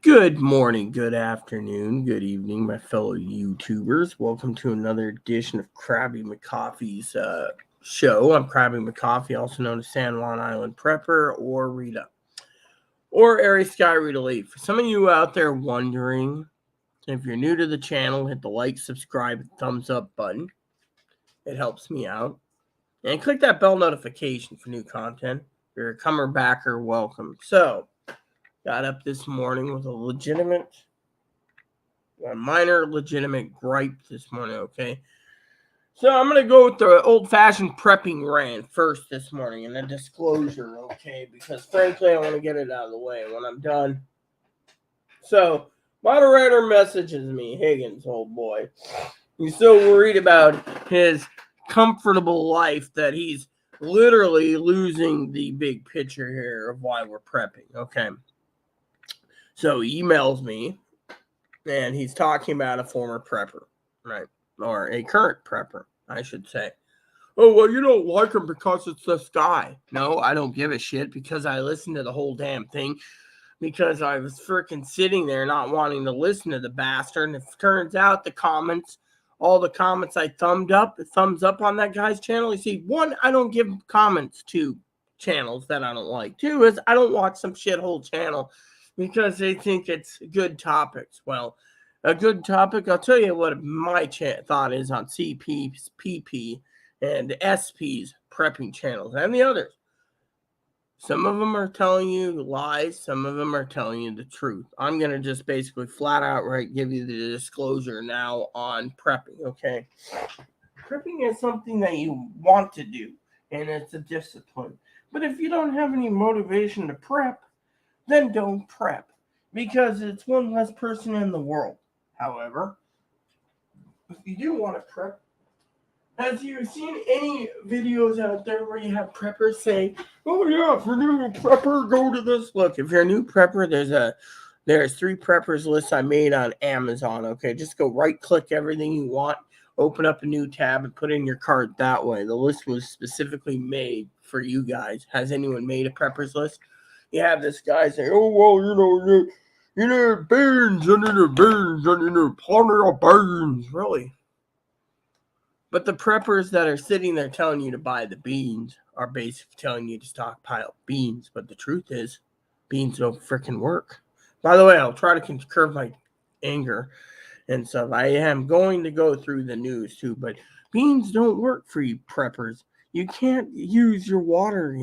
Good morning, good afternoon, good evening, my fellow YouTubers. Welcome to another edition of Krabby McCoffee's show. I'm Krabby McCoffee, also known as San Juan Island Prepper or Rita, or Airy Sky Rita Lee. For some of you out there wondering, if you're new to the channel, hit the like, subscribe, and thumbs up button. It helps me out. And click that bell notification for new content. If you're a comer backer, welcome. So, got up this morning with a minor legitimate gripe this morning, okay? So I'm going to go with the old-fashioned prepping rant first this morning and a disclosure, okay? Because frankly, I want to get it out of the way when I'm done. So, moderator messages me, Higgins, old boy. He's so worried about his comfortable life that he's literally losing the big picture here of why we're prepping, okay? So he emails me, and he's talking about a former prepper, right? Or a current prepper, I should say. Oh, well, you don't like him because it's this guy. No, I don't give a shit because I listened to the whole damn thing because I was freaking sitting there not wanting to listen to the bastard. And it turns out all the comments I thumbs up on that guy's channel. You see, one, I don't give comments to channels that I don't like. Two is I don't watch some shithole channel because they think it's good topics. Well, a good topic, I'll tell you what my thought is on CP's, PP, and SP's prepping channels and the others. Some of them are telling you lies. Some of them are telling you the truth. I'm going to just basically flat out give you the disclosure now on prepping, okay? Prepping is something that you want to do, and it's a discipline. But if you don't have any motivation to prep, then don't prep, because it's one less person in the world. However, if you do want to prep, have you seen any videos out there where you have preppers say, "Oh yeah, if you're a new prepper, go to this"? Look, if you're a new prepper, there's 3 preppers lists I made on Amazon. Okay, just go right click everything you want, open up a new tab, and put in your cart that way. The list was specifically made for you guys. Has anyone made a preppers list? You have this guy say, "Oh well, you need beans, you need beans, you need plenty of beans." Really? But the preppers that are sitting there telling you to buy the beans are basically telling you to stockpile beans. But the truth is, beans don't freaking work. By the way, I'll try to curb my anger and stuff. I am going to go through the news too, but beans don't work for you preppers. You can't use your water,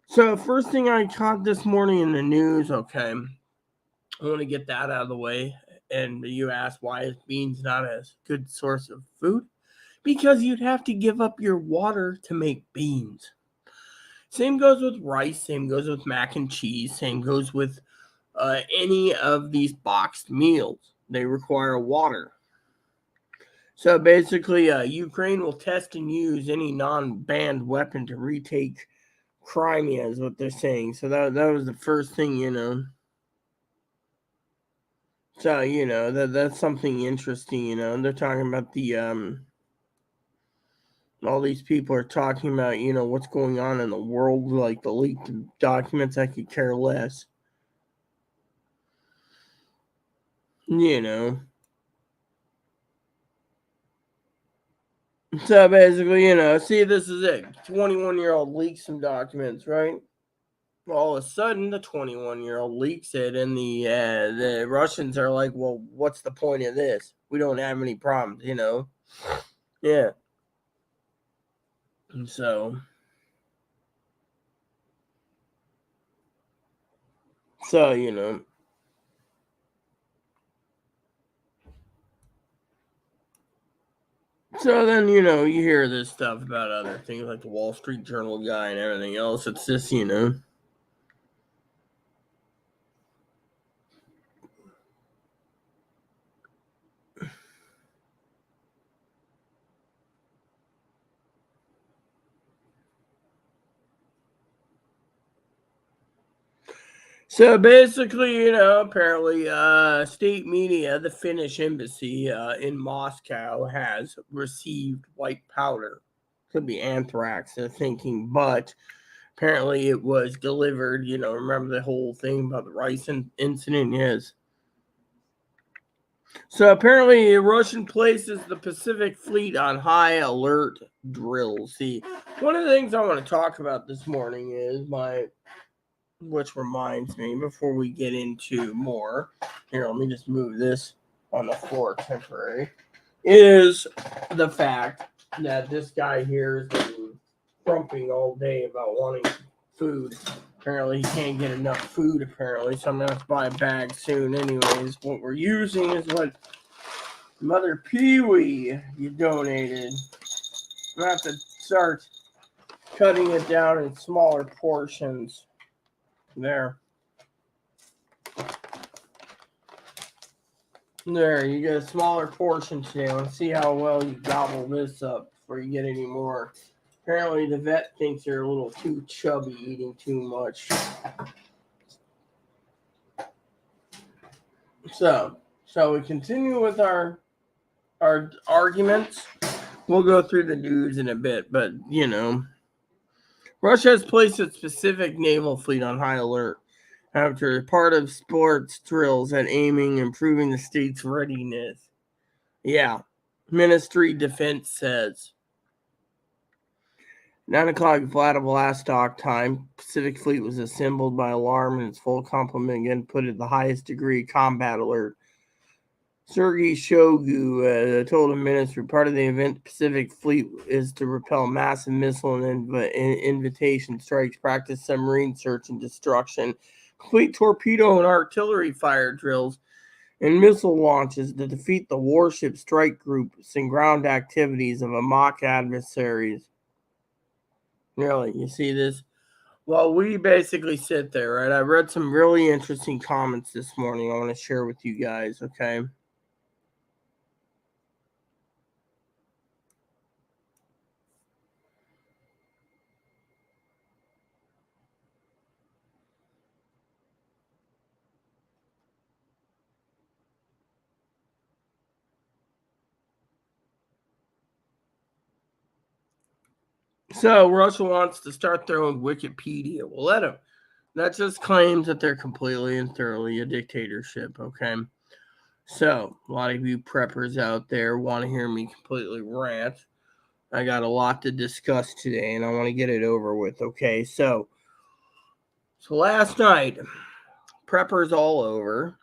So first thing I caught this morning in the news, okay, I want to get that out of the way. And you ask, why is beans not a good source of food? Because you'd have to give up your water to make beans. Same goes with rice, same goes with mac and cheese, same goes with any of these boxed meals. They require water. So basically, Ukraine will test and use any non-banned weapon to retake Crimea, is what they're saying. So that was the first thing, So, that's something interesting, They're talking about all these people are talking about, what's going on in the world, like the leaked documents. I could care less. So basically, see, this is it. 21-year-old leaks some documents, right? All of a sudden, the 21-year-old leaks it, and the Russians are like, well, what's the point of this? We don't have any problems, Yeah. And so, So, then, you hear this stuff about other things like the Wall Street Journal guy and everything else. It's just, So basically, apparently, state media, the Finnish embassy in Moscow has received white powder. Could be anthrax, they're thinking, but Apparently it was delivered, remember the whole thing about the rice incident? Yes. So apparently Russian places the Pacific Fleet on high alert drills. See, one of the things I want to talk about this morning is which reminds me, before we get into more, here, let me just move this on the floor temporary, is the fact that this guy here has been grumping all day about wanting food. Apparently he can't get enough food, apparently, so I'm going to have to buy a bag soon anyways. What we're using is what Mother Pee-wee you donated. I'm going to have to start cutting it down in smaller portions. There, you get a smaller portion today. Let's see how well you gobble this up before you get any more. Apparently the vet thinks you're a little too chubby eating too much. So we continue with our arguments. We'll go through the news in a bit, but Russia has placed its Pacific naval fleet on high alert after part of sports drills at aiming improving the state's readiness. Yeah, Ministry Defense says. 9 o'clock Vladivostok time, Pacific Fleet was assembled by alarm and its full complement again put at the highest degree combat alert. Sergei Shoigu told a minister part of the event Pacific Fleet is to repel massive missile and invitation strikes, practice submarine search and destruction, complete torpedo and artillery fire drills, and missile launches to defeat the warship strike groups and ground activities of a mock adversaries. Really, you see this? Well, we basically sit there, right? I read some really interesting comments this morning I want to share with you guys, okay? So Russia wants to start their own Wikipedia. Well, let them. That just claims that they're completely and thoroughly a dictatorship, okay? So, a lot of you preppers out there want to hear me completely rant. I got a lot to discuss today, and I want to get it over with, okay? So last night, preppers all over.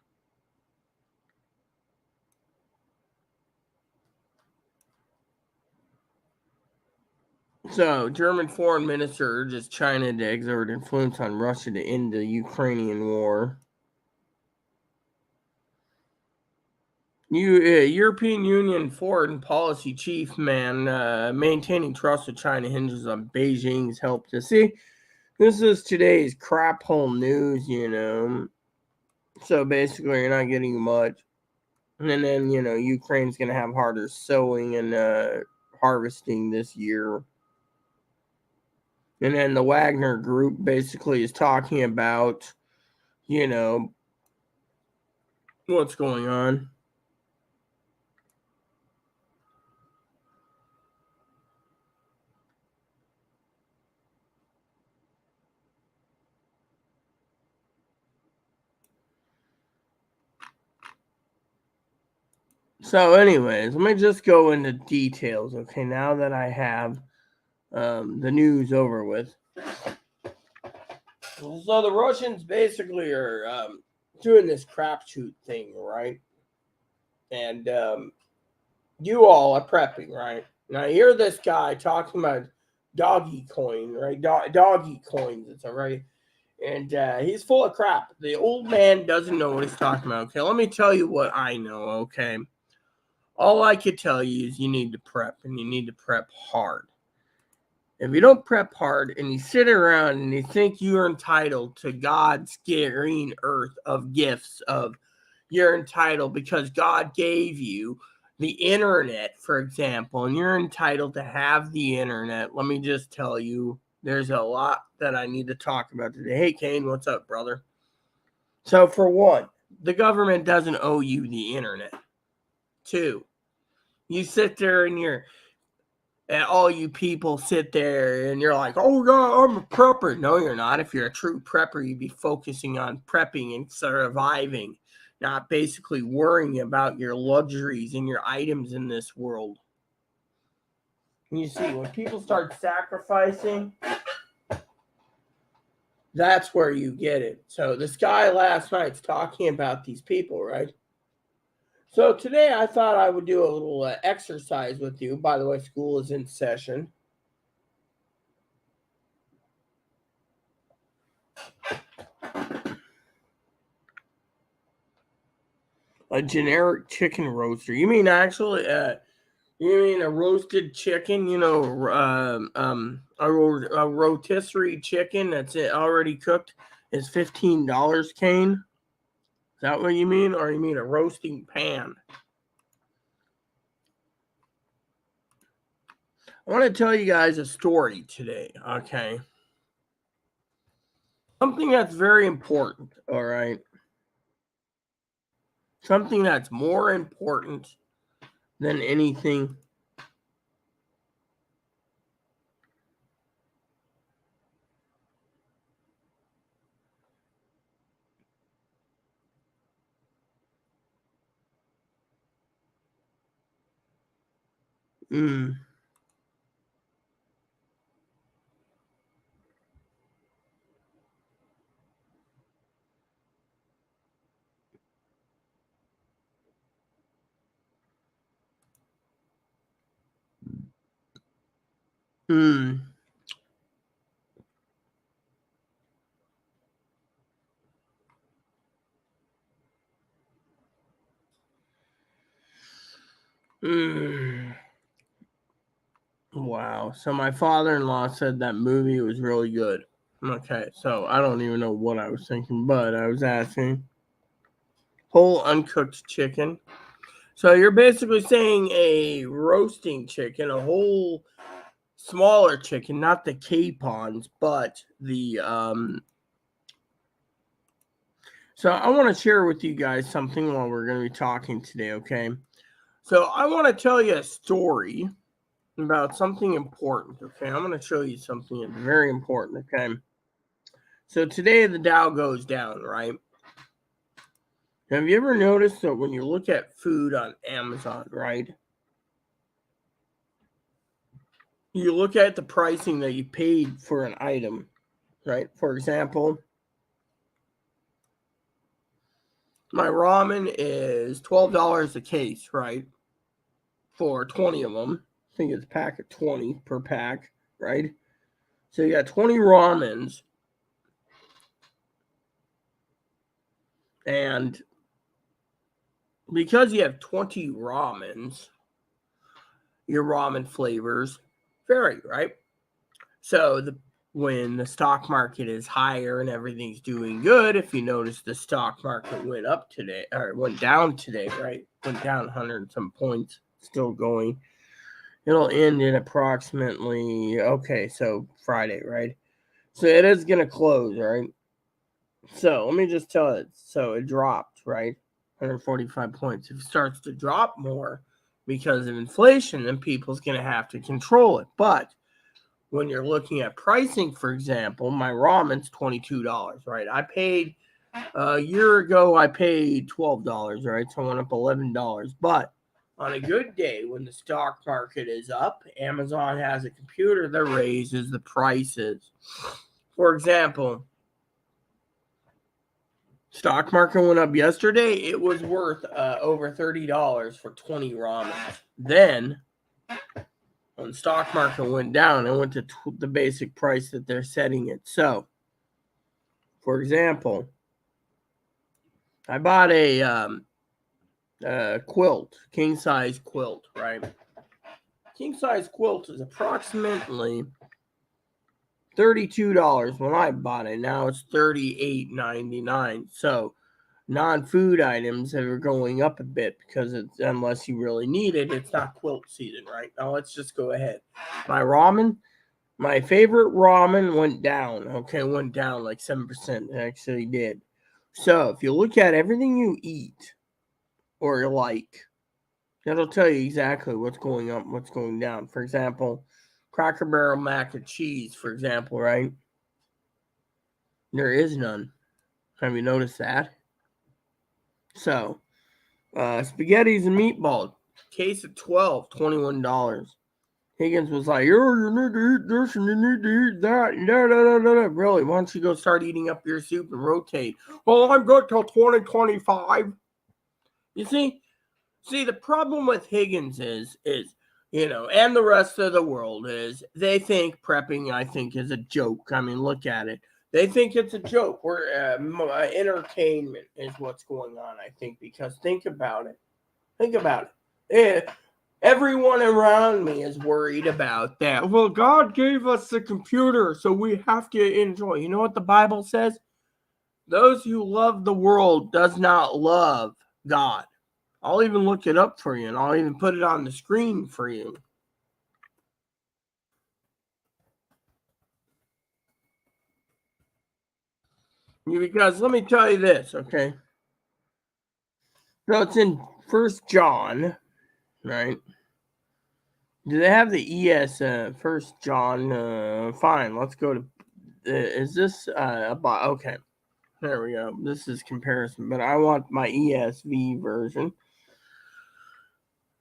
So, German foreign minister urges China to exert influence on Russia to end the Ukrainian war. European Union foreign policy chief maintaining trust with China hinges on Beijing's help to see. This is today's crap hole news, So basically, you're not getting much. And then, Ukraine's going to have harder sowing and harvesting this year. And then the Wagner Group basically is talking about, what's going on. So anyways, let me just go into details, okay, now that I have the news over with. So the Russians basically are doing this crapshoot thing, right? And you all are prepping, right? Now I hear this guy talking about doggy coin, right? Doggy coins, it's all right. And he's full of crap. The old man doesn't know what he's talking about. Okay, let me tell you what I know, okay? All I could tell you is you need to prep, and you need to prep hard. If you don't prep hard and you sit around and you think you're entitled to God's green earth of gifts you're entitled because God gave you the internet, for example, and you're entitled to have the internet, let me just tell you, there's a lot that I need to talk about today. Hey, Kane, what's up, brother? So for one, the government doesn't owe you the internet. Two, you sit there and And all you people sit there and you're like, oh, God, I'm a prepper. No, you're not. If you're a true prepper, you'd be focusing on prepping and surviving, not basically worrying about your luxuries and your items in this world. And you see, when people start sacrificing, that's where you get it. So this guy last night's talking about these people, right? So today I thought I would do a little exercise with you. By the way, school is in session. A generic chicken roaster. You mean actually? You mean a roasted chicken? You know, a rotisserie chicken that's already cooked is $15. Kane, is that what you mean, or you mean a roasting pan? I want to tell you guys a story today. Okay, something that's very important. All right, something that's more important than anything. Mm. Mm. Mm. Wow. So my father-in-law said that movie was really good. Okay, so I don't even know what I was thinking, but I was asking. Whole uncooked chicken. So you're basically saying a roasting chicken, a whole smaller chicken, not the capons, but the So I want to share with you guys something while we're going to be talking today, okay? So I want to tell you a story about something important, okay? I'm going to show you something that's very important, okay? So today the Dow goes down, right? Have you ever noticed that when you look at food on Amazon, right? You look at the pricing that you paid for an item, right? For example, my ramen is $12 a case, right? For 20 of them. I think it's a pack of 20 per pack, right? So you got 20 ramens, and because you have 20 ramens, your ramen flavors vary, right? So when the stock market is higher and everything's doing good, if you notice the stock market went up today or went down today, right? Went down 100 and some points, still going. It'll end in approximately so Friday, right? So it is gonna close, right? So let me just tell it. So it dropped, right? 145 points. If it starts to drop more because of inflation, then people's gonna have to control it. But when you're looking at pricing, for example, my ramen's $22, right? I paid a year ago, I paid $12, right? So I went up $11. But on a good day, when the stock market is up, Amazon has a computer that raises the prices. For example, stock market went up yesterday. It was worth over $30 for 20 ramen. Then when the stock market went down, it went to the basic price that they're setting it. So, for example, I bought a quilt, king size quilt, right? King size quilt is approximately $32 when I bought it. Now it's $38.99. So non-food items are going up a bit because it's unless you really need it, it's not quilt season, right? Now let's just go ahead. My favorite ramen went down. Okay, went down like 7%. It actually did. So if you look at everything you eat or like, That'll tell you exactly what's going up, what's going down. For example, Cracker Barrel mac and cheese, for example, right? There is none. Have you noticed that? So, spaghettis and meatballs, case of 12, $21. Higgins was like, you need to eat this and you need to eat that. No. Really, why don't you go start eating up your soup and rotate? Well, I'm good till 2025. You see, the problem with Higgins is, and the rest of the world is they think prepping, I think, is a joke. I mean, look at it. They think it's a joke. We're entertainment is what's going on, I think, because think about it. Everyone around me is worried about that. Well, God gave us the computer, so we have to enjoy. You know what the Bible says? Those who love the world does not love God. I'll even look it up for you, and I'll even put it on the screen for you. Because let me tell you this, okay? So it's in 1 John, right? Do they have the ES 1 John? Fine, let's go to. Is this okay? There we go. This is comparison, but I want my ESV version.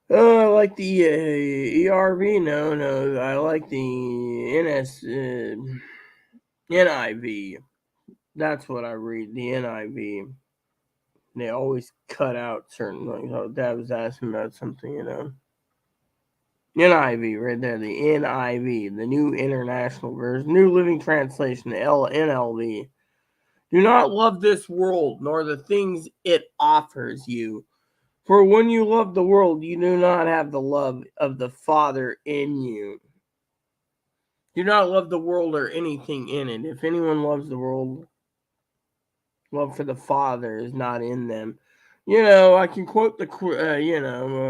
I like the ERV. No, I like the NIV. That's what I read. The NIV. They always cut out certain things. Oh, Dad was asking about something, NIV right there. The NIV, the New International Version, New Living Translation, NLV. Do not love this world, nor the things it offers you. For when you love the world, you do not have the love of the Father in you. Do not love the world or anything in it. If anyone loves the world, love for the Father is not in them. I can quote a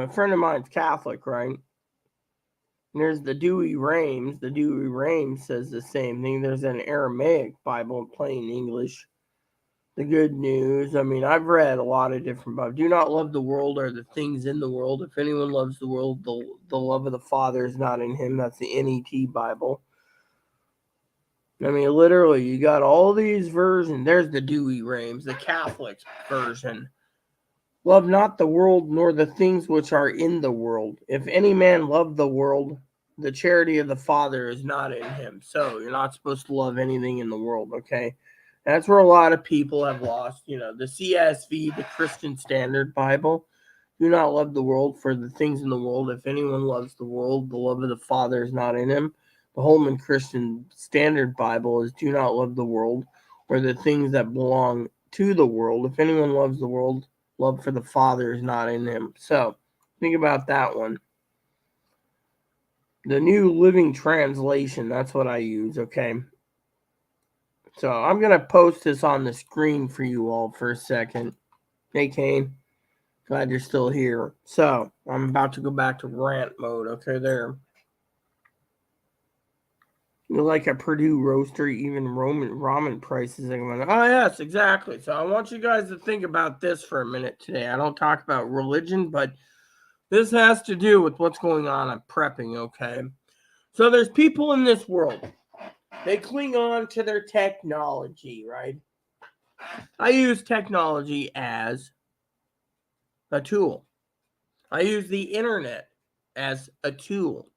friend of mine's Catholic, right? There's the Dewey Rames. The Dewey Rames says the same thing. There's an Aramaic Bible in plain English. The Good News. I mean, I've read a lot of different Bibles. Do not love the world or the things in the world. If anyone loves the world, the love of the Father is not in him. That's the NET Bible. I mean, literally, you got all these versions. There's the Dewey Rames, the Catholic version. Love not the world, nor the things which are in the world. If any man love the world, the charity of the Father is not in him. So you're not supposed to love anything in the world, okay? That's where a lot of people have lost, the CSV, the Christian Standard Bible. Do not love the world for the things in the world. If anyone loves the world, the love of the Father is not in him. The Holman Christian Standard Bible is do not love the world or the things that belong to the world. If anyone loves the world, love for the Father is not in him. So, think about that one. The New Living Translation, that's what I use, okay? So, I'm going to post this on the screen for you all for a second. Hey, Kane. Glad you're still here. So, I'm about to go back to rant mode, okay, there. You're like a Purdue roaster, even ramen prices. Oh, yes, exactly. So I want you guys to think about this for a minute today. I don't talk about religion, but this has to do with what's going on at prepping, okay? So there's people in this world. They cling on to their technology, right? I use technology as a tool. I use the internet as a tool.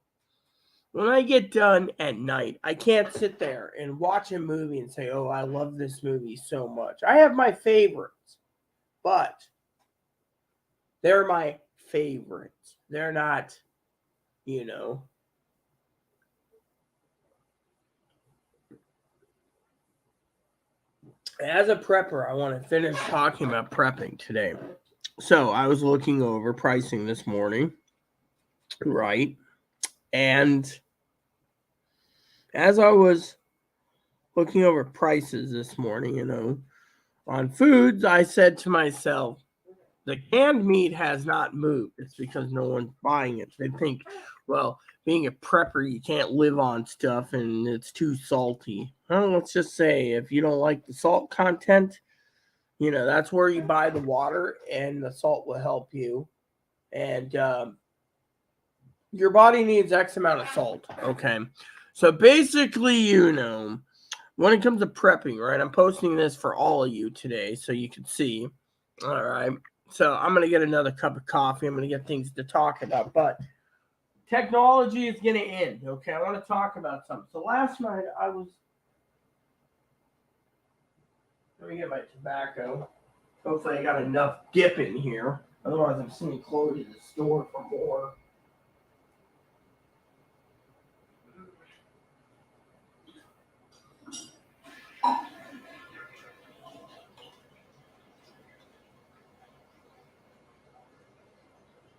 When I get done at night, I can't sit there and watch a movie and say, oh, I love this movie so much. I have my favorites, but they're my favorites. They're not, As a prepper, I want to finish talking about prepping today. So I was looking over pricing this morning, right? And as I was looking over prices this morning, on foods, I said to myself, the canned meat has not moved. It's because no one's buying it. They think, well, being a prepper, you can't live on stuff and it's too salty. Well, let's just say if you don't like the salt content, that's where you buy the water and the salt will help you. And your body needs X amount of salt, okay? So basically, when it comes to prepping, right, I'm posting this for all of you today so you can see, all right? So I'm going to get another cup of coffee. I'm going to get things to talk about, but technology is going to end, okay? I want to talk about something. So last night let me get my tobacco. Hopefully I got enough dip in here. Otherwise I'm sending Chloe to the store for more.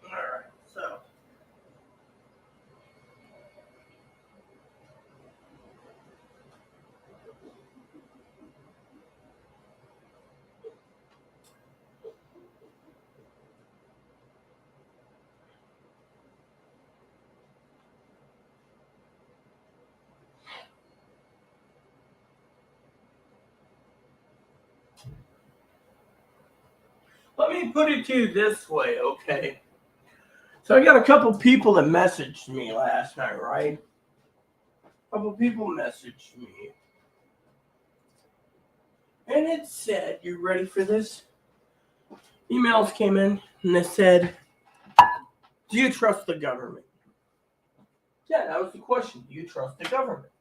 Alright, so let me put it to you this way, okay? So I got a couple people that messaged me last night, right? A couple people messaged me. And it said, you ready for this? Emails came in and they said, do you trust the government? Yeah, that was the question. Do you trust the government?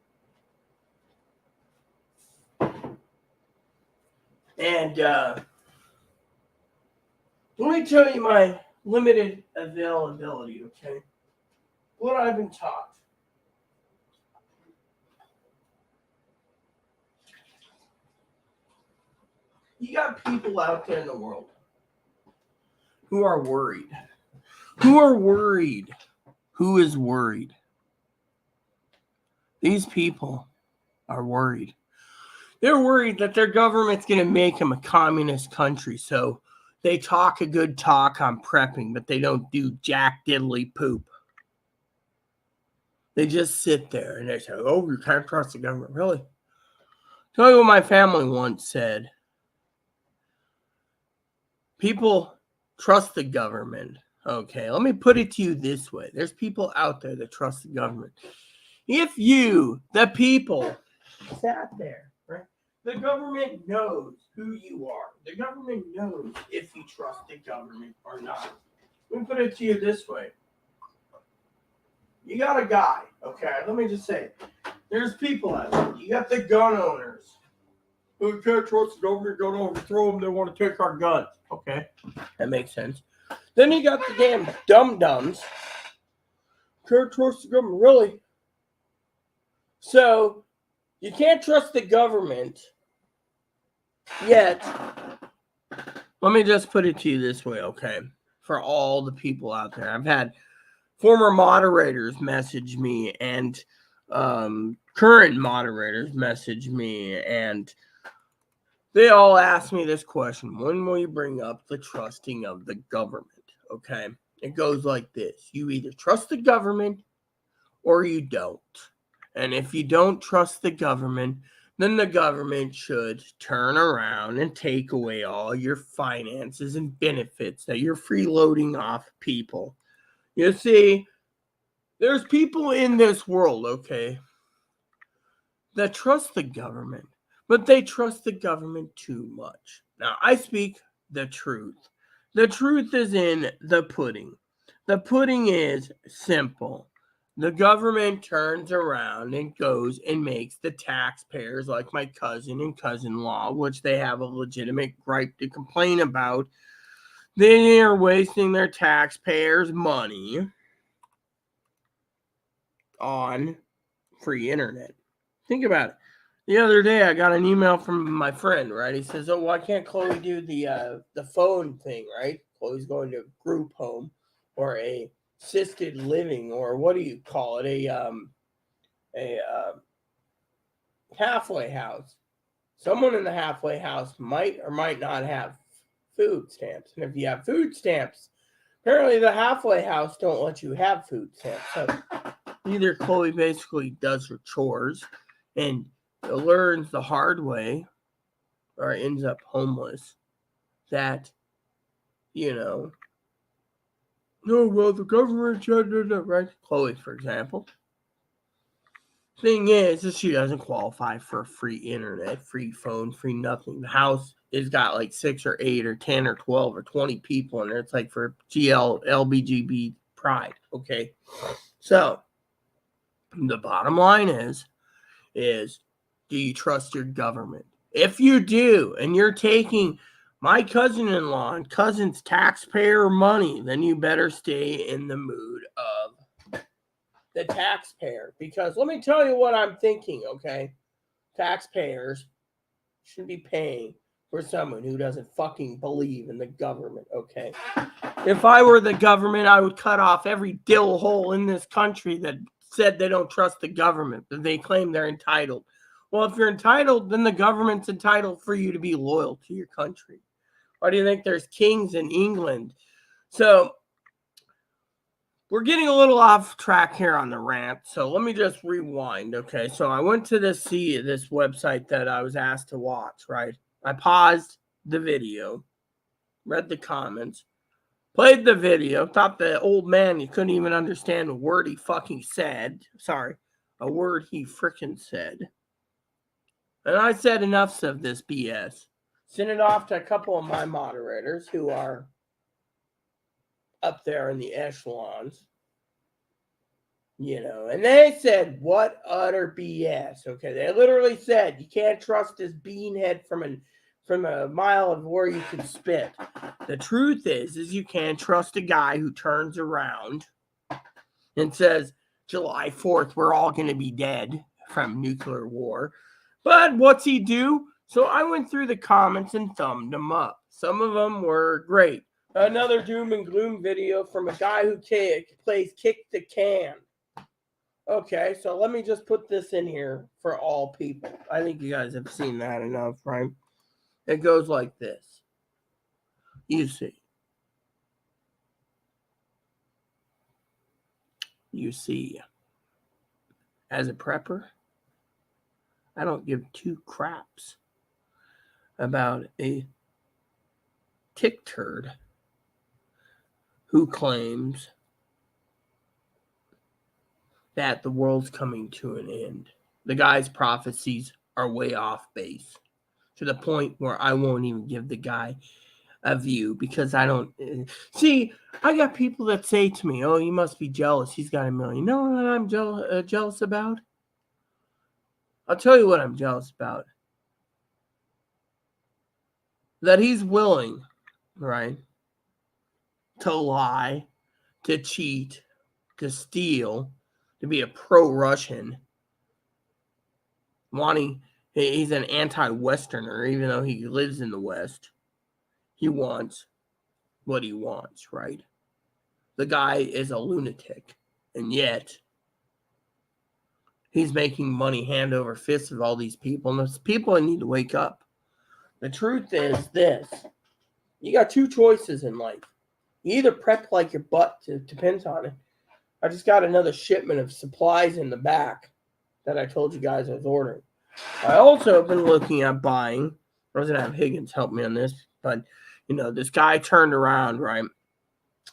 And let me tell you my limited availability, okay? What I've been taught. You got people out there in the world who are worried. Who are worried? Who is worried? These people are worried. They're worried that their government's going to make them a communist country. So they talk a good talk on prepping, but they don't do jack diddly poop. They just sit there and they say, oh, you can't trust the government. Really? Tell you what my family once said. People trust the government. Okay, let me put it to you this way. There's people out there that trust the government. If you, the people, sat there, right? The government knows who you are. The government knows if you trust the government or not. Let me put it to you this way. You got a guy, okay? Let me just say, there's people out there. You got the gun owners who can't trust the government, going to overthrow them. They want to take our guns. Okay, that makes sense. Then you got the damn dum-dums. Can't trust the government, really? So, you can't trust the government, yet, let me just put it to you this way, okay? For all the people out there, I've had former moderators message me and current moderators message me, and they all ask me this question: when will you bring up the trusting of the government? Okay, it goes like this: you either trust the government or you don't. And if you don't trust the government, then the government should turn around and take away all your finances and benefits that you're freeloading off people. You see, there's people in this world, okay, that trust the government, but they trust the government too much. Now, I speak the truth. The truth is in the pudding. The pudding is simple. The government turns around and goes and makes the taxpayers, like my cousin and cousin-in-law, which they have a legitimate gripe to complain about, they are wasting their taxpayers' money on free internet. Think about it. The other day, I got an email from my friend, right? He says, oh, why can't Chloe do the phone thing, right? Chloe's going to a group home or a assisted living, or what do you call it? A halfway house. Someone in the halfway house might or might not have food stamps. And if you have food stamps, apparently the halfway house don't let you have food stamps. So either Chloe basically does her chores and learns the hard way, or ends up homeless, that, No, well, the government should do that, right? Chloe, for example. Thing is she doesn't qualify for free internet, free phone, free nothing. The house has got like 6 or 8 or 10 or 12 or 20 people in there. It's like for LBGB pride, okay? So, the bottom line is do you trust your government? If you do, and you're taking my cousin-in-law and cousin's taxpayer money, then you better stay in the mood of the taxpayer. Because let me tell you what I'm thinking, okay? Taxpayers should be paying for someone who doesn't fucking believe in the government, okay? If I were the government, I would cut off every dill hole in this country that said they don't trust the government, that they claim they're entitled. Well, if you're entitled, then the government's entitled for you to be loyal to your country. Why do you think there's kings in England? So, we're getting a little off track here on the rant, so let me just rewind, okay? So I went to this website that I was asked to watch, right? I paused the video, read the comments, played the video, thought the old man, you couldn't even understand a word he fucking said. Sorry, a word he frickin' said. And I said enough's of this BS. Sent it off to a couple of my moderators who are up there in the echelons. You know, and they said, what utter BS. Okay, they literally said you can't trust this beanhead from a mile of where you can spit. The truth is you can't trust a guy who turns around and says, July 4th, we're all going to be dead from nuclear war. But what's he do? So I went through the comments and thumbed them up. Some of them were great. Another doom and gloom video from a guy who plays Kick the Can. Okay, so let me just put this in here for all people. I think you guys have seen that enough, right? It goes like this. You see, as a prepper, I don't give 2 craps about a tick turd who claims that the world's coming to an end. The guy's prophecies are way off base to the point where I won't even give the guy a view because I don't see. I got people that say to me, "Oh, you must be jealous. He's got 1 million." You know what I'm jealous about? I'll tell you what I'm jealous about. That he's willing, right, to lie, to cheat, to steal, to be a pro-Russian, he's an anti-Westerner, even though he lives in the West. He wants what he wants, right? The guy is a lunatic, and yet he's making money hand over fist with all these people, and those people need to wake up. The truth is this. You got 2 choices in life. You either prep like your butt, depends on it. I just got another shipment of supplies in the back that I told you guys I was ordering. I also have been looking at buying. I was going to have Higgins help me on this, but, you know, this guy turned around, right,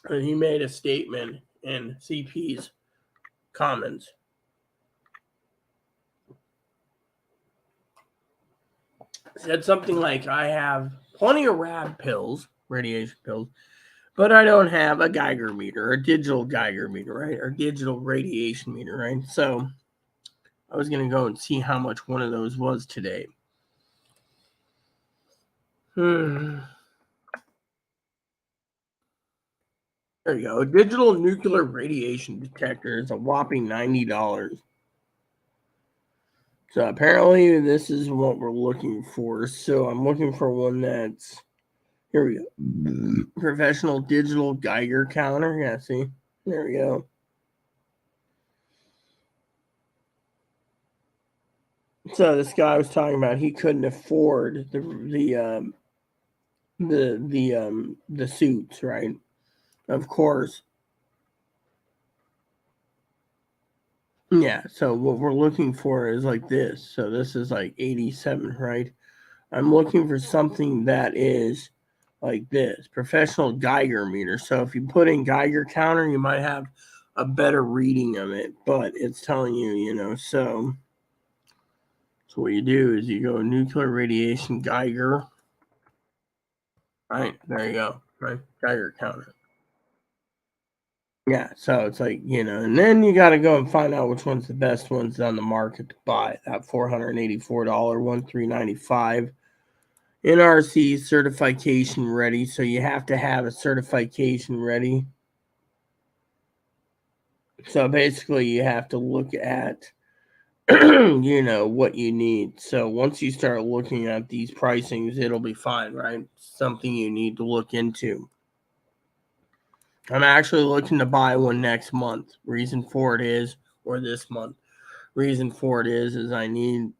and he made a statement in CP's comments. Said something like, I have plenty of rad pills, radiation pills, but I don't have a Geiger meter, a digital Geiger meter, right? Or digital radiation meter, right? So I was going to go and see how much one of those was today. There you go. A digital nuclear radiation detector is a whopping $90. So apparently this is what we're looking for. So I'm looking for one that's, here we go. Professional digital Geiger counter. Yeah, see? There we go. So this guy was talking about he couldn't afford the suits, right? Of course. Yeah, so what we're looking for is like this. So this is like 87, right? I'm looking for something that is like this, professional Geiger meter. So if you put in Geiger counter, you might have a better reading of it, but it's telling you, so what you do is you go nuclear radiation Geiger, right? There you go, right? Geiger counter. Yeah, so it's like, and then you got to go and find out which one's the best ones on the market to buy. That $484 one, $395. NRC certification ready, so you have to have a certification ready. So basically, you have to look at, what you need. So once you start looking at these pricings, it'll be fine, right? Something you need to look into. I'm actually looking to buy one next month. Reason for it is, or this month. Reason for it is I need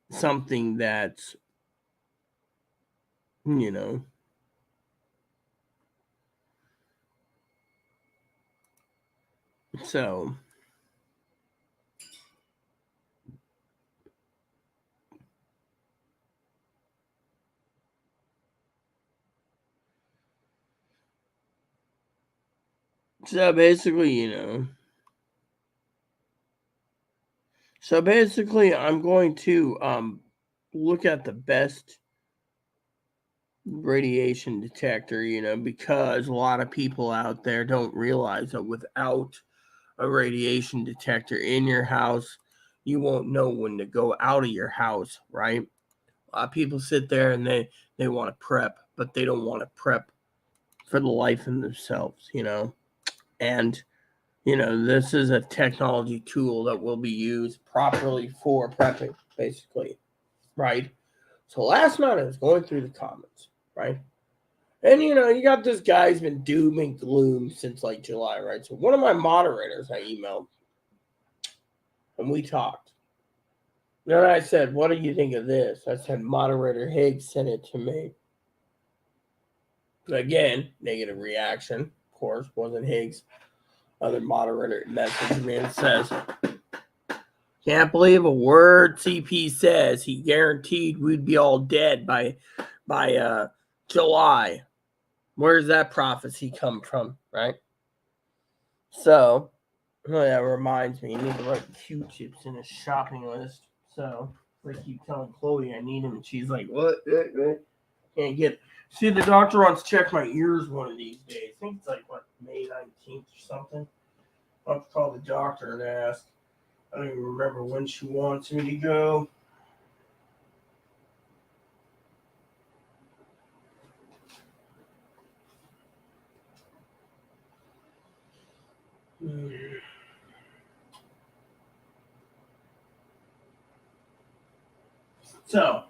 something that's, so basically, I'm going to look at the best radiation detector, because a lot of people out there don't realize that without a radiation detector in your house, you won't know when to go out of your house, right? A lot of people sit there and they want to prep, but they don't want to prep for the life in themselves, and this is a technology tool that will be used properly for prepping, basically, right? So last night I was going through the comments, right? And you got this guy's been doom and gloom since like July, right? So one of my moderators I emailed and we talked. Then I said, "What do you think of this?" I said, "Moderator Higgs sent it to me." Again, negative reaction. Of course, wasn't Higgs. Other moderator messaged me and says, "Can't believe a word CP says. He guaranteed we'd be all dead by July. Where's that prophecy come from, right?" So, that reminds me, you need to write Q-tips in a shopping list. So, I keep telling Chloe I need them, and she's like, "What? Can't get." See, the doctor wants to check my ears one of these days. I think it's like, May 19th or something. I'll have to call the doctor and ask. I don't even remember when she wants me to go. So,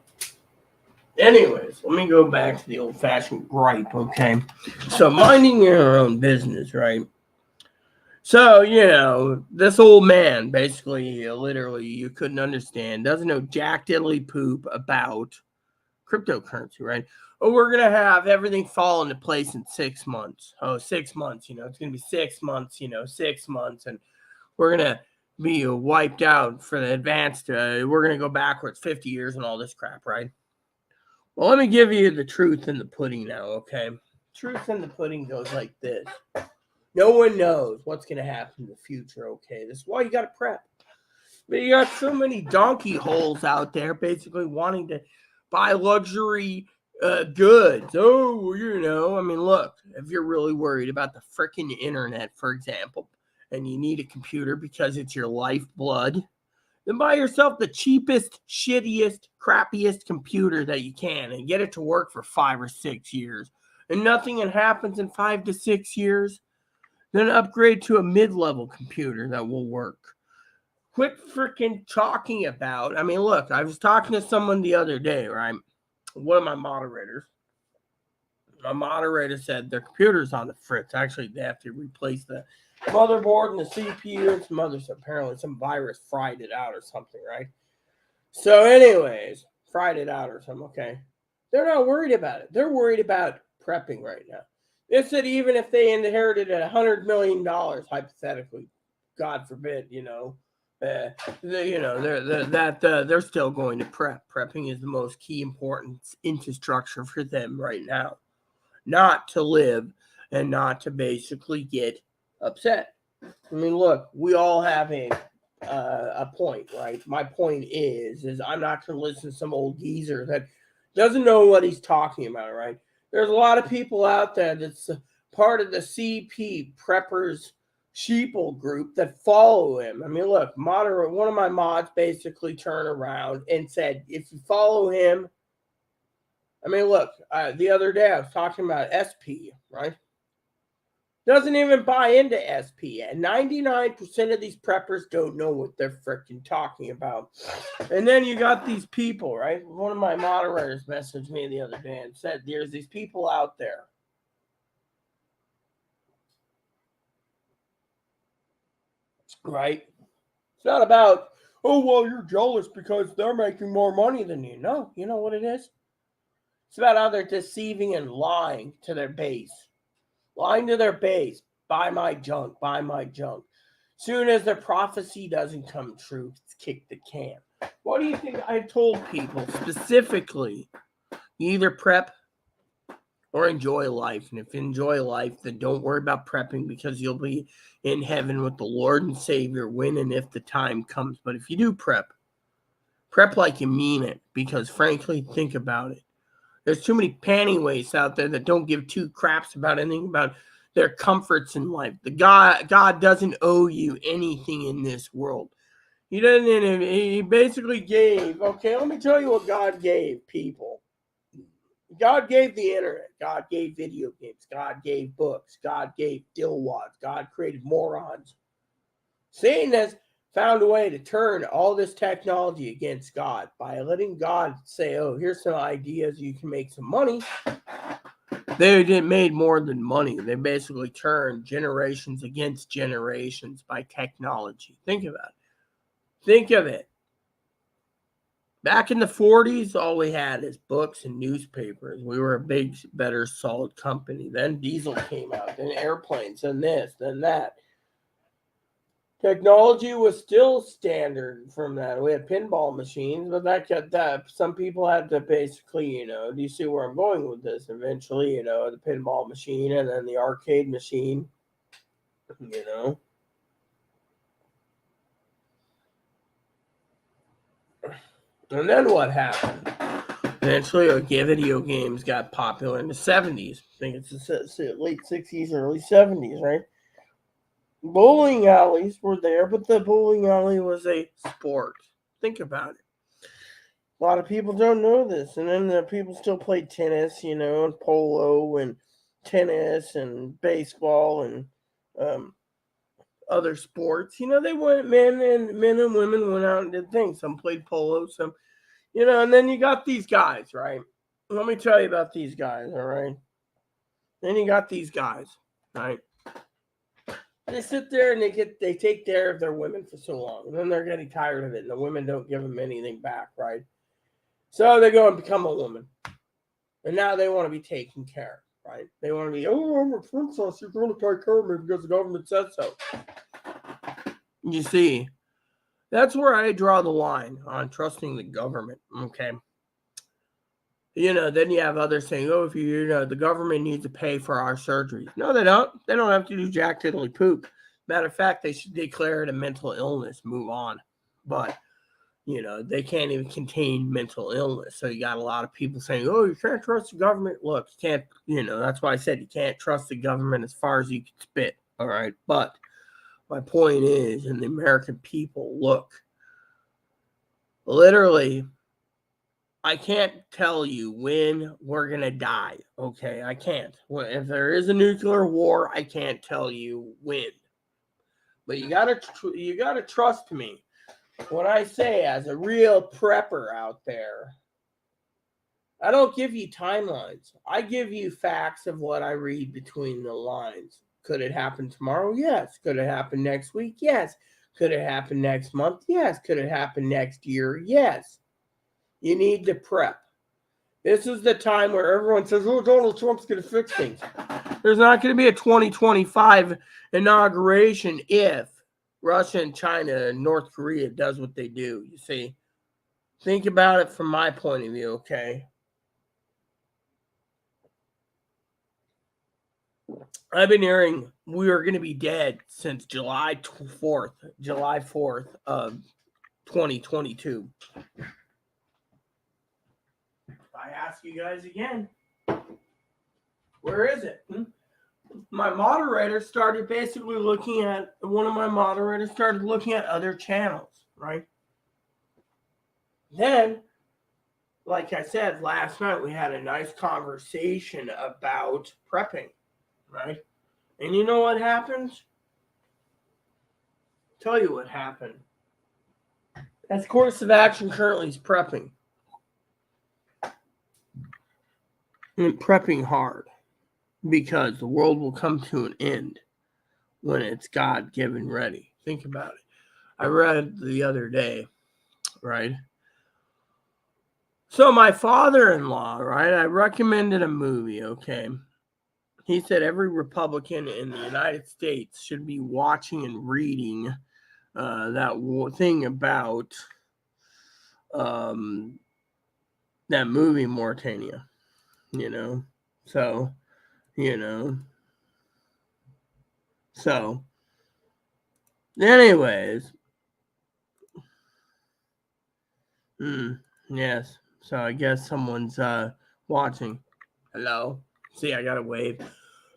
anyways, let me go back to the old-fashioned gripe, okay? So, minding your own business, right? So, this old man, basically, literally, you couldn't understand, doesn't know jack diddly poop about cryptocurrency, right? Oh, we're going to have everything fall into place in 6 months. Oh, 6 months, it's going to be 6 months, 6 months, and we're going to be wiped out for the advanced, we're going to go backwards 50 years and all this crap, right? Well, let me give you the truth in the pudding now, okay? Truth in the pudding goes like this. No one knows what's going to happen in the future, okay? This is why you got to prep. But you got so many donkey holes out there basically wanting to buy luxury goods. Oh, I mean, look, if you're really worried about the freaking internet, for example, and you need a computer because it's your lifeblood, then buy yourself the cheapest, shittiest, crappiest computer that you can and get it to work for 5 or 6 years. And nothing happens in 5 to 6 years, then upgrade to a mid-level computer that will work. Quit freaking talking about. I mean, look, I was talking to someone the other day, right? One of my moderators. My moderator said their computer's on the fritz. Actually, they have to replace the motherboard and the CPU and some others. Apparently, some virus fried it out or something, right? So, anyways, fried it out or something, okay? They're not worried about it. They're worried about prepping right now. They said even if they inherited $100 million, hypothetically, God forbid, they're still going to prep. Prepping is the most key important infrastructure for them right now, not to live and not to basically get upset. I mean, look, we all have a point, right? My point is I'm not going to listen to some old geezer that doesn't know what he's talking about, right? There's a lot of people out there that's part of the CP preppers sheeple group that follow him. I mean, look, one of my mods basically turned around and said, if you follow him, I mean, look, the other day I was talking about SP, right? Doesn't even buy into SP. And 99% of these preppers don't know what they're freaking talking about. And then you got these people, right? One of my moderators messaged me the other day and said, there's these people out there. Right? It's not about, oh, well, you're jealous because they're making more money than you. No, you know what it is? It's about how they're deceiving and lying to their base. Lying to their base. Buy my junk. Buy my junk. Soon as their prophecy doesn't come true, it's kick the can. What do you think I told people specifically? You either prep or enjoy life. And if you enjoy life, then don't worry about prepping because you'll be in heaven with the Lord and Savior when and if the time comes. But if you do prep like you mean it. Because frankly, think about it. There's too many panty wastes out there that don't give two craps about anything about their comforts in life. God doesn't owe you anything in this world. He doesn't. He basically gave. Okay, let me tell you what God gave people. God gave the internet. God gave video games. God gave books. God gave dillwads. God created morons. Satan has found a way to turn all this technology against God by letting God say, oh, here's some ideas, you can make some money. They didn't made more than money. They basically turned generations against generations by technology. Think about it. Think of it. Back in the 40s, all we had is books and newspapers. We were a big, better, solid company. Then diesel came out, then airplanes, then this, then that. Technology was still standard from that. We had pinball machines, but that some people had to basically, do you see where I'm going with this? Eventually, the pinball machine and then the arcade machine, And then what happened? Eventually, video games got popular in the 70s. I think it's the late 60s, early 70s, right? Bowling alleys were there, but the bowling alley was a sport. Think about it. A lot of people don't know this. And then the people still played tennis, and polo and tennis and baseball and other sports. They went, men and women went out and did things. Some played polo, some, and then you got these guys, right? Let me tell you about these guys, all right? Then you got these guys, right? They sit there and they take care of their women for so long, and then they're getting tired of it, and the women don't give them anything back, right? So they go and become a woman, and now they want to be taken care of, right? They want to be, oh, I'm a princess, you're going to take care of me because the government says so. You see, that's where I draw the line on trusting the government, okay? Then you have others saying, oh, if the government needs to pay for our surgeries. No, they don't. They don't have to do jack diddly poop. Matter of fact, they should declare it a mental illness, move on. But, they can't even contain mental illness. So you got a lot of people saying, oh, you can't trust the government. Look, you can't, that's why I said you can't trust the government as far as you can spit. All right. But my point is, and the American people, look, literally, I can't tell you when we're going to die, okay? I can't. If there is a nuclear war, I can't tell you when. But you got to trust me when I say, as a real prepper out there, I don't give you timelines. I give you facts of what I read between the lines. Could it happen tomorrow? Yes. Could it happen next week? Yes. Could it happen next month? Yes. Could it happen next year? Yes. You need to prep. This is the time where everyone says, oh, Donald Trump's going to fix things. There's not going to be a 2025 inauguration if, Russia and China and North Korea does what they do. You see, think about it from my point of view, okay? I've been hearing we are going to be dead since July 4th of 2022. I ask you guys again, where is it? My moderator started basically looking at, one of my moderators started looking at other channels, right? Then, like I said, last night we had a nice conversation about prepping, right? And you know what happens? Tell you what happened. As course of action currently is prepping. And prepping hard. Because the world will come to an end when it's God-given ready. Think about it. I read the other day, right? So my father-in-law, right, I recommended a movie, okay? He said every Republican in the United States should be watching and reading that thing about that movie Mauritania, you know? So, anyways, yes. So I guess someone's watching. Hello. See, I got to wave.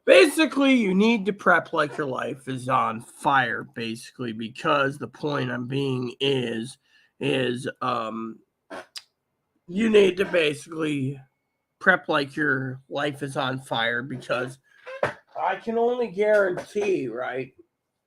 Basically, you need to prep like your life is on fire, basically, because the point I'm being is you need to basically prep like your life is on fire, because I can only guarantee, right,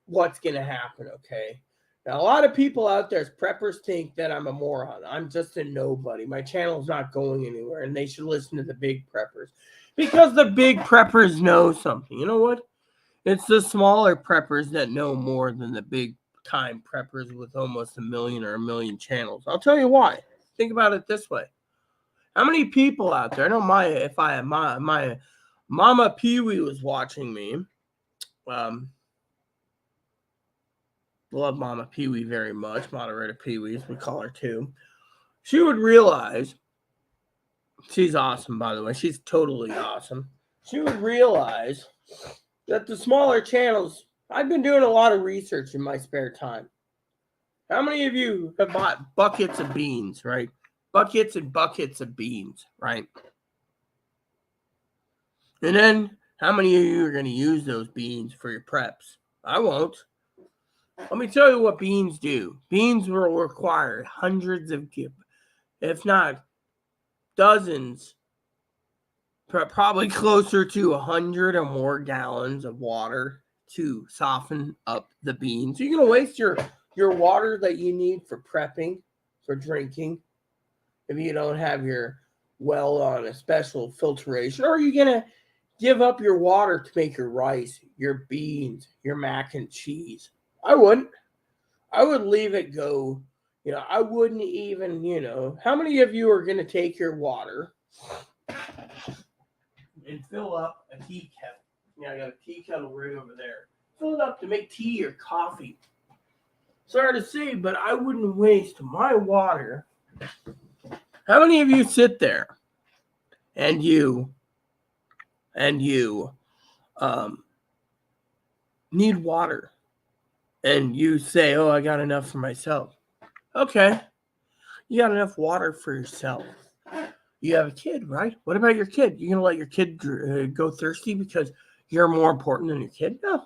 what's going to happen, okay? Now, a lot of people out there as preppers think that I'm a moron. I'm just a nobody. My channel's not going anywhere, and they should listen to the big preppers. Because the big preppers know something. You know what? It's the smaller preppers that know more than the big time preppers with almost 1 million or 1 million channels. I'll tell you why. Think about it this way. How many people out there? I know my Mama Pee-wee was watching me. Love Mama Pee-wee very much. Moderator Pee-wee, as we call her too. She would realize, she's awesome, by the way. She's totally awesome. She would realize that the smaller channels, I've been doing a lot of research in my spare time. How many of you have bought buckets of beans, right? Buckets and buckets of beans, right? And then how many of you are going to use those beans for your preps? I won't. Let me tell you what beans do. Beans will require hundreds of, if not dozens, probably closer to 100 or more gallons of water to soften up the beans. You're going to waste your water that you need for prepping, for drinking, if you don't have your well on a special filtration. Or are you going to give up your water to make your rice, your beans, your mac and cheese? I wouldn't. I would leave it go. I wouldn't even, how many of you are going to take your water and fill up a tea kettle? Yeah, I got a tea kettle right over there. Fill it up to make tea or coffee. Sorry to say, but I wouldn't waste my water. How many of you sit there and you need water and you say, oh, I got enough for myself? Okay. You got enough water for yourself. You have a kid, right? What about your kid? You gonna let your kid go thirsty because you're more important than your kid? No.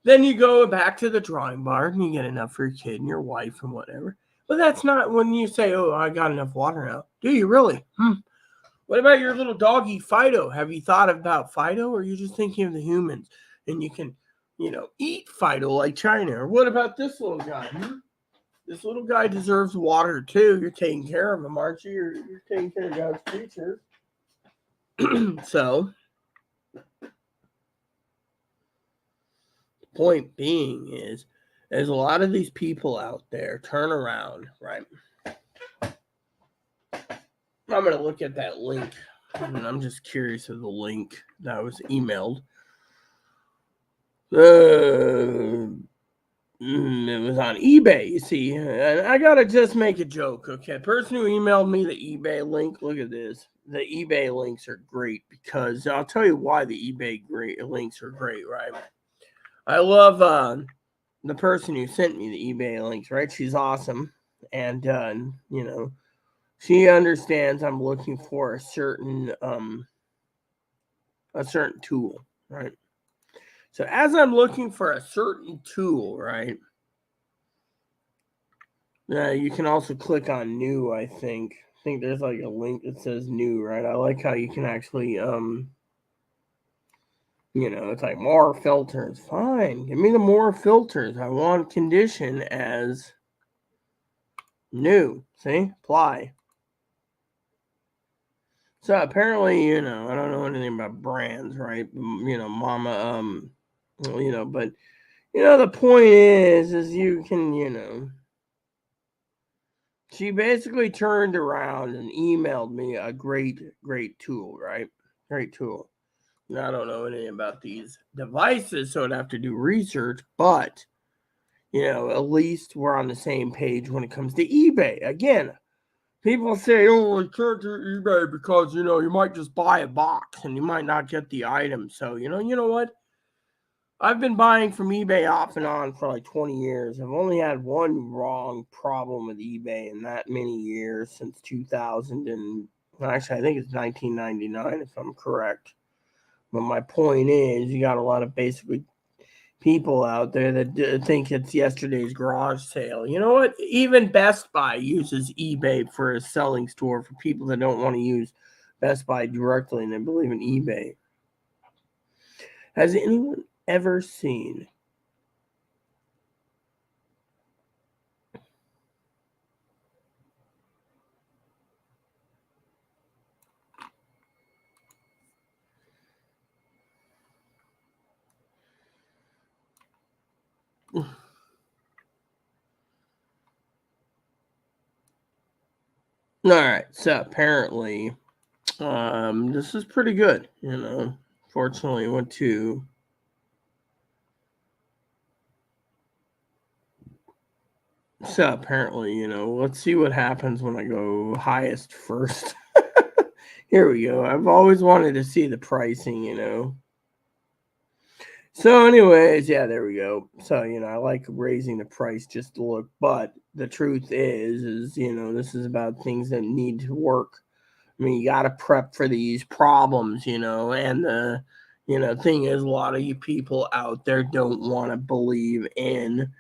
Then you go back to the drawing board and you get enough for your kid and your wife and whatever. But that's not when you say, oh, I got enough water now. Do you really? What about your little doggy Fido? Have you thought about Fido, or are you just thinking of the humans and you can, eat Fido like China? Or what about this little guy? This little guy deserves water too. You're taking care of him, aren't you? You're taking care of God's creatures. So, the point being is, there's a lot of these people out there turn around, right? I'm going to look at that link, and I'm just curious of the link that was emailed. It was on eBay, you see. And I gotta just make a joke, okay? Person who emailed me the eBay link, look at this. The eBay links are great because I'll tell you why the eBay links are great, right? I love the person who sent me the eBay links, right? She's awesome. And, she understands I'm looking for a certain tool, right? So as I'm looking for a certain tool, right? You can also click on new, I think. I think there's like a link that says new, right? I like how you can actually it's like more filters. Fine. Give me the more filters. I want condition as new. See? Apply. So apparently, I don't know anything about brands, right? Mama, but the point is you can, she basically turned around and emailed me a great tool, right? Great tool. Now, I don't know anything about these devices, so I'd have to do research, but at least we're on the same page when it comes to eBay. Again, people say, oh, I can't do eBay because, you might just buy a box and you might not get the item. So, you know what? I've been buying from eBay off and on for like 20 years. I've only had one wrong problem with eBay in that many years since 2000. And actually, I think it's 1999, if I'm correct. But my point is, you got a lot of basically people out there that think it's yesterday's garage sale. You know what? Even Best Buy uses eBay for a selling store for people that don't want to use Best Buy directly and they believe in eBay. Has anyone ever seen All right, so apparently, this is pretty good. Fortunately, went to. So apparently, let's see what happens when I go highest first. Here we go. I've always wanted to see the pricing. So, anyways, yeah, there we go. So, I like raising the price just to look, but the truth is, this is about things that need to work. I mean, you got to prep for these problems, and the, thing is, a lot of you people out there don't want to believe in,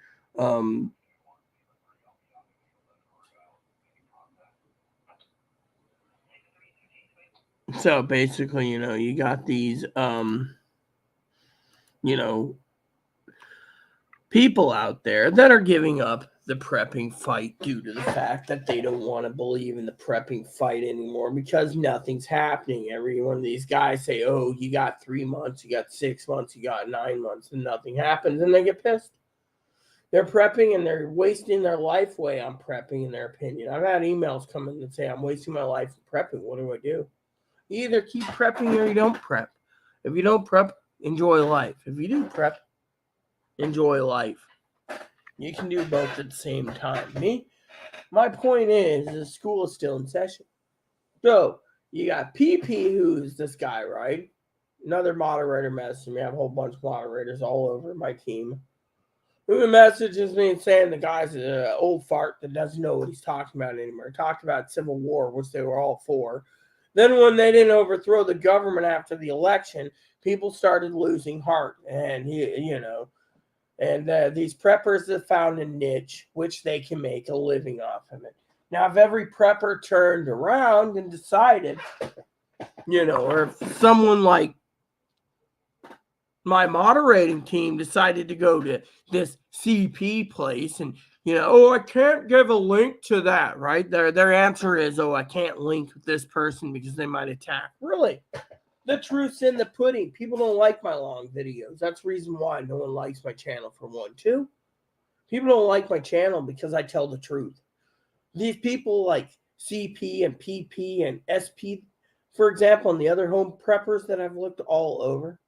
so basically, you got these, you know, people out there that are giving up the prepping fight due to the fact that they don't want to believe in the prepping fight anymore because nothing's happening. Every one of these guys say, oh, you got 3 months, you got 6 months, you got 9 months, and nothing happens, and they get pissed. They're prepping and they're wasting their life away on prepping, in their opinion. I've had emails come in that say, I'm wasting my life prepping. What do I do? You either keep prepping or you don't prep. If you don't prep, enjoy life. If you do prep, enjoy life. You can do both at the same time. My point is school is still in session. So you got PP, who's this guy, right? Another moderator messaged me. I have a whole bunch of moderators all over my team. Who messages me and saying the guy's an old fart that doesn't know what he's talking about anymore. Talked about Civil War, which they were all for. Then when they didn't overthrow the government after the election, people started losing heart. And, these preppers have found a niche which they can make a living off of it. Now, if every prepper turned around and decided, or if someone like my moderating team decided to go to this CP place and, I can't give a link to that, right? Their answer is, I can't link with this person because they might attack. Really? The truth's in the pudding. People don't like my long videos. That's the reason why no one likes my channel, for one. Two, people don't like my channel because I tell the truth. These people like CP and PP and SP, for example, and the other home preppers that I've looked all over,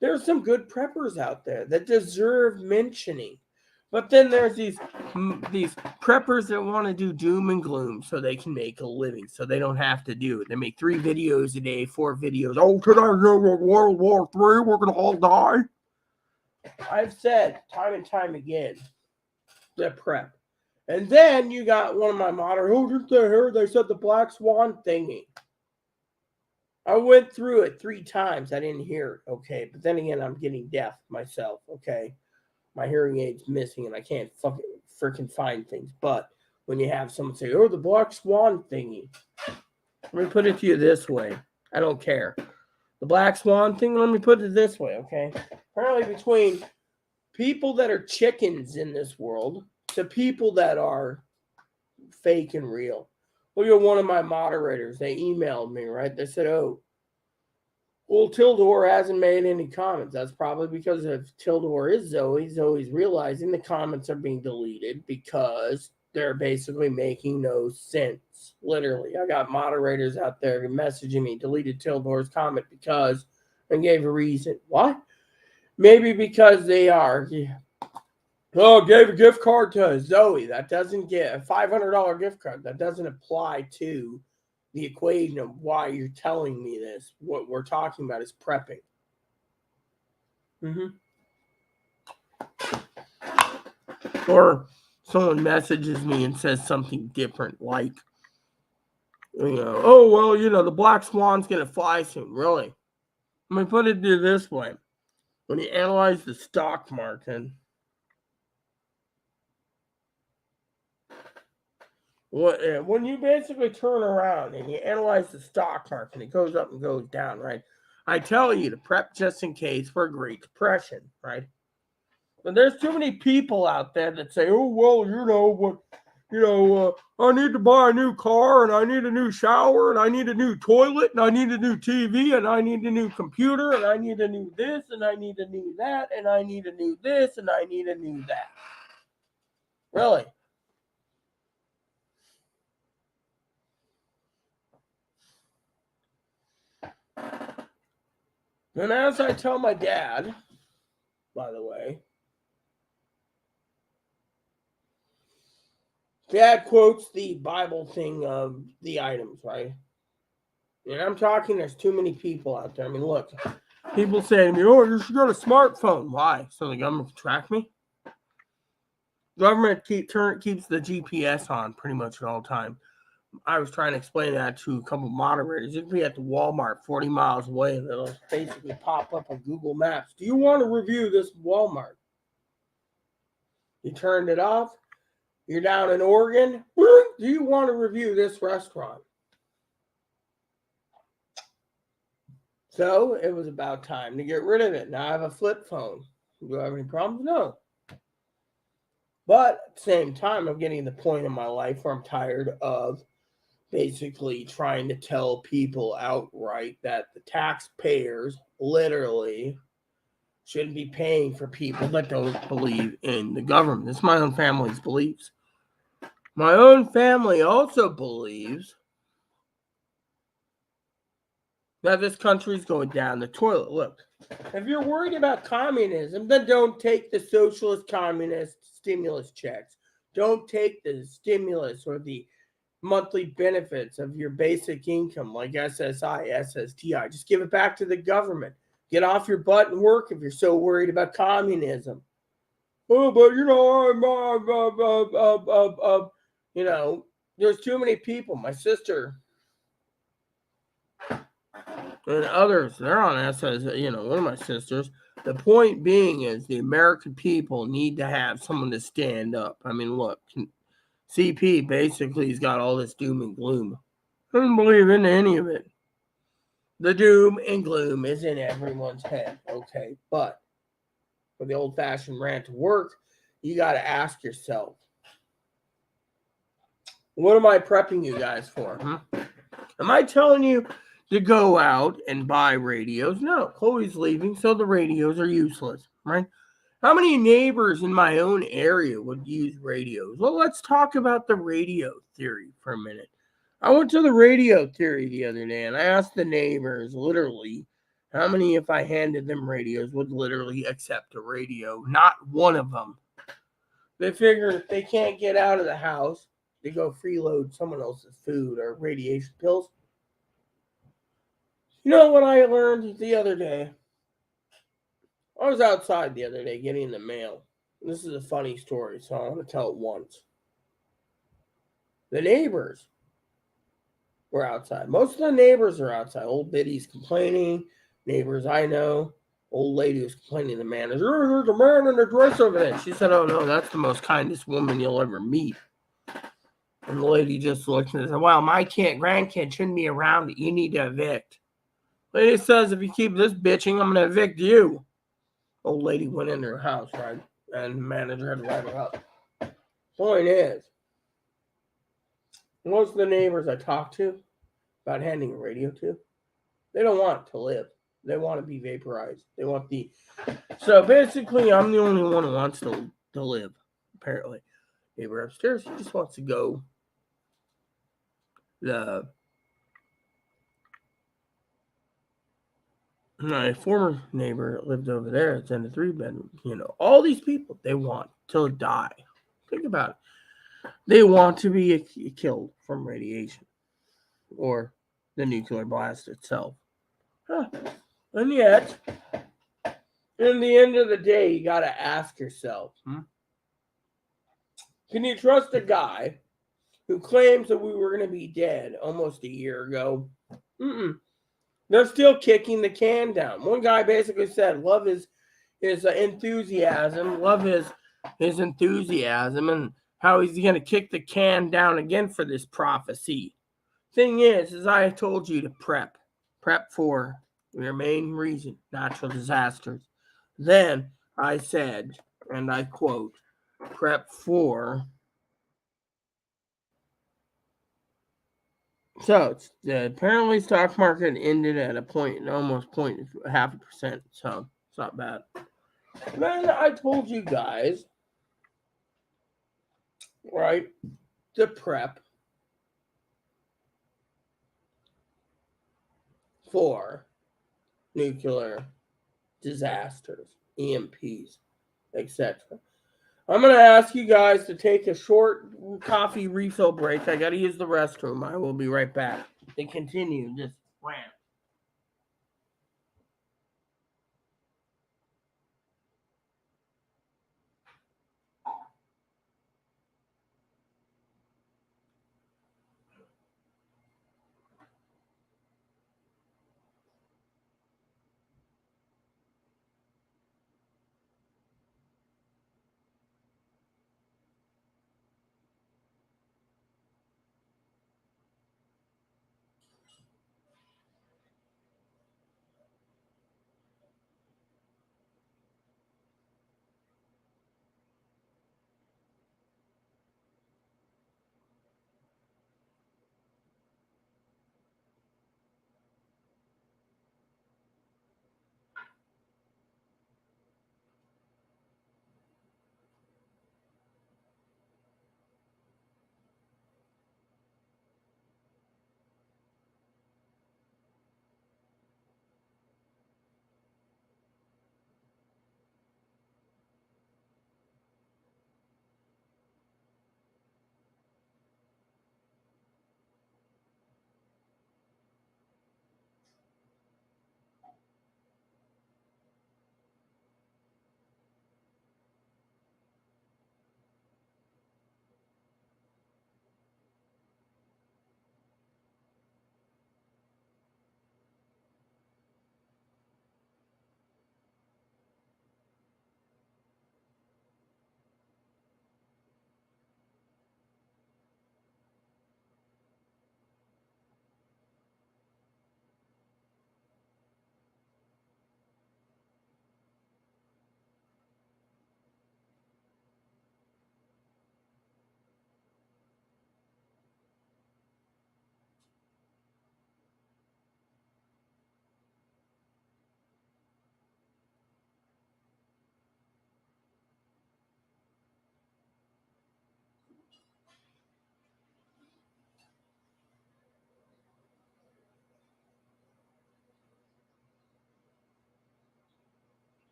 there's some good preppers out there that deserve mentioning. But then there's these preppers that want to do doom and gloom so they can make a living, so they don't have to do it. They make 3 videos a day, 4 videos. Oh, today World War III, we're going to all die. I've said time and time again, the prep. And then you got one of my moderators, oh, didn't they hear? They said the black swan thingy. I went through it 3 times. I didn't hear it, okay? But then again, I'm getting deaf myself, okay? My hearing aid's missing and I can't freaking find things. But when you have someone say, oh, the black swan thingy. Let me put it to you this way. I don't care. The black swan thing, let me put it this way, okay? Apparently between people that are chickens in this world to people that are fake and real. Look at one of my moderators. They emailed me, right? They said, oh, well, Tildor hasn't made any comments. That's probably because if Tildor is Zoe, Zoe's realizing the comments are being deleted because they're basically making no sense. Literally. I got moderators out there messaging me, deleted Tildor's comment because, and gave a reason. What? Maybe because they are. Yeah. Oh, gave a gift card to Zoe. That doesn't get a $500 gift card. That doesn't apply to the equation of why you're telling me this. What we're talking about is prepping. Or someone messages me and says something different, like, oh, well, the black swan's going to fly soon. Really? Let me put it this way. When you analyze the stock market, when you basically turn around and you analyze the stock market, it goes up and goes down, right? I tell you to prep just in case for a Great Depression, right? But there's too many people out there that say, oh, well, I need to buy a new car, and I need a new shower, and I need a new toilet, and I need a new TV, and I need a new computer, and I need a new this, and I need a new that, and I need a new this, and I need a new that. Really? And as I tell my dad, by the way, Dad quotes the Bible thing of the items, right? And I'm talking, there's too many people out there. I mean, look, people say to me, oh, you should get a smartphone. Why? So the government can track me? Government keeps the GPS on pretty much at all time. I was trying to explain that to a couple of moderators. You can be at the Walmart 40 miles away, and it'll basically pop up on Google Maps. Do you want to review this Walmart? You turned it off. You're down in Oregon. Do you want to review this restaurant? So it was about time to get rid of it. Now I have a flip phone. Do I have any problems? No. But at the same time, I'm getting to the point in my life where I'm tired of basically trying to tell people outright that the taxpayers literally shouldn't be paying for people that don't believe in the government. It's my own family's beliefs. My own family also believes that this country's going down the toilet. Look, if you're worried about communism, then don't take the socialist communist stimulus checks. Don't take the stimulus or the monthly benefits of your basic income like SSI, SSDI. Just give it back to the government. Get off your butt and work if you're so worried about communism. Oh, but there's too many people. My sister and others, they're on SS, one of my sisters. The point being is the American people need to have someone to stand up. I mean, look, CP basically has got all this doom and gloom. I don't believe in any of it. The doom and gloom is in everyone's head, okay? But for the old-fashioned rant to work, you got to ask yourself, what am I prepping you guys for? Am I telling you to go out and buy radios? No, Chloe's leaving, so the radios are useless, right? How many neighbors in my own area would use radios? Well, let's talk about the radio theory for a minute. I went to the radio theory the other day, and I asked the neighbors, literally, how many, if I handed them radios, would literally accept a radio? Not one of them. They figure if they can't get out of the house, they go freeload someone else's food or radiation pills. You know what I learned the other day? I was outside the other day getting the mail. This is a funny story, so I want to tell it once. The neighbors were outside. Most of the neighbors are outside. Old biddies complaining. Neighbors I know. Old lady was complaining to the manager, "Oh, there's a man in a dress over there." She said, "Oh no, that's the most kindest woman you'll ever meet." And the lady just looked and said, "Well, my grandkid shouldn't be around. You need to evict." Lady says, "If you keep this bitching, I'm going to evict you." Old lady went into her house, right? And the manager had to write her up. Point is, most of the neighbors I talk to about handing a radio to, they don't want to live. They want to be vaporized. They want the... So basically, I'm the only one who wants to live, apparently. Neighbor upstairs, he just wants to go. My former neighbor lived over there. It's in a 3-bedroom. All these people, they want to die. Think about it. They want to be killed from radiation or the nuclear blast itself. And yet, in the end of the day, you got to ask yourself, can you trust a guy who claims that we were going to be dead almost a year ago? They're still kicking the can down. One guy basically said, love his enthusiasm, love his enthusiasm, and how he's going to kick the can down again for this prophecy. Thing is, as I told you to prep for your main reason, natural disasters. Then I said, and I quote, prep for... So apparently stock market ended at a point, almost 0.5%. So it's not bad. Then I told you guys, right, to prep for nuclear disasters, EMPs, etc. I'm going to ask you guys to take a short coffee refill break. I got to use the restroom. I will be right back to continue this rant.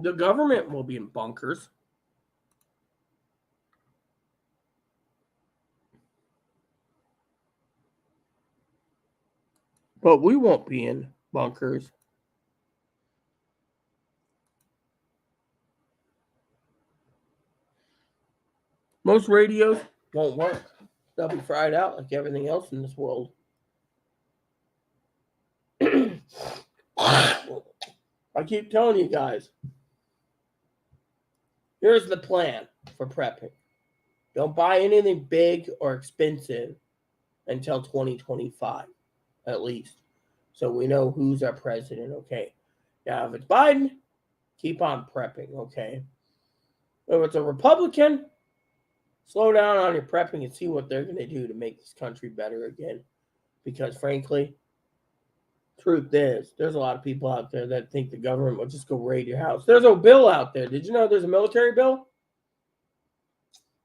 The government will be in bunkers. But we won't be in bunkers. Most radios won't work. They'll be fried out like everything else in this world. I keep telling you guys, here's the plan for prepping. Don't buy anything big or expensive until 2025, at least. So we know who's our president, okay? Now, if it's Biden, keep on prepping, okay? If it's a Republican, slow down on your prepping and see what they're going to do to make this country better again. Because, frankly, truth is, there's a lot of people out there that think the government will just go raid your house. There's a bill out there. Did you know there's a military bill?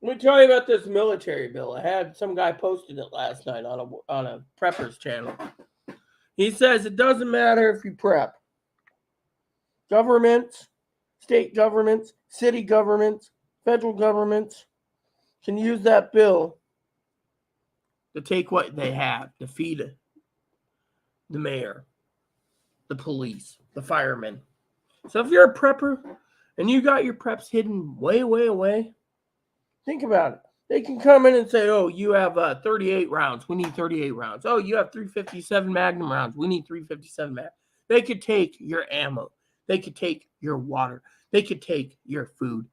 Let me tell you about this military bill. I had some guy posted it last night on a prepper's channel. He says it doesn't matter if you prep. Governments, state governments, city governments, federal governments can use that bill to take what they have, to feed the mayor, the police, the firemen. So if you're a prepper and you got your preps hidden way, way away, think about it. They can come in and say, oh, you have 38 rounds. We need 38 rounds. Oh, you have 357 Magnum rounds. We need 357 Magnum. They could take your ammo. They could take your water. They could take your food.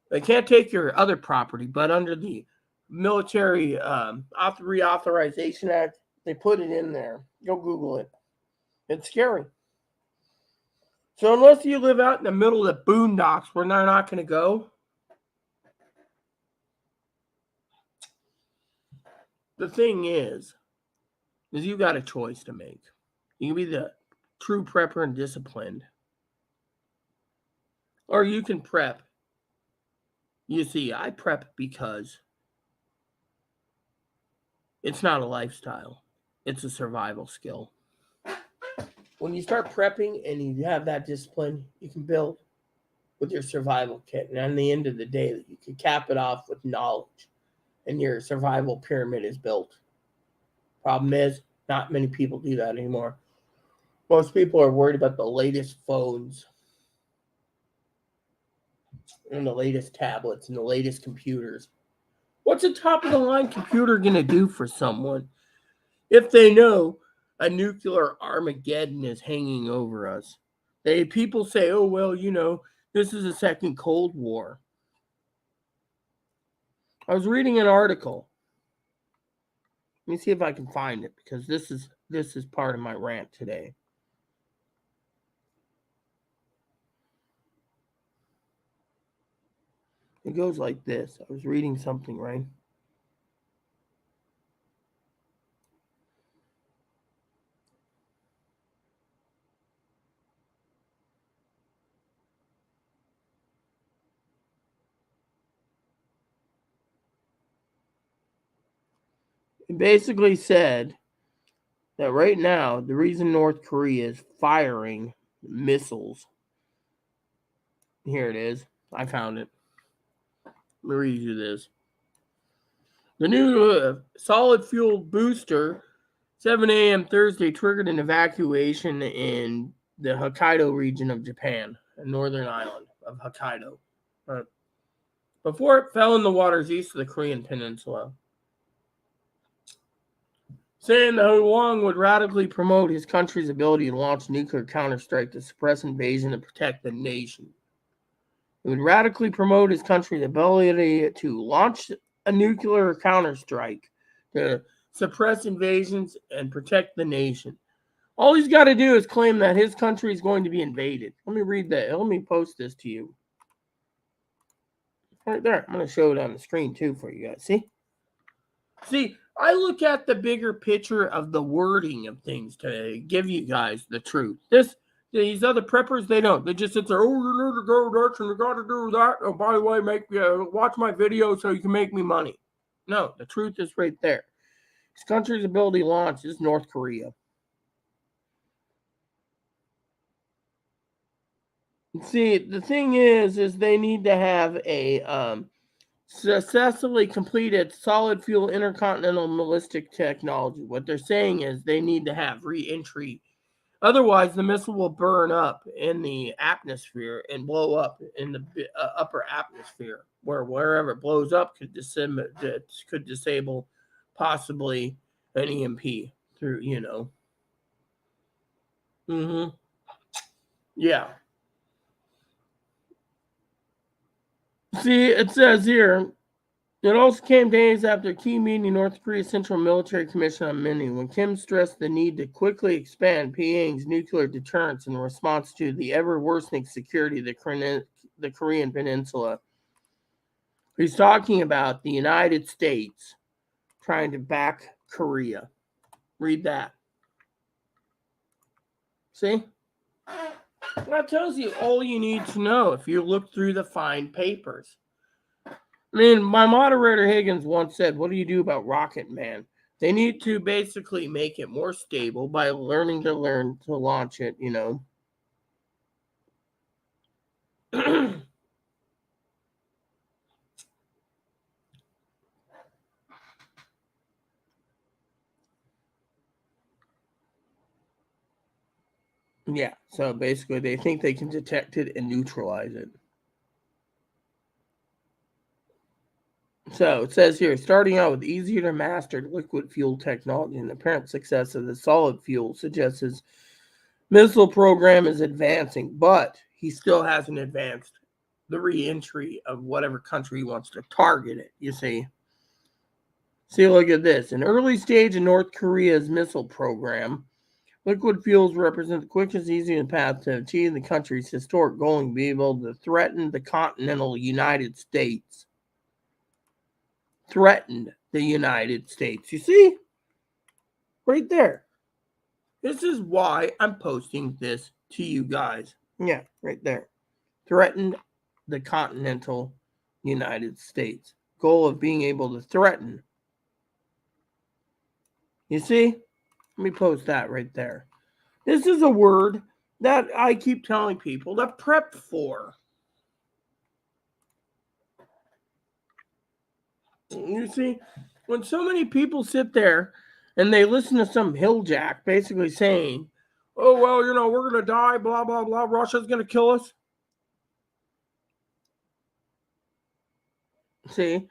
They can't take your other property, but under the Military Reauthorization Act, they put it in there. Go Google it. It's scary. So unless you live out in the middle of the boondocks where they're not going to go, the thing is you got a choice to make. You can be the true prepper and disciplined, or you can prep. You see, I prep because it's not a lifestyle. It's a survival skill. When you start prepping and you have that discipline, you can build with your survival kit. And at the end of the day, you can cap it off with knowledge. And your survival pyramid is built. Problem is, not many people do that anymore. Most people are worried about the latest phones and the latest tablets and the latest computers. What's a top-of-the-line computer going to do for someone if they know a nuclear Armageddon is hanging over us? People say, oh, well, this is a second Cold War. I was reading an article. Let me see if I can find it, because this is part of my rant today. It goes like this. I was reading something, right? It basically said that right now, the reason North Korea is firing missiles. Here it is. I found it. Let me read you this. The new solid fuel booster, 7 a.m. Thursday, triggered an evacuation in the Hokkaido region of Japan, a northern island of Hokkaido, before it fell in the waters east of the Korean peninsula. Saying that Huang would radically promote his country's ability to launch nuclear counterstrike to suppress invasion and protect the nation. It would radically promote his country's ability to launch a nuclear counterstrike to suppress invasions and protect the nation. All he's got to do is claim that his country is going to be invaded. Let me read that. Let me post this to you. Right there. I'm going to show it on the screen too for you guys. See, I look at the bigger picture of the wording of things to give you guys the truth. These other preppers, they don't. They just sit there, oh, you need to go this and you got to do that. Oh, by the way, watch my video so you can make me money. No, the truth is right there. This country's ability to launch is North Korea. See, the thing is they need to have a successfully completed solid fuel intercontinental ballistic technology. What they're saying is they need to have re-entry. Otherwise, the missile will burn up in the atmosphere and blow up in the upper atmosphere, wherever it blows up could disable possibly an EMP through, Mm-hmm. Yeah. See, it says here, it also came days after a key meeting North Korea's Central Military Commission on Monday, when Kim stressed the need to quickly expand Pyongyang's nuclear deterrence in response to the ever-worsening security of the Korean Peninsula. He's talking about the United States trying to back Korea. Read that. See? That tells you all you need to know if you look through the fine papers. I mean, my moderator Higgins once said, what do you do about Rocket Man? They need to basically make it more stable by learn to launch it, Yeah, so basically they think they can detect it and neutralize it. So it says here, starting out with easier to master liquid fuel technology, and the apparent success of the solid fuel suggests his missile program is advancing, but he still hasn't advanced the re-entry of whatever country he wants to target it, you see. See, look at this. An early stage in North Korea's missile program, liquid fuels represent the quickest, easiest path to achieve the country's historic goal and be able to threaten the continental United States. Threatened the United States. You see? Right there. This is why I'm posting this to you guys. Yeah, right there. Threatened the continental United States. Goal of being able to threaten. You see? Let me post that right there. This is a word that I keep telling people to prep for. You see, when so many people sit there and they listen to some hilljack basically saying, oh, well, we're going to die, blah, blah, blah, Russia's going to kill us. See,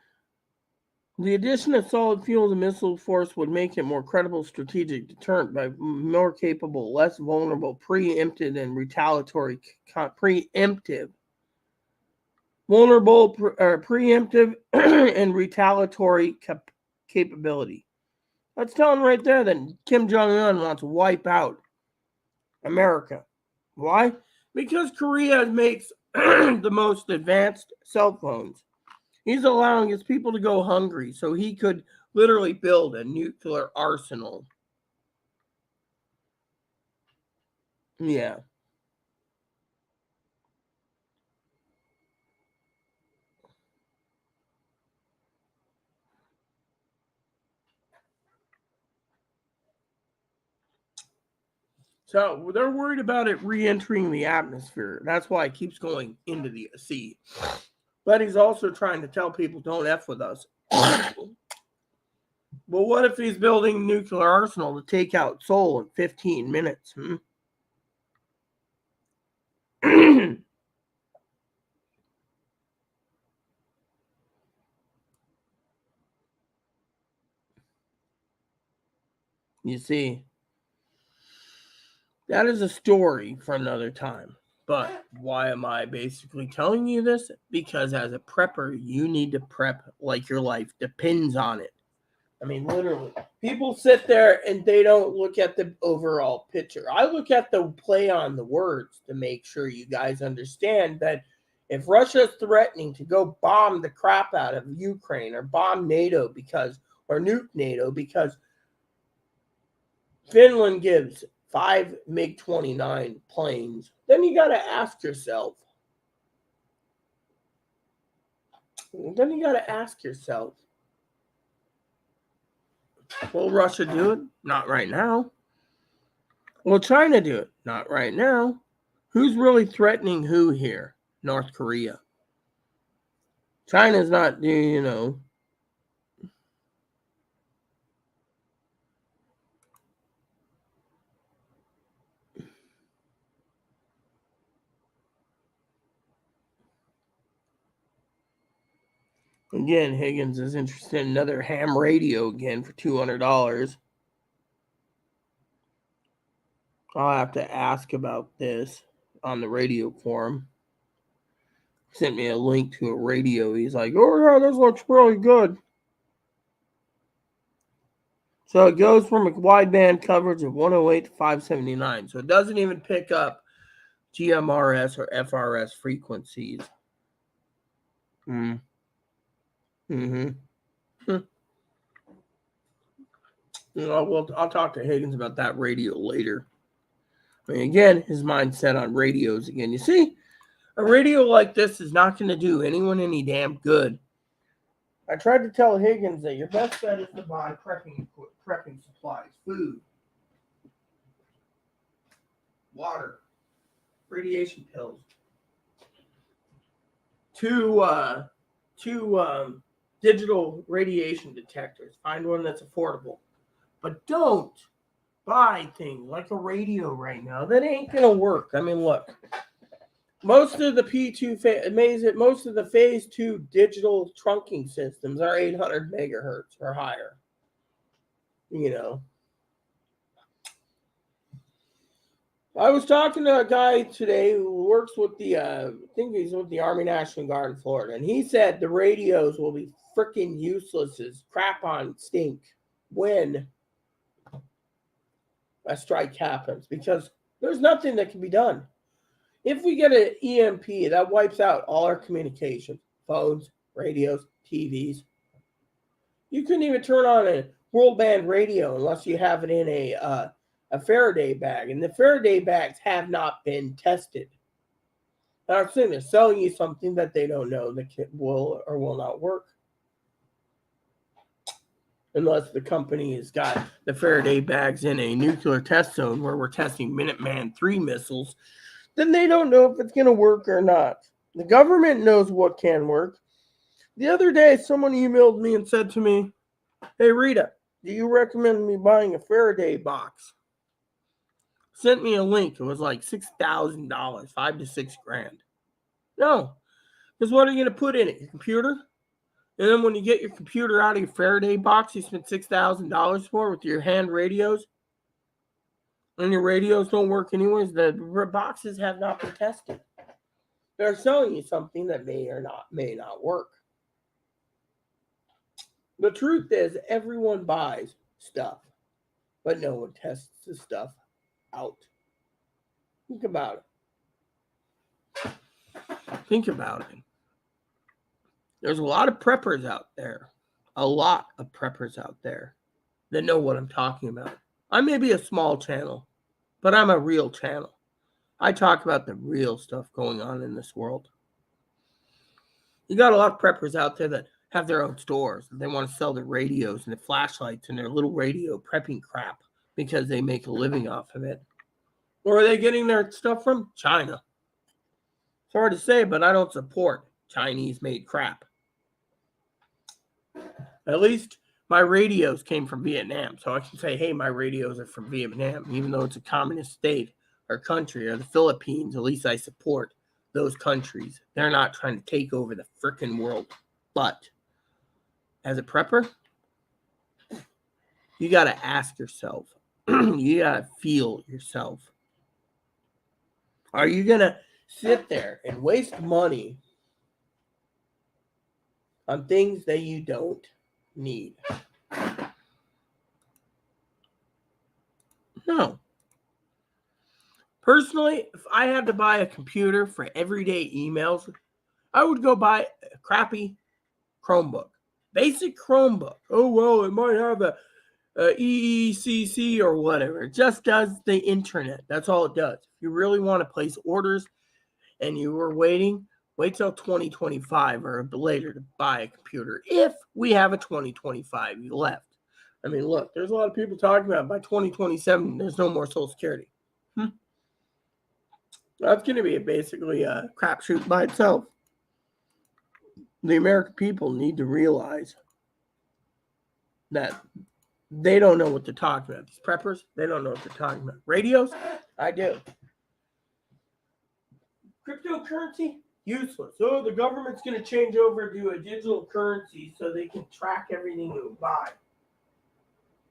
the addition of solid fuel to the missile force would make it more credible strategic deterrent by more capable, less vulnerable, preemptive and retaliatory, preemptive and retaliatory capability. That's telling right there that Kim Jong-un wants to wipe out America. Why? Because Korea makes the most advanced cell phones. He's allowing his people to go hungry so he could literally build a nuclear arsenal. Yeah. So they're worried about it re-entering the atmosphere. That's why it keeps going into the sea. But he's also trying to tell people, don't F with us. Well, what if he's building a nuclear arsenal to take out Seoul in 15 minutes? You see, that is a story for another time. But why am I basically telling you this? Because as a prepper, you need to prep like your life depends on it. I mean, literally. People sit there and they don't look at the overall picture. I look at the play on the words to make sure you guys understand that if Russia's threatening to go bomb the crap out of Ukraine or bomb NATO or nuke NATO because Finland gives 5 MiG-29 planes, then you got to ask yourself. Will Russia do it? Not right now. Will China do it? Not right now. Who's really threatening who here? North Korea. China's not, Again, Higgins is interested in another ham radio again for $200. I'll have to ask about this on the radio forum. Sent me a link to a radio. He's like, oh yeah, this looks really good. So it goes from a wideband coverage of 108 to 579. So it doesn't even pick up GMRS or FRS frequencies. I'll talk to Higgins about that radio later. I mean, again, his mind's set on radios again. You see, a radio like this is not going to do anyone any damn good. I tried to tell Higgins that your best bet is to buy prepping supplies, food, water, radiation pills, two digital radiation detectors. Find one that's affordable, but don't buy things like a radio right now. That ain't gonna work. I mean, look. Most of the most of the phase 2 digital trunking systems are 800 megahertz or higher. I was talking to a guy today who works with I think he's with the Army National Guard in Florida, and he said the radios will be freaking useless as crap on stink when a strike happens, because there's nothing that can be done. If we get an EMP, that wipes out all our communications, phones, radios, TVs. You couldn't even turn on a world band radio unless you have it in a Faraday bag, and the Faraday bags have not been tested. I'm saying they're selling you something that they don't know that will or will not work. Unless the company has got the Faraday bags in a nuclear test zone where we're testing Minuteman III missiles, then they don't know if it's going to work or not. The government knows what can work. The other day, someone emailed me and said to me, hey, Rita, do you recommend me buying a Faraday box? Sent me a link. It was like $6,000, $5,000 to $6,000. No, because what are you going to put in it? Your computer? And then when you get your computer out of your Faraday box, you spent $6,000 for with your hand radios, and your radios don't work anyways. The boxes have not been tested. They're selling you something that may not work. The truth is, everyone buys stuff, but no one tests the stuff out. Think about it. Think about it. There's a lot of preppers out there. A lot of preppers out there that know what I'm talking about. I may be a small channel, but I'm a real channel. I talk about the real stuff going on in this world. You got a lot of preppers out there that have their own stores. They want to sell their radios and their flashlights and their little radio prepping crap because they make a living off of it. Where are they getting their stuff from? China. It's hard to say, but I don't support Chinese-made crap. At least my radios came from Vietnam, so I can say, hey, my radios are from Vietnam, even though it's a communist state or country, or the Philippines. At least I support those countries. They're not trying to take over the frickin' world. But as a prepper, you got to ask yourself, you got to feel yourself. Are you going to sit there and waste money on things that you don't need? No. Personally, if I had to buy a computer for everyday emails, I would go buy a crappy Chromebook. Basic Chromebook. Oh, well, it might have a EECC or whatever. It just does the internet. That's all it does. If you really want to place orders and you were waiting, wait till 2025 or later to buy a computer, if we have a 2025 left. I mean, look, there's a lot of people talking about by 2027, there's no more Social Security. That's going to be basically a crapshoot by itself. The American people need to realize that they don't know what they're talking about. These preppers, they don't know what they're talking about. Radios, I do. Cryptocurrency, useless. Oh, the government's going to change over to a digital currency so they can track everything you buy.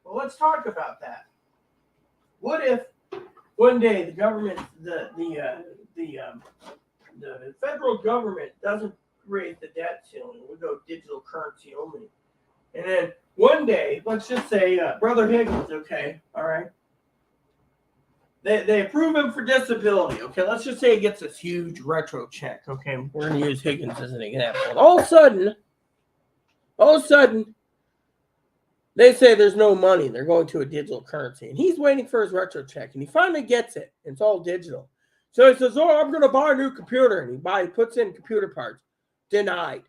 Well, let's talk about that. What if one day the government, the federal government doesn't raise the debt ceiling? We go digital currency only. And then one day, let's just say Brother Higgins, okay, all right? They approve him for disability, okay? Let's just say he gets this huge retro check, okay? We're going to use Higgins as an example. And all of a sudden, they say there's no money. They're going to a digital currency. And he's waiting for his retro check. And he finally gets it. It's all digital. So he says, oh, I'm going to buy a new computer. And he puts in computer parts. Denied.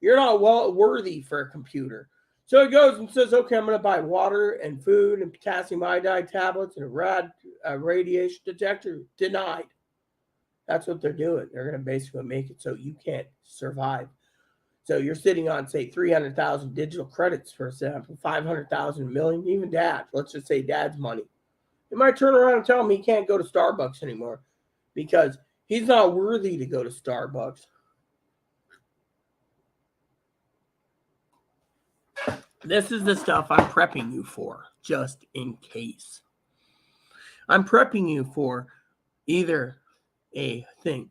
You're not worthy for a computer. So he goes and says, okay, I'm going to buy water and food and potassium iodide tablets and a radiation detector. Denied. That's what they're doing. They're going to basically make it so you can't survive. So you're sitting on, say, 300,000 digital credits, for example, 500,000, million, even dad. Let's just say dad's money. He might turn around and tell him he can't go to Starbucks anymore because he's not worthy to go to Starbucks. This is the stuff I'm prepping you for, just in case. I'm prepping you for either a thing.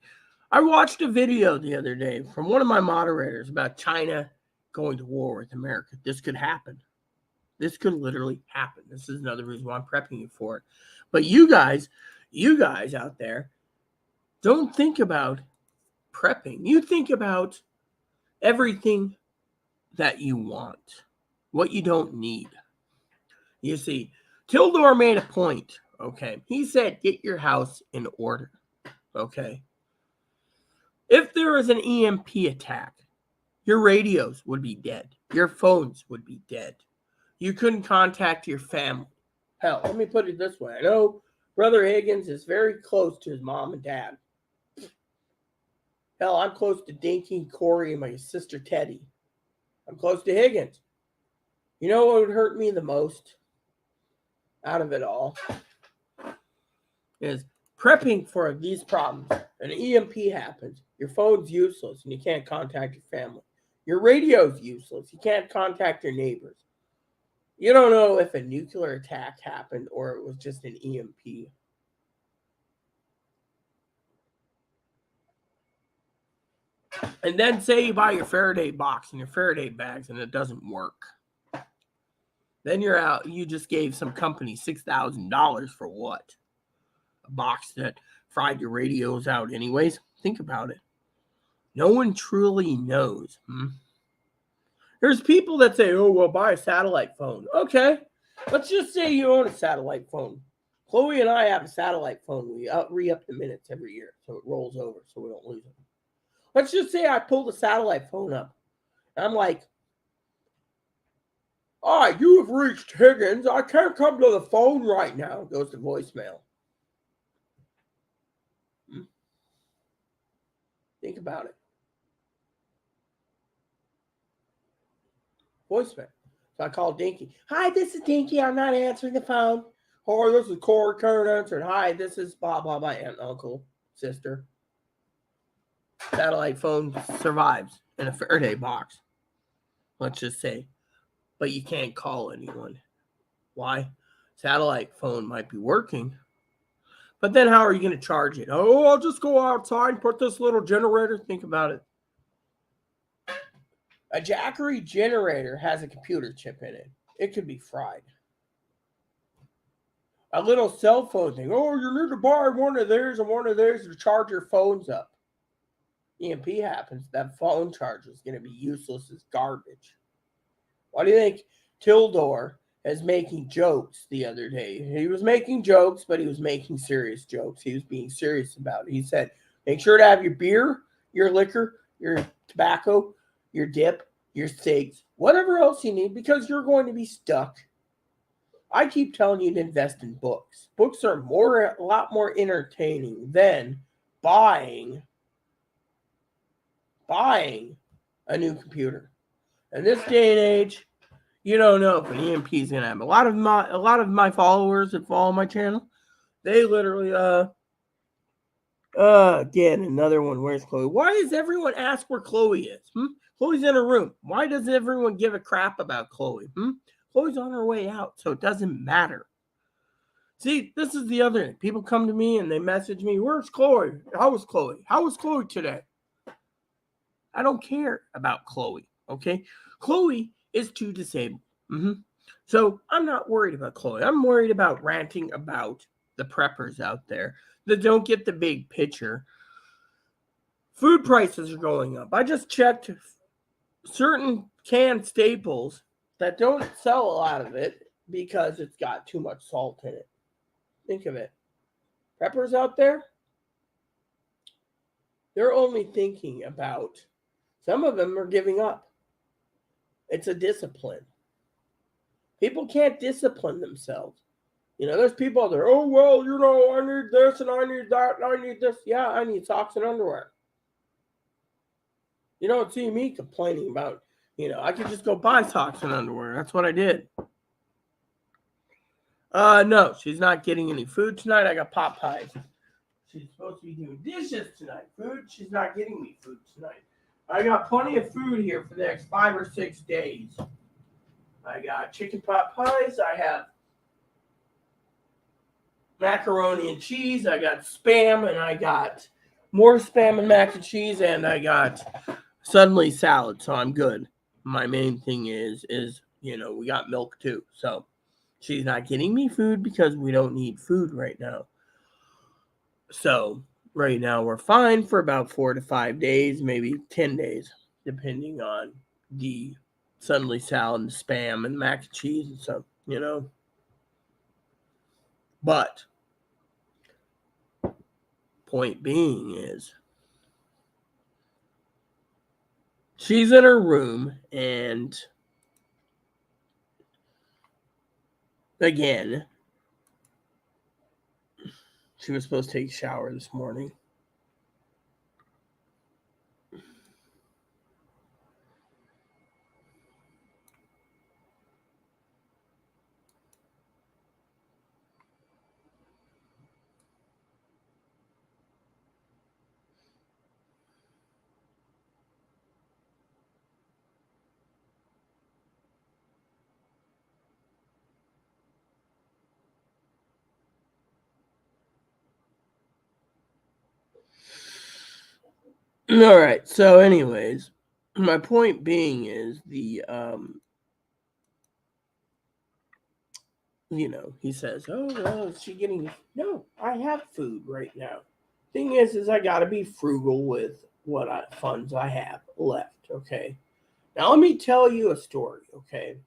I watched a video the other day from one of my moderators about China going to war with America. This could happen. This could literally happen. This is another reason why I'm prepping you for it. But you guys out there, don't think about prepping. You think about everything that you want, what you don't need. You see, Tildor made a point, okay? He said, get your house in order, okay? If there was an EMP attack, your radios would be dead. Your phones would be dead. You couldn't contact your family. Hell, let me put it this way. I know Brother Higgins is very close to his mom and dad. Hell, I'm close to Dinky, Corey, and my sister Teddy. I'm close to Higgins. You know what would hurt me the most out of it all? Is prepping for these problems. An EMP happens. Your phone's useless and you can't contact your family. Your radio's useless. You can't contact your neighbors. You don't know if a nuclear attack happened or it was just an EMP. And then say you buy your Faraday box and your Faraday bags and it doesn't work. Then you're out. You just gave some company $6,000 for what? A box that fried your radios out anyways. Think about it. No one truly knows. There's people that say, oh, well, buy a satellite phone. Okay. Let's just say you own a satellite phone. Chloe and I have a satellite phone. We re-up the minutes every year so it rolls over so we don't lose it. Let's just say I pull the satellite phone up. And I'm like, you have reached Higgins. I can't come to the phone right now. It goes to voicemail. Think about it. Voicemail. So I call Dinky. Hi, this is Dinky. I'm not answering the phone. Hi, this is Corey. Can't answer. Hi, this is blah, blah, blah, aunt, uncle, sister. Satellite phone survives in a Faraday box. Let's just say. But you can't call anyone. Why? Satellite phone might be working. But then how are you going to charge it? Oh, I'll just go outside and put this little generator. Think about it. A Jackery generator has a computer chip in it. It could be fried. A little cell phone thing. Oh, you need to buy one of theirs and one of theirs to charge your phones up. EMP happens. That phone charger is going to be useless as garbage. Why do you think Tildor is making jokes the other day? He was making jokes, but he was making serious jokes. He was being serious about it. He said, make sure to have your beer, your liquor, your tobacco, your dip, your cigs, whatever else you need, because you're going to be stuck. I keep telling you to invest in books. Books are a lot more entertaining than buying a new computer. In this day and age, you don't know if an EMP is gonna happen. A lot of my followers that follow my channel, they literally again, another one. Where's Chloe? Why does everyone ask where Chloe is? Chloe's in her room. Why does everyone give a crap about Chloe? Chloe's on her way out, so it doesn't matter. See, this is the other thing. People come to me and they message me, where's Chloe? How was Chloe? How was Chloe today? I don't care about Chloe, okay? Chloe is too disabled. So I'm not worried about Chloe. I'm worried about ranting about the preppers out there that don't get the big picture. Food prices are going up. I just checked certain canned staples that don't sell a lot of it because it's got too much salt in it. Think of it. Preppers out there, they're only thinking about, some of them are giving up. It's a discipline. People can't discipline themselves. There's people out there, oh, well, I need this and I need that and I need this. Yeah, I need socks and underwear. You don't see me complaining about, I could just go buy socks and underwear. That's what I did. No, she's not getting any food tonight. I got pot pies. She's supposed to be doing dishes tonight. Food, she's not getting me food tonight. I got plenty of food here for the next 5 or 6 days. I got chicken pot pies. I have macaroni and cheese. I got Spam, and I got more Spam and mac and cheese, and I got suddenly salad, so I'm good. My main thing is we got milk too. So she's not getting me food because we don't need food right now. So right now we're fine for about 4 to 5 days, maybe 10 days, depending on the suddenly salad and Spam and mac and cheese and stuff, But point being is she's in her room, and again, she was supposed to take a shower this morning. All right. So, anyways, my point being is the he says, "Oh, well, is she getting?" No, I have food right now. Thing is I got to be frugal with what funds I have left. Okay. Now let me tell you a story. Okay.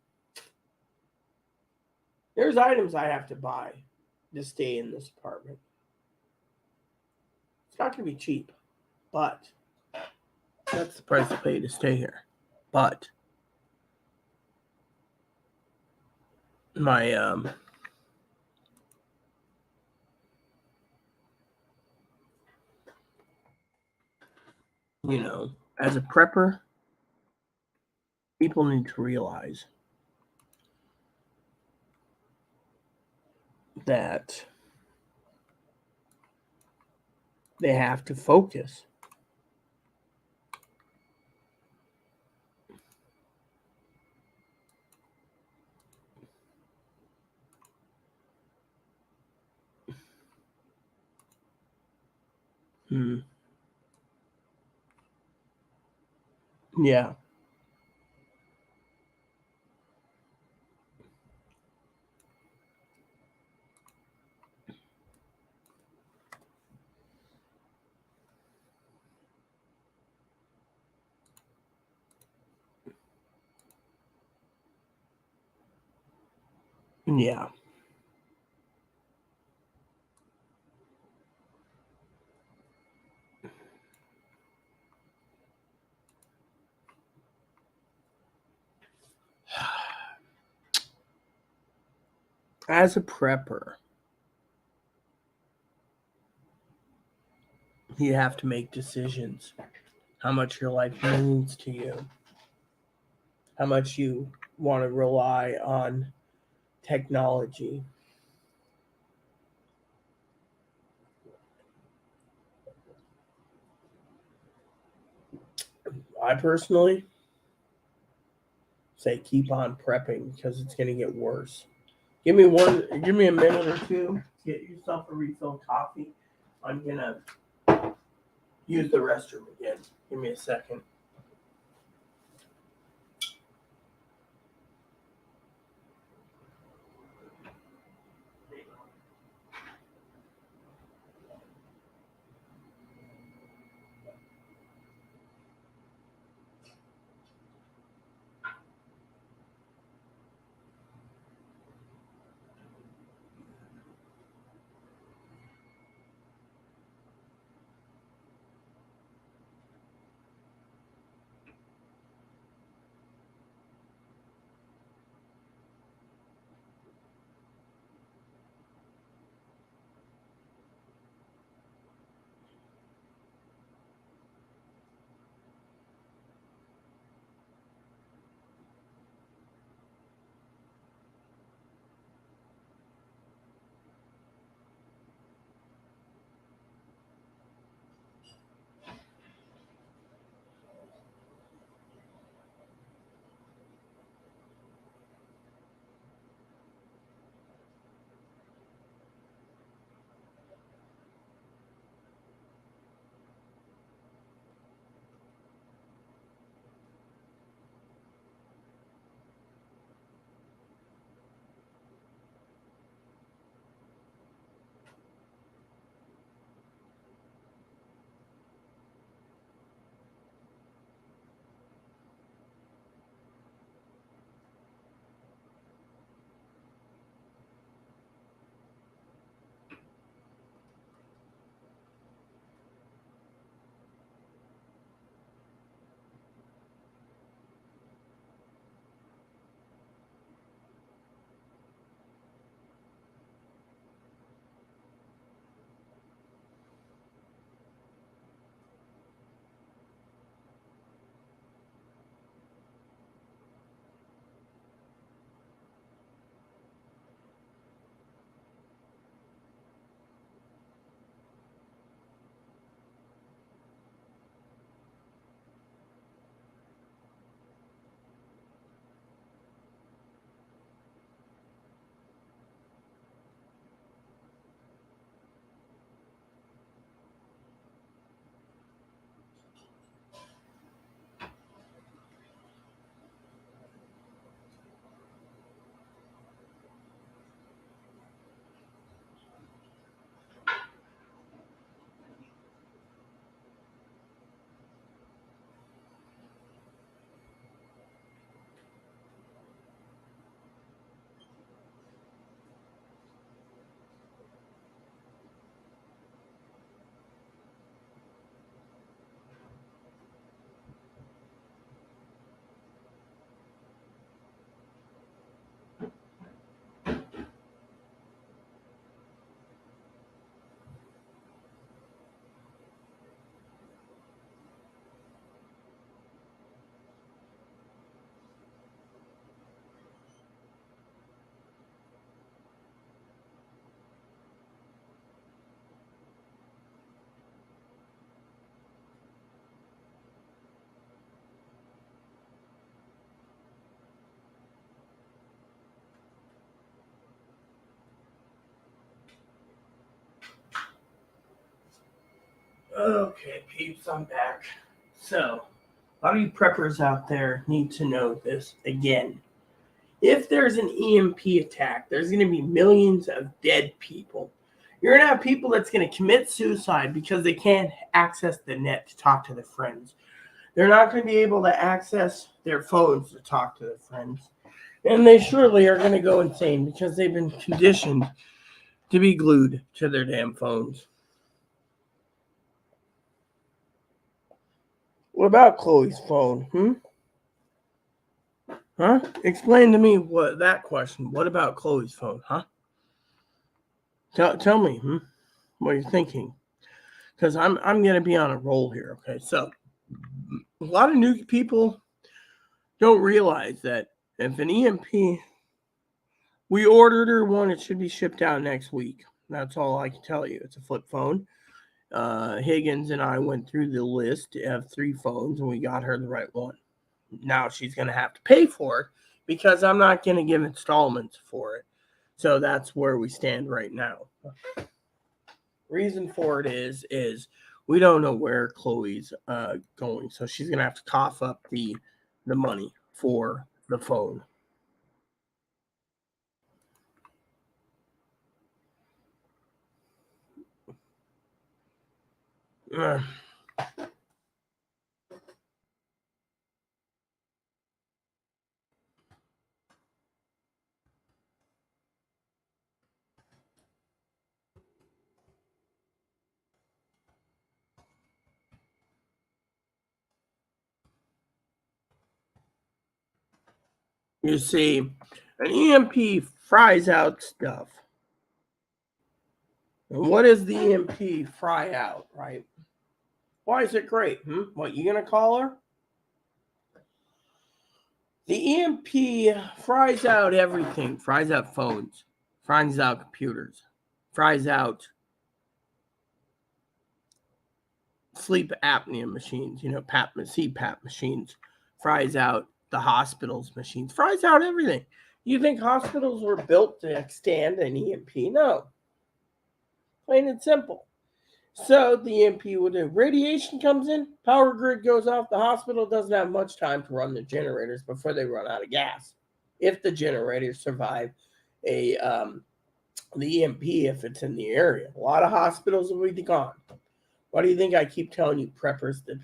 There's items I have to buy to stay in this apartment. It's not going to be cheap, but that's the price to pay to stay here. But my as a prepper, people need to realize that they have to focus. Yeah. Yeah. As a prepper, You have to make decisions. How much your life means to you. How much you want to rely on technology. I personally say keep on prepping because it's going to get worse. Give me a minute or two. Get yourself a refill coffee. I'm going to use the restroom again. Give me a second. Okay, peeps, I'm back. So, a lot of you preppers out there need to know this again. If there's an EMP attack, there's going to be millions of dead people. You're going to have people that's going to commit suicide because they can't access the net to talk to their friends. They're not going to be able to access their phones to talk to their friends. And they surely are going to go insane because they've been conditioned to be glued to their damn phones. What about Chloe's phone? Huh? Explain to me what that question. What about Chloe's phone? Huh? Tell me. What are you thinking? because I'm gonna be on a roll here. Okay, so a lot of new people don't realize that if an EMP, we ordered her one, it should be shipped out next week. That's all I can tell you. It's a flip phone. Higgins and I went through the list of 3 phones and we got her the right one. Now she's going to have to pay for it because I'm not going to give installments for it. So that's where we stand right now. Reason for it is we don't know where Chloe's going. So she's going to have to cough up the money for the phone. You see, an EMP fries out stuff. And what does the EMP fry out, right? Why is it great? What, you gonna call her? The EMP fries out everything. Fries out phones. Fries out computers. Fries out sleep apnea machines. CPAP machines. Fries out the hospital's machines. Fries out everything. You think hospitals were built to extend an EMP? No. Plain and simple. So the EMP will do. Radiation comes in, power grid goes off. The hospital doesn't have much time to run the generators before they run out of gas. If the generators survive the EMP, if it's in the area, a lot of hospitals will be gone. Why do you think I keep telling you preppers to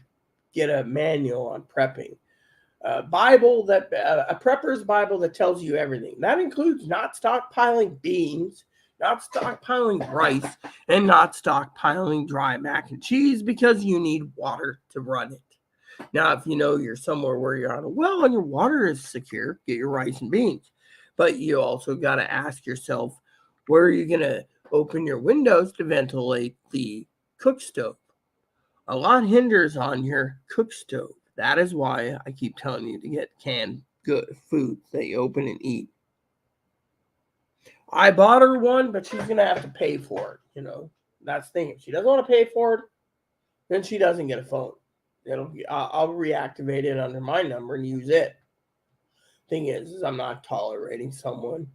get a manual on prepping? A prepper's Bible that tells you everything. That includes not stockpiling beans, not stockpiling rice, and not stockpiling dry mac and cheese because you need water to run it. Now, if you know you're somewhere where you're on a well and your water is secure, get your rice and beans. But you also got to ask yourself, where are you going to open your windows to ventilate the cook stove? A lot hinders on your cook stove. That is why I keep telling you to get canned good food that you open and eat. I bought her one, but she's going to have to pay for it. That's the thing. If she doesn't want to pay for it, then she doesn't get a phone. I'll reactivate it under my number and use it. Thing is I'm not tolerating someone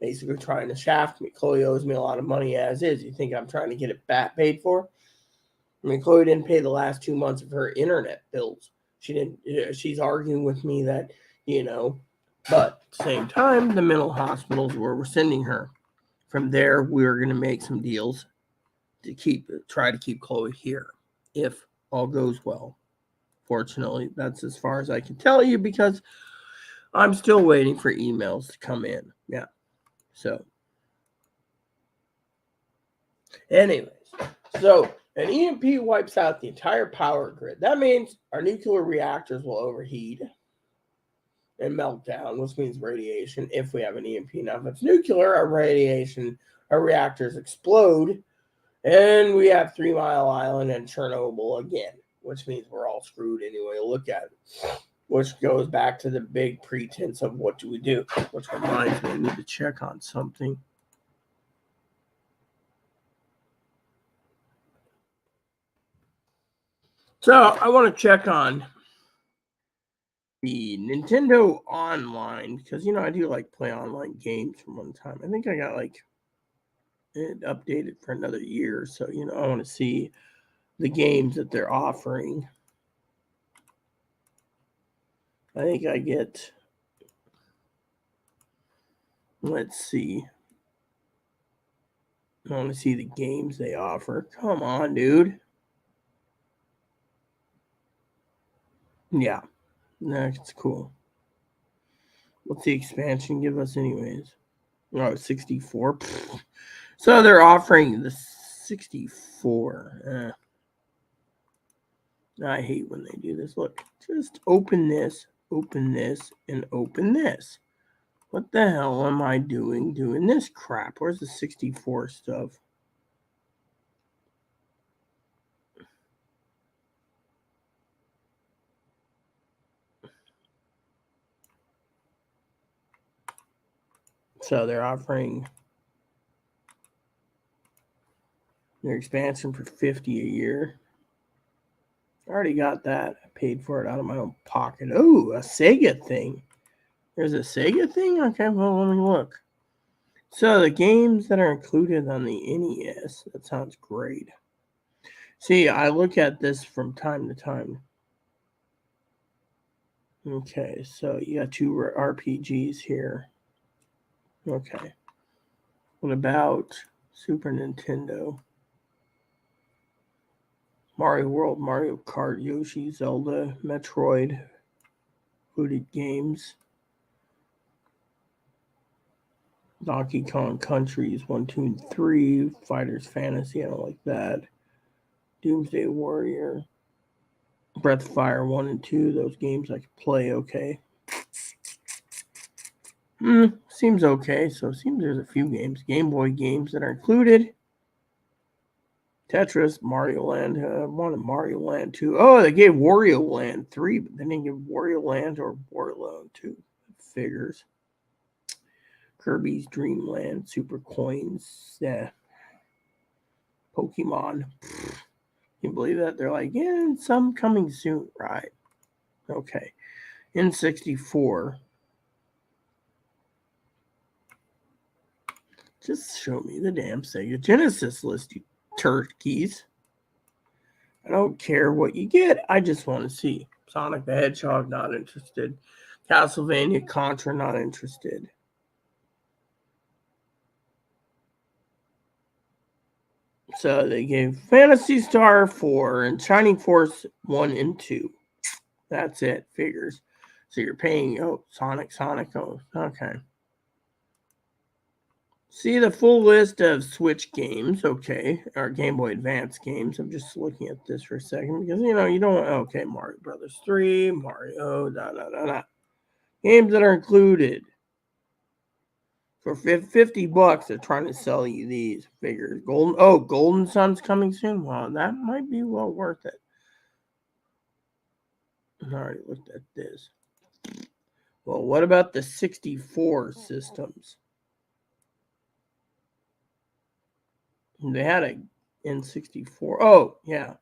basically trying to shaft me. Chloe owes me a lot of money as is. You think I'm trying to get it paid for? I mean, Chloe didn't pay the last 2 months of her internet bills. She didn't. She's arguing with me that, but at the same time, the mental hospitals where we're sending her. From there, we're going to make some deals to try to keep Chloe here if all goes well. Fortunately, that's as far as I can tell you because I'm still waiting for emails to come in. Yeah. So, anyways, an EMP wipes out the entire power grid. That means our nuclear reactors will overheat and melt down, which means radiation if we have an EMP. Now, if it's nuclear, our reactors explode, and we have 3 Mile Island and Chernobyl again, which means we're all screwed anyway. Look at it. Which goes back to the big pretense of what do we do? Which reminds me, I need to check on something. So I want to check on the Nintendo Online because I do like play online games from one time. I think I got it updated for another year, so I want to see the games that they're offering. I think I get. Let's see. I want to see the games they offer. Come on, dude. Yeah, that's cool. What's the expansion give us anyways? Oh, 64. Pfft. So they're offering the 64. I hate when they do this. Look, just open this, and open this. What the hell am I doing this crap? Where's the 64 stuff? So they're offering their expansion for $50 a year. I already got that. I paid for it out of my own pocket. Oh, a Sega thing. There's a Sega thing? Okay, well, let me look. So the games that are included on the NES, that sounds great. See, I look at this from time to time. Okay, so you got 2 RPGs here. Okay. What about Super Nintendo? Mario World, Mario Kart, Yoshi, Zelda, Metroid, Hooded Games, Donkey Kong Countries 1, 2, and 3, Fighters Fantasy, I don't like that. Doomsday Warrior, Breath of Fire 1 and 2, those games I could play okay. Seems okay. So it seems there's a few games. Game Boy games that are included. Tetris, Mario Land. I wanted Mario Land 2. Oh, they gave Wario Land 3, but they didn't give Wario Land or Wario Land 2. Figures. Kirby's Dream Land, Super Coins. Yeah. Pokemon. Can you believe that? They're like, yeah, some coming soon. Right. Okay. N64. Just show me the damn Sega Genesis list, you turkeys. I don't care what you get. I just want to see. Sonic the Hedgehog, not interested. Castlevania, Contra, not interested. So they gave Phantasy Star 4 and Shining Force 1 and 2. That's it. Figures. So you're paying, Sonic, oh, okay. See the full list of Switch games, okay, or Game Boy Advance games. I'm just looking at this for a second because, you don't, okay, Mario Brothers 3, Mario, games that are included. For $50, they're trying to sell you these figures. Golden Sun's coming soon. Well, that might be well worth it. I already looked at this. Well, what about the 64 systems? They had a N64. Oh, yeah.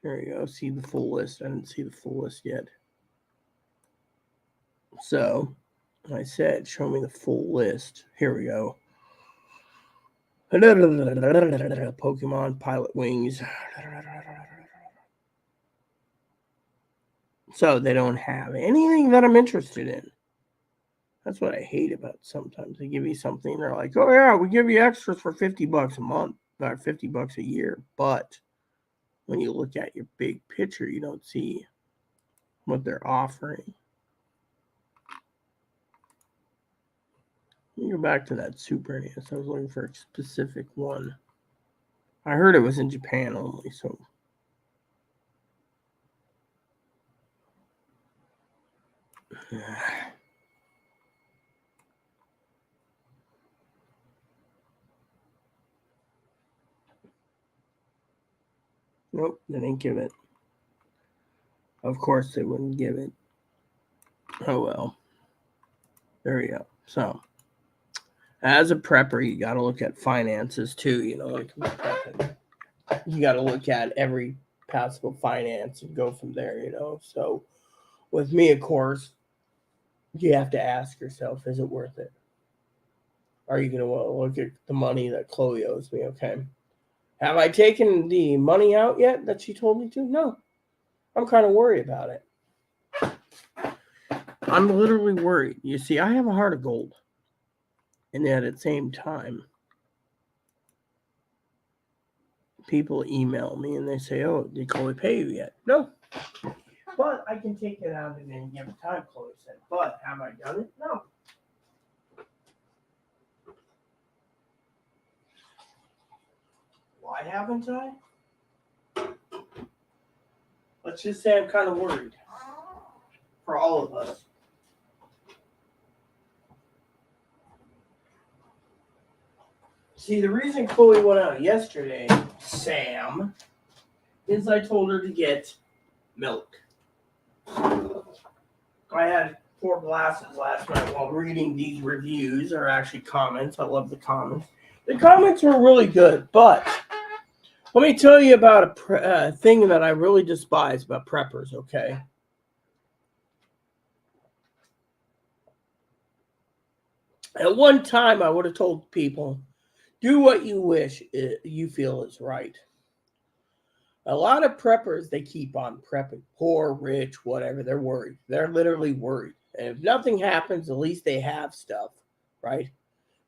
There you go. See the full list. I didn't see the full list yet. So, I said, show me the full list. Here we go. Pokemon, Pilot Wings. So, they don't have anything that I'm interested in. That's what I hate about sometimes. They give you something, they're like, oh yeah, we give you extras for $50 a month, or $50 a year. But when you look at your big picture, you don't see what they're offering. Let me go back to that Super NES. I was looking for a specific one. I heard it was in Japan only, so. Nope, they didn't give it. Of course they wouldn't give it. Oh well. There we go. So, as a prepper, you got to look at finances too. You got to look at every possible finance and go from there. So, with me, of course, you have to ask yourself, is it worth it? Are you going to want to look at the money that Chloe owes me? Okay. Have I taken the money out yet that she told me to? No. I'm kind of worried about it. I'm literally worried. You see, I have a heart of gold. And yet at the same time, people email me and they say, oh, did Chloe pay you yet? No. But I can take it out at any given time, Chloe said. But have I done it? No. Why haven't I? Let's just say I'm kind of worried. For all of us. See, the reason Chloe went out yesterday, Sam, is I told her to get milk. I had 4 glasses last night while reading these reviews, or actually comments. I love the comments. The comments were really good, but let me tell you about a thing that I really despise about preppers, okay? At one time, I would have told people, do what you wish you feel is right. A lot of preppers, they keep on prepping. Poor, rich, whatever, they're worried. They're literally worried. And if nothing happens, at least they have stuff, right?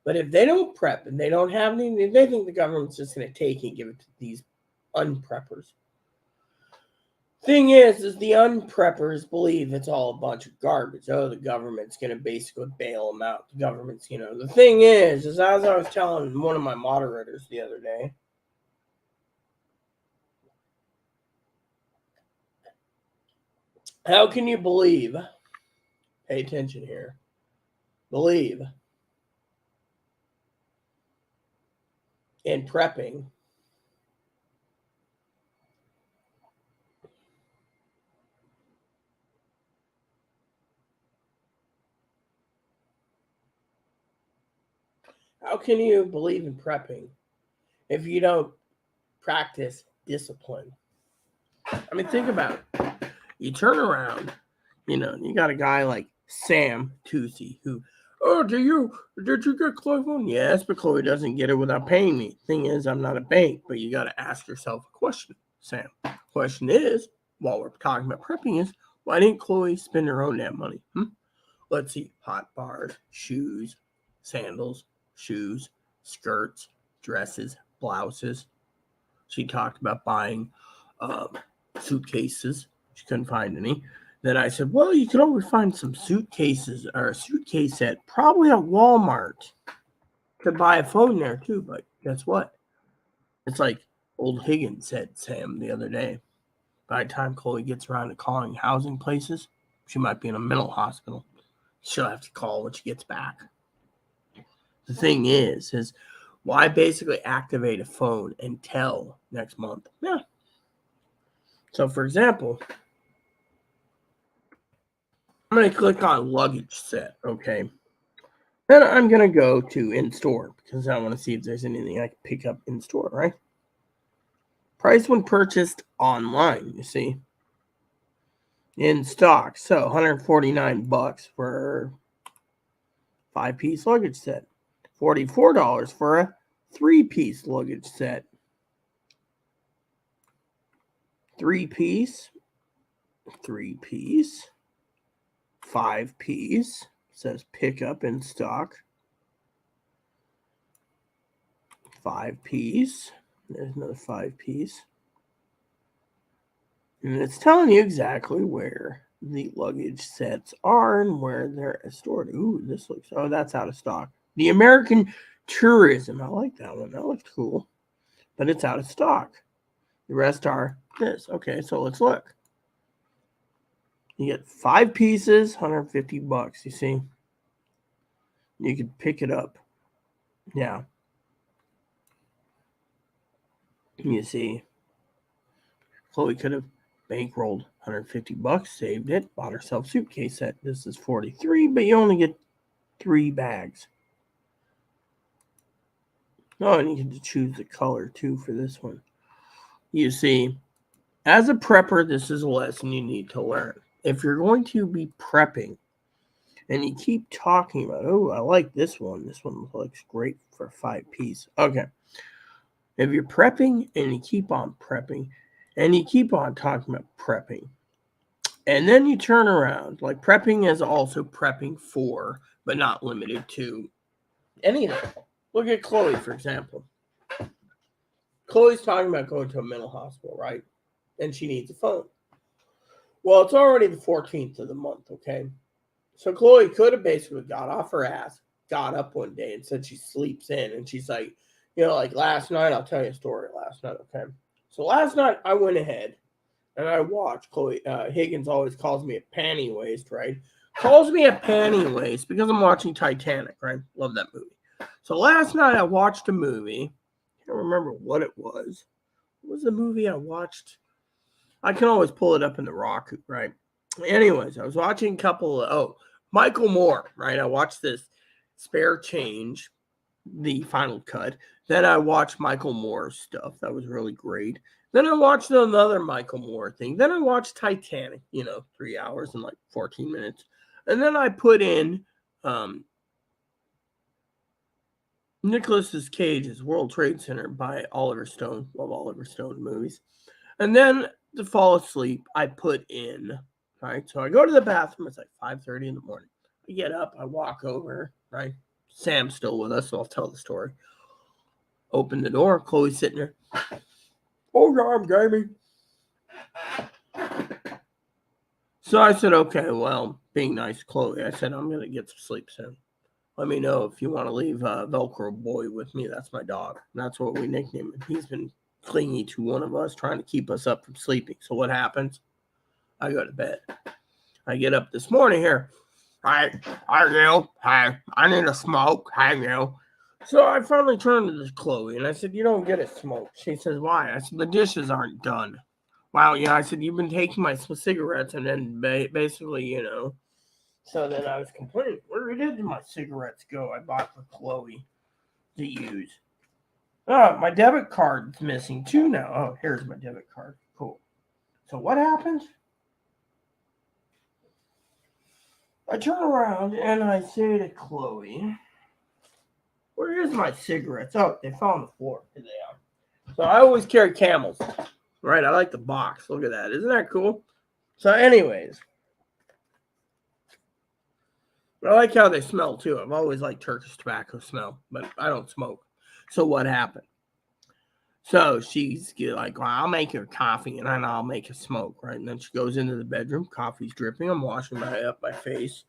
But if they don't prep and they don't have anything, they think the government's just going to take it and give it to these unpreppers. Thing is the unpreppers believe it's all a bunch of garbage. Oh, the government's going to basically bail them out. The government's, the thing is as I was telling one of my moderators the other day, how can you believe, pay attention here, believe in prepping how can you believe in prepping if you don't practice discipline? I mean, think about it. You turn around, you got a guy like Sam Tucci who, oh, did you get Chloe's phone? Yes, but Chloe doesn't get it without paying me. Thing is, I'm not a bank, but you got to ask yourself a question, Sam. Question is, while we're talking about prepping, is why didn't Chloe spend her own damn money? Let's see, hot bars, shoes, sandals, shoes, skirts, dresses, blouses. She talked about buying suitcases. She couldn't find any. Then I said, well, you could always find some suitcases or a suitcase set, probably at Walmart. Could buy a phone there too, but guess what? It's like old Higgins said, Sam, the other day. By the time Chloe gets around to calling housing places, she might be in a mental hospital. She'll have to call when she gets back. The thing is why basically activate a phone until next month? Yeah. So, for example, I'm going to click on luggage set, okay? Then I'm going to go to in-store because I want to see if there's anything I can pick up in-store, right? Price when purchased online, you see. In stock. So, $149 for 5-piece luggage set. $44 for a 3-piece luggage set. 3-piece, 5-piece, says pickup in stock. 5-piece, there's another 5-piece. And it's telling you exactly where the luggage sets are and where they're stored. Ooh, that's out of stock. The American Tourism, I like that one. That looks cool. But it's out of stock. The rest are this. Okay, so let's look. You get 5 pieces, $150, you see. You could pick it up. Yeah. You see. Chloe could have bankrolled $150, saved it, bought herself a suitcase set. This is $43, but you only get 3 bags. Oh, and you can choose the color too for this one. You see, as a prepper, this is a lesson you need to learn. If you're going to be prepping and you keep talking about, oh, I like this one. This one looks great for 5-piece. Okay. If you're prepping and you keep on prepping and you keep on talking about prepping, and then you turn around, like prepping is also prepping for, but not limited to, anything. Look at Chloe, for example. Chloe's talking about going to a mental hospital, right? And she needs a phone. Well, it's already the 14th of the month, okay? So Chloe could have basically got off her ass, got up one day and said she sleeps in. And she's like, like last night, I'll tell you a story last night, okay? So last night, I went ahead and I watched Chloe. Higgins always calls me a panty waist, right? Calls me a panty waist because I'm watching Titanic, right? Love that movie. So last night, I watched a movie. I can't remember what it was. What was the movie I watched? I can always pull it up in the Roku, right? Anyways, I was watching a couple of, Michael Moore, right? I watched this Spare Change, the final cut. Then I watched Michael Moore's stuff. That was really great. Then I watched another Michael Moore thing. Then I watched Titanic, 3 hours and like 14 minutes. And then I put in Nicolas Cage's World Trade Center by Oliver Stone. Love Oliver Stone movies. And then to fall asleep, I put in, right? So I go to the bathroom. It's like 5:30 in the morning. I get up. I walk over, right? Sam's still with us, so I'll tell the story. Open the door. Chloe's sitting there. Oh, no, I'm gaming. So I said, okay, well, being nice to Chloe, I said, I'm going to get some sleep soon. Let me know if you want to leave Velcro Boy with me. That's my dog. That's what we nicknamed him. He's been clingy to one of us, trying to keep us up from sleeping. So what happens? I go to bed. I get up this morning here. Hi, Neil. Hi, I need a smoke. Hi, Neil. So I finally turned to this Chloe, and I said, you don't get a smoke. She says, why? I said, the dishes aren't done. Wow, I said, you've been taking my cigarettes, and then basically, So then I was complaining, where did my cigarettes go? I bought for Chloe to use. Oh, my debit card's missing too now. Oh, here's my debit card. Cool. So what happened? I turn around and I say to Chloe, where is my cigarettes? Oh, they fell on the floor. Here they are. So I always carry Camels. Right, I like the box. Look at that. Isn't that cool? So anyways, I like how they smell too. I've always liked Turkish tobacco smell, but I don't smoke. So what happened? So she's like, well, I'll make her coffee and then I'll make a smoke, right? And then she goes into the bedroom. Coffee's dripping. I'm washing my face.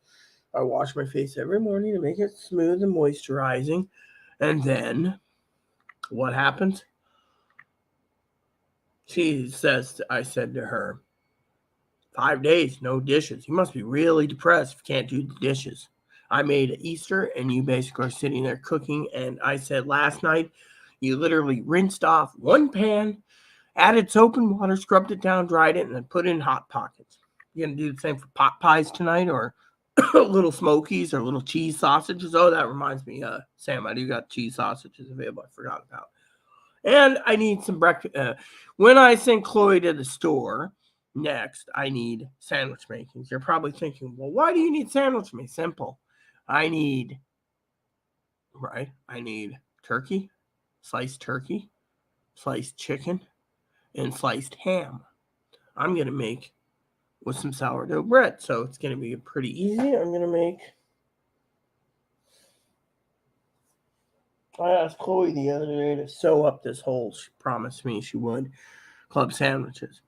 I wash my face every morning to make it smooth and moisturizing. And then what happens? She says, I said to her, 5 days, no dishes. You must be really depressed if you can't do the dishes. I made Easter and you basically are sitting there cooking. And I said last night, you literally rinsed off one pan, added soap and water, scrubbed it down, dried it, and then put it in Hot Pockets. You going to do the same for pot pies tonight or little smokies or little cheese sausages? Oh, that reminds me, Sam, I do got cheese sausages available. I forgot about. And I need some breakfast. When I send Chloe to the store next, I need sandwich makings. You're probably thinking, well, why do you need sandwich making? Simple. I need turkey, sliced chicken, and sliced ham. I'm going to make with some sourdough bread. So it's going to be pretty easy. I'm going to make. I asked Chloe the other day to sew up this hole. She promised me she would. Club sandwiches.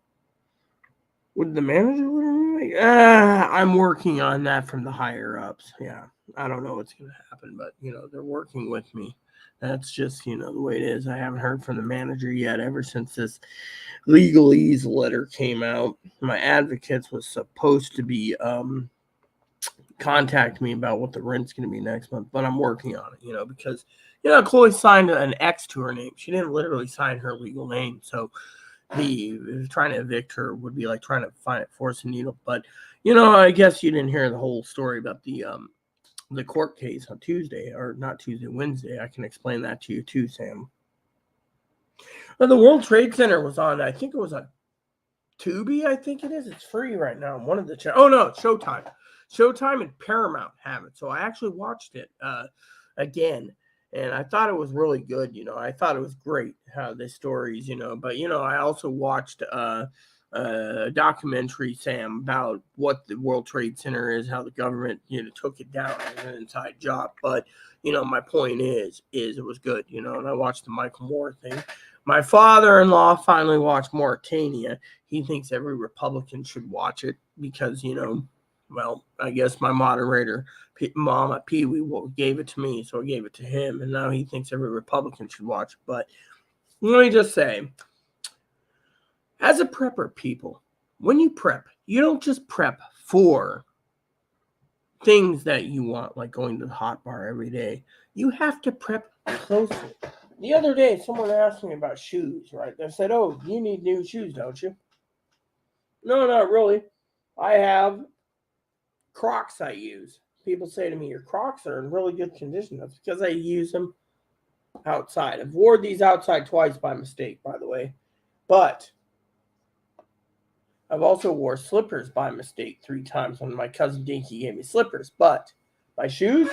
Would the manager make? I'm working on that from the higher ups. Yeah, I don't know what's going to happen, but they're working with me. That's just the way it is. I haven't heard from the manager yet ever since this legalese letter came out. My advocates was supposed to be contact me about what the rent's going to be next month, but I'm working on it. Because Chloe signed an X to her name. She didn't literally sign her legal name, so. Trying to evict her would be like trying to force a needle. But I guess you didn't hear the whole story about the court case on Tuesday, or not Tuesday, Wednesday. I can explain that to you too, Sam. The World Trade Center was on. I think it was on Tubi. I think it is. It's free right now. One of the channels. Oh no, Showtime. Showtime and Paramount have it. So I actually watched it again. And I thought it was really good. I thought it was great how the stories, but, I also watched a documentary, Sam, about what the World Trade Center is, how the government, took it down as an inside job. But, my point is it was good, and I watched the Michael Moore thing. My father-in-law finally watched Mauritania. He thinks every Republican should watch it because, well, I guess my moderator, Mama Pee Wee, gave it to me, so I gave it to him, and now he thinks every Republican should watch it. But let me just say, as a prepper, people, when you prep, you don't just prep for things that you want, like going to the hot bar every day. You have to prep closely. The other day, someone asked me about shoes, right? They said, oh, you need new shoes, don't you? No, not really. I have Crocs I use. People say to me, your Crocs are in really good condition. That's because I use them outside. I've worn these outside twice by mistake, by the way. But I've also wore slippers by mistake 3 times when my cousin Dinky gave me slippers. But my shoes,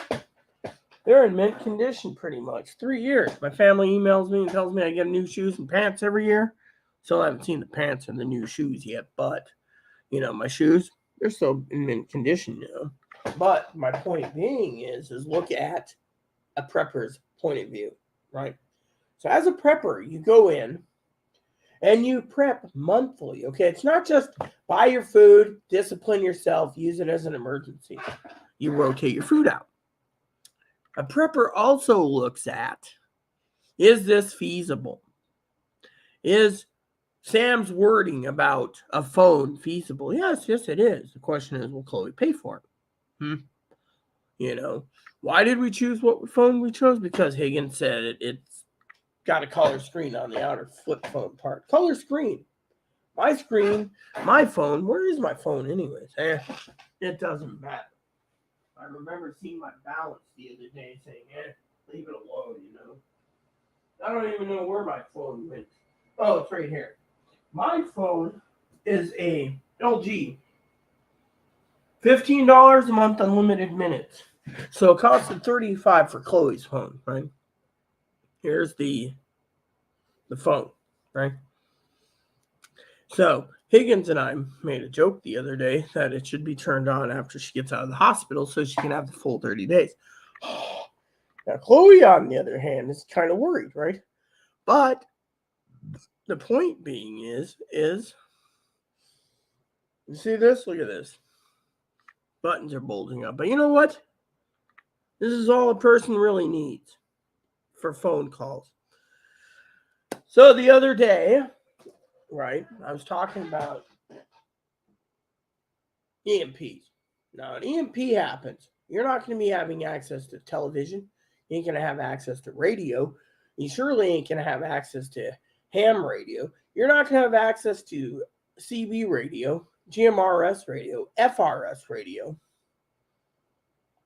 they're in mint condition pretty much. 3 years. My family emails me and tells me I get new shoes and pants every year. Still haven't seen the pants and the new shoes yet. But, my shoes, they're still in mint condition, But my point being is look at a prepper's point of view, right? So as a prepper, you go in and you prep monthly, okay? It's not just buy your food, discipline yourself, use it as an emergency. You rotate your food out. A prepper also looks at, is this feasible? Is Sam's wording about a phone feasible? Yes, it is. The question is, will Chloe pay for it? Why did we choose what phone we chose? Because Higgins said it's got a color screen on the outer flip phone part. Color screen. My screen, my phone. Where is my phone anyways? It doesn't matter. I remember seeing my balance the other day saying, leave it alone, I don't even know where my phone went. Oh, it's right here. My phone is a LG. $15 a month, unlimited minutes. So it costed $35 for Chloe's phone, right? Here's the phone, right? So Higgins and I made a joke the other day that it should be turned on after she gets out of the hospital so she can have the full 30 days. Now, Chloe, on the other hand, is kind of worried, right? But the point being is you see this? Look at this. Buttons are bulging up. But you know what? This is all a person really needs for phone calls. So the other day, right, I was talking about EMPs. Now, an EMP happens. You're not going to be having access to television. You ain't going to have access to radio. You surely ain't going to have access to ham radio. You're not going to have access to CB radio, GMRS radio, FRS radio.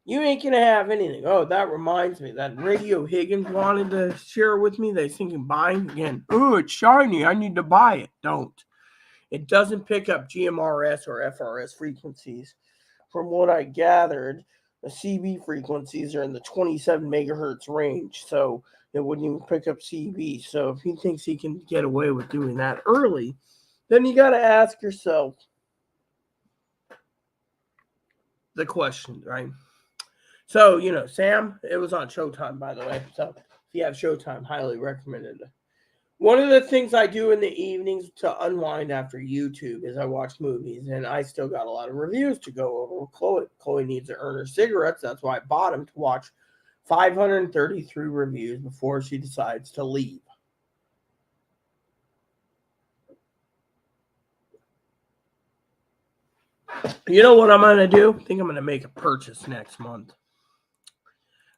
You ain't going to have anything. Oh, that reminds me. That radio Higgins wanted to share with me. They thinking buying again. Oh, it's shiny. I need to buy it. Don't. It doesn't pick up GMRS or FRS frequencies. From what I gathered, the CB frequencies are in the 27 megahertz range. So it wouldn't even pick up CB. So if he thinks he can get away with doing that early, then you got to ask yourself the question, right? So, Sam, it was on Showtime, by the way. So if you have Showtime, highly recommended. One of the things I do in the evenings to unwind after YouTube is I watch movies, and I still got a lot of reviews to go over with Chloe. Chloe needs to earn her cigarettes. That's why I bought them, to watch 533 reviews before she decides to leave. You know what I'm going to do? I think I'm going to make a purchase next month.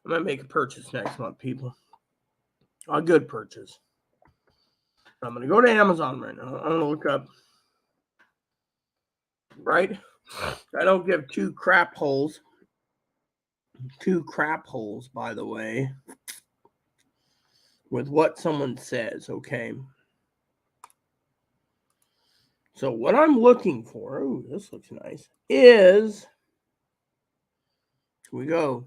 I'm going to make a purchase next month, people. A good purchase. I'm going to go to Amazon right now. I'm going to look up, right? I don't give two crap holes, by the way, with what someone says, okay? So what I'm looking for, oh, this looks nice, is, we go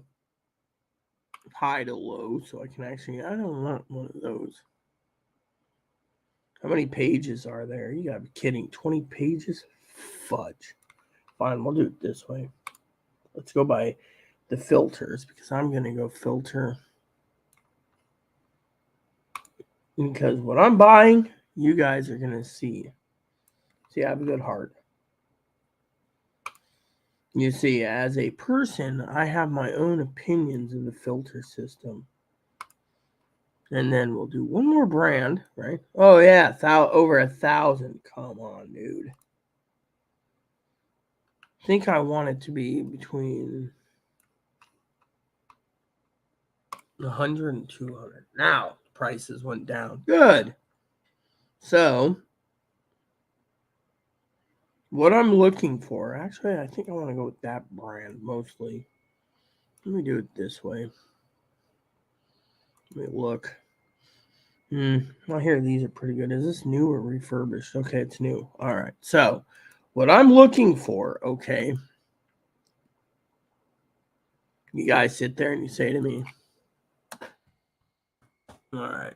high to low, so I can actually, I don't want one of those. How many pages are there? You gotta be kidding. 20 pages? Fudge. Fine, we'll do it this way. Let's go by the filters, because I'm gonna go filter. Because what I'm buying, you guys are gonna see. See, I have a good heart. You see, as a person, I have my own opinions of the filter system. And then we'll do one more brand, right? Oh, yeah, over 1,000. Come on, dude. I think I want it to be between 100 and 200. Now, prices went down. Good. So, what I'm looking for, actually, I think I want to go with that brand mostly. Let me do it this way. Let me look. I hear these are pretty good. Is this new or refurbished? Okay, it's new. All right. So, what I'm looking for, okay, you guys sit there and you say to me, all right,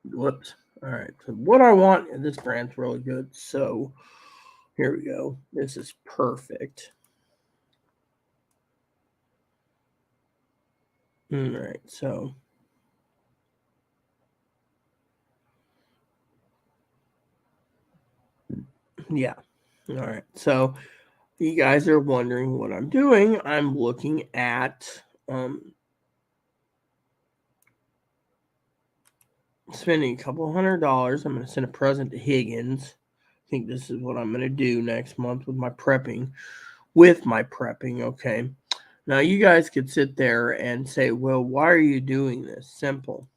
whoops. All right. So, what I want, this brand's really good. So, here we go. This is perfect. All right. So, yeah. All right. So, you guys are wondering what I'm doing. I'm looking at spending a couple $100. I'm going to send a present to Higgins. I think this is what I'm going to do next month with my prepping. Okay. Now, you guys could sit there and say, well, why are you doing this? Simple.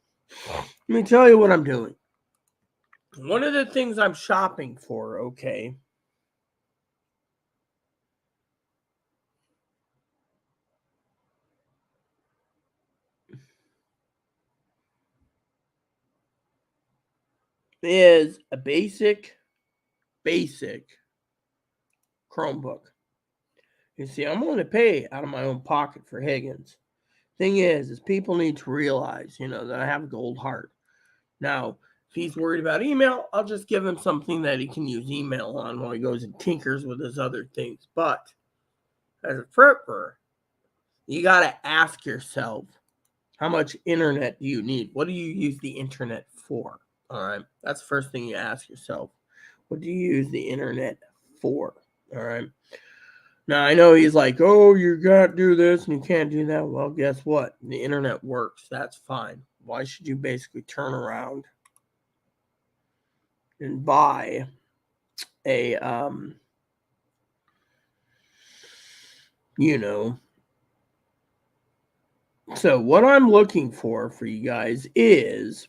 Let me tell you what I'm doing. One of the things I'm shopping for, okay, is a basic Chromebook. You see, I'm going to pay out of my own pocket for Higgins. Thing is people need to realize, that I have a gold heart. Now, if he's worried about email, I'll just give him something that he can use email on while he goes and tinkers with his other things. But as a prepper, you got to ask yourself, how much internet do you need? What do you use the internet for? All right. That's the first thing you ask yourself. What do you use the internet for? All right. Now, I know he's like, oh, you got to do this and you can't do that. Well, guess what? The internet works. That's fine. Why should you basically turn around and buy a, so what I'm looking for you guys is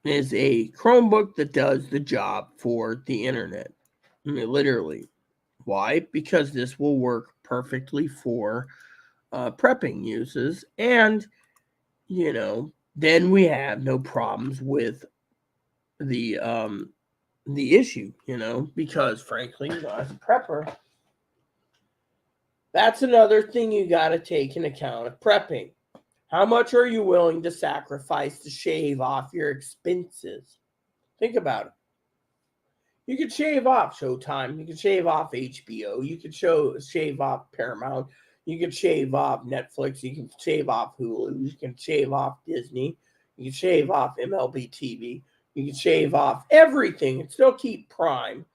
a Chromebook that does the job for the internet. I mean, literally. Why? Because this will work perfectly for prepping uses, and then we have no problems with the issue, because frankly, as a prepper, that's another thing you got to take into account of prepping. How much are you willing to sacrifice to shave off your expenses? Think about it. You could shave off Showtime. You could shave off HBO. You could shave off Paramount. You could shave off Netflix. You can shave off Hulu. You can shave off Disney. You can shave off MLB TV. You can shave off everything and still keep Prime.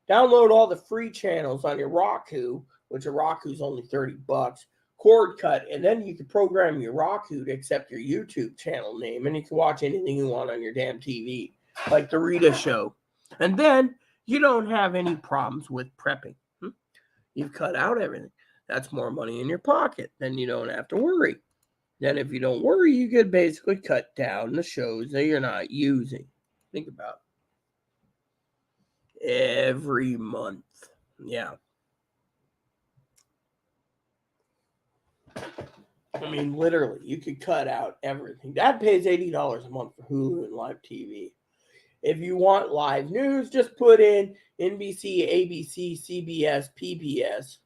Download all the free channels on your Roku, which a Roku's only $30. Cord cut, and then you can program your Roku to accept your YouTube channel name, and you can watch anything you want on your damn TV, like the Rita show. And then you don't have any problems with prepping. You've cut out everything. That's more money in your pocket. Then you don't have to worry. Then if you don't worry, you could basically cut down the shows that you're not using. Think about it. Every month. Yeah. I mean, literally, you could cut out everything. That pays $80 a month for Hulu and live TV. If you want live news, just put in NBC, ABC, CBS, PBS,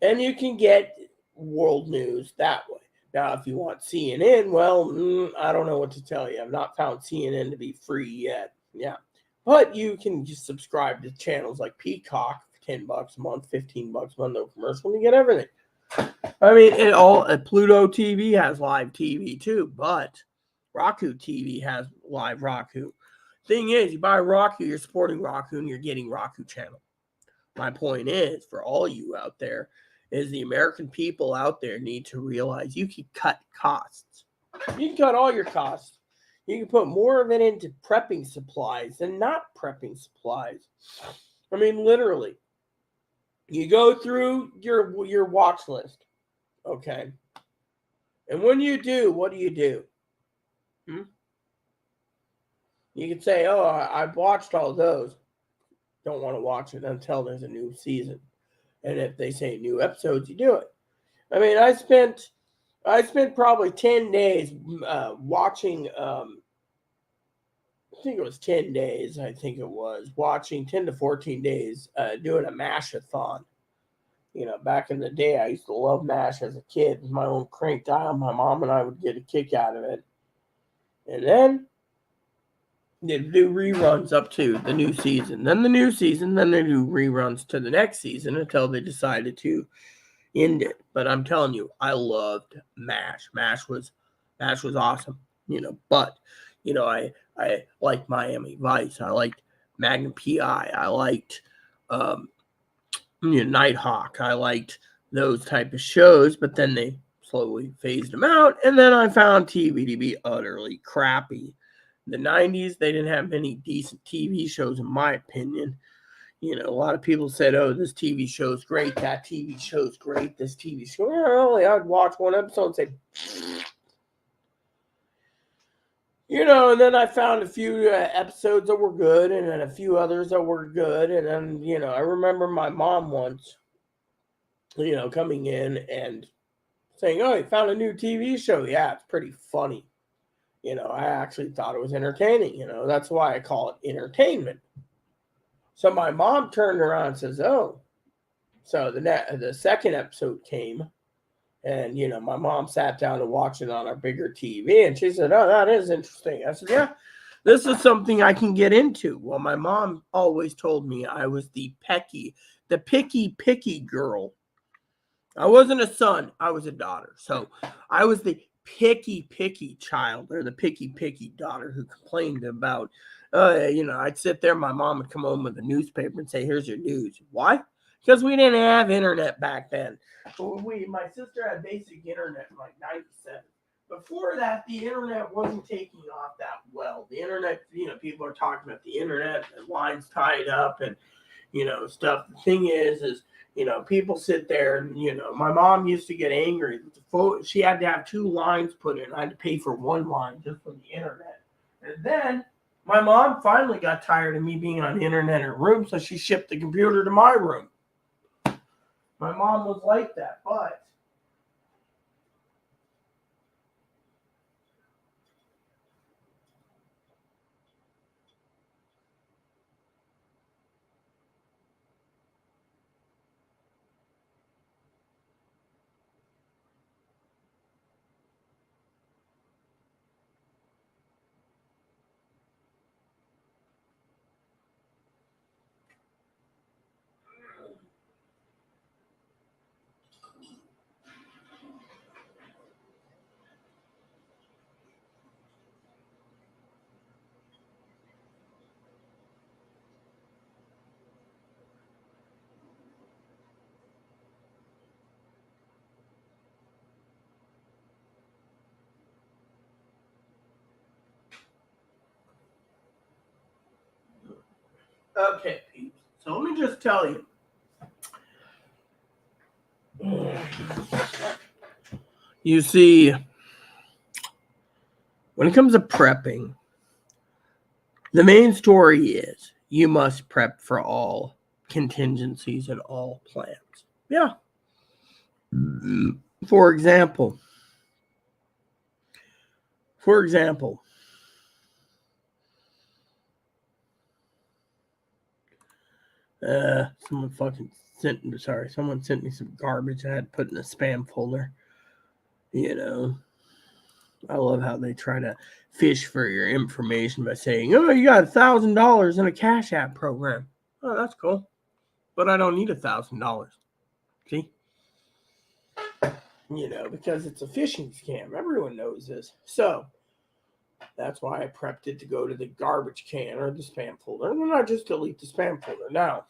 and you can get world news that way. Now, if you want CNN, well, I don't know what to tell you. I've not found CNN to be free yet. Yeah. But you can just subscribe to channels like Peacock for $10 a month, $15 a month, no commercial, and you get everything. I mean, Pluto TV has live TV too, but Roku TV has live Roku. Thing is, you buy Roku, you're supporting Roku, and you're getting Roku channel. My point is, for all you out there, is the American people out there need to realize you can cut costs. You can cut all your costs. You can put more of it into prepping supplies than not prepping supplies. I mean, literally. You go through your watch list. Okay. And when you do, what do you do? You could say, oh, I've watched all those. Don't want to watch it until there's a new season. And if they say new episodes, you do it. I mean, I spent probably 10 days watching, I think it was 10 days, I think it was, watching 10 to 14 days doing a MASH-a-thon. Back in the day, I used to love MASH as a kid. It was my own crank dial. My mom and I would get a kick out of it. And then they'd do reruns up to the new season. Then the new season, then they do reruns to the next season until they decided to end it. But I'm telling you, I loved MASH. MASH was awesome. But I liked Miami Vice. I liked Magnum PI. I liked Nighthawk. I liked those type of shows, but then they slowly phased them out. And then I found TV to be utterly crappy. In the 90s, they didn't have many decent TV shows, in my opinion. A lot of people said, oh, this TV show's great, that TV show's great, this TV show. Really, I'd watch one episode and say, and then I found a few episodes that were good and then a few others that were good. And then, I remember my mom once, coming in and saying, oh, you found a new TV show. Yeah, it's pretty funny. I actually thought it was entertaining. That's why I call it entertainment. So my mom turned around and says, oh. So the second episode came. And, my mom sat down to watch it on our bigger TV. And she said, oh, that is interesting. I said, yeah, this is something I can get into. Well, my mom always told me I was the picky girl. I wasn't a son. I was a daughter. So I was the picky child, or the picky daughter who complained about, I'd sit there. My mom would come home with a newspaper and say, here's your news. Why? Because we didn't have internet back then. My sister had basic internet in like 97. Before that, the internet wasn't taking off that well. The internet, people are talking about the internet, and lines tied up and, stuff. The thing is, people sit there and, my mom used to get angry. She had to have 2 lines put in. I had to pay for 1 line just for the internet. And then my mom finally got tired of me being on the internet in her room, so she shipped the computer to my room. My mom was like that, but okay, peeps. So let me just tell you. You see, when it comes to prepping, the main story is you must prep for all contingencies and all plans. Yeah. For example, someone sent me some garbage I had put in a spam folder. I love how they try to fish for your information by saying, oh, you got $1,000 in a Cash App program. Oh, that's cool. But I don't need $1,000. See? Because it's a phishing scam. Everyone knows this. So that's why I prepped it to go to the garbage can or the spam folder. And then I just delete the spam folder. Now,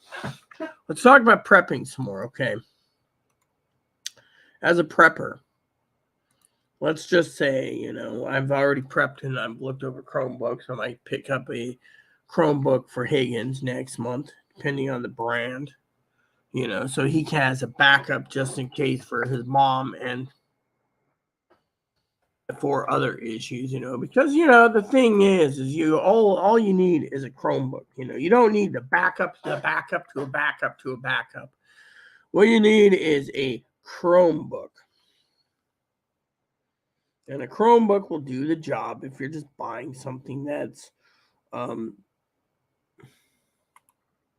let's talk about prepping some more, okay? As a prepper, let's just say, I've already prepped and I've looked over Chromebooks. I might pick up a Chromebook for Higgins next month, depending on the brand. So he has a backup just in case for his mom and for other issues, because the thing is you all you need is a Chromebook. You don't need the backup to a backup to a backup to a backup. What you need is a Chromebook. And a Chromebook will do the job if you're just buying something that's and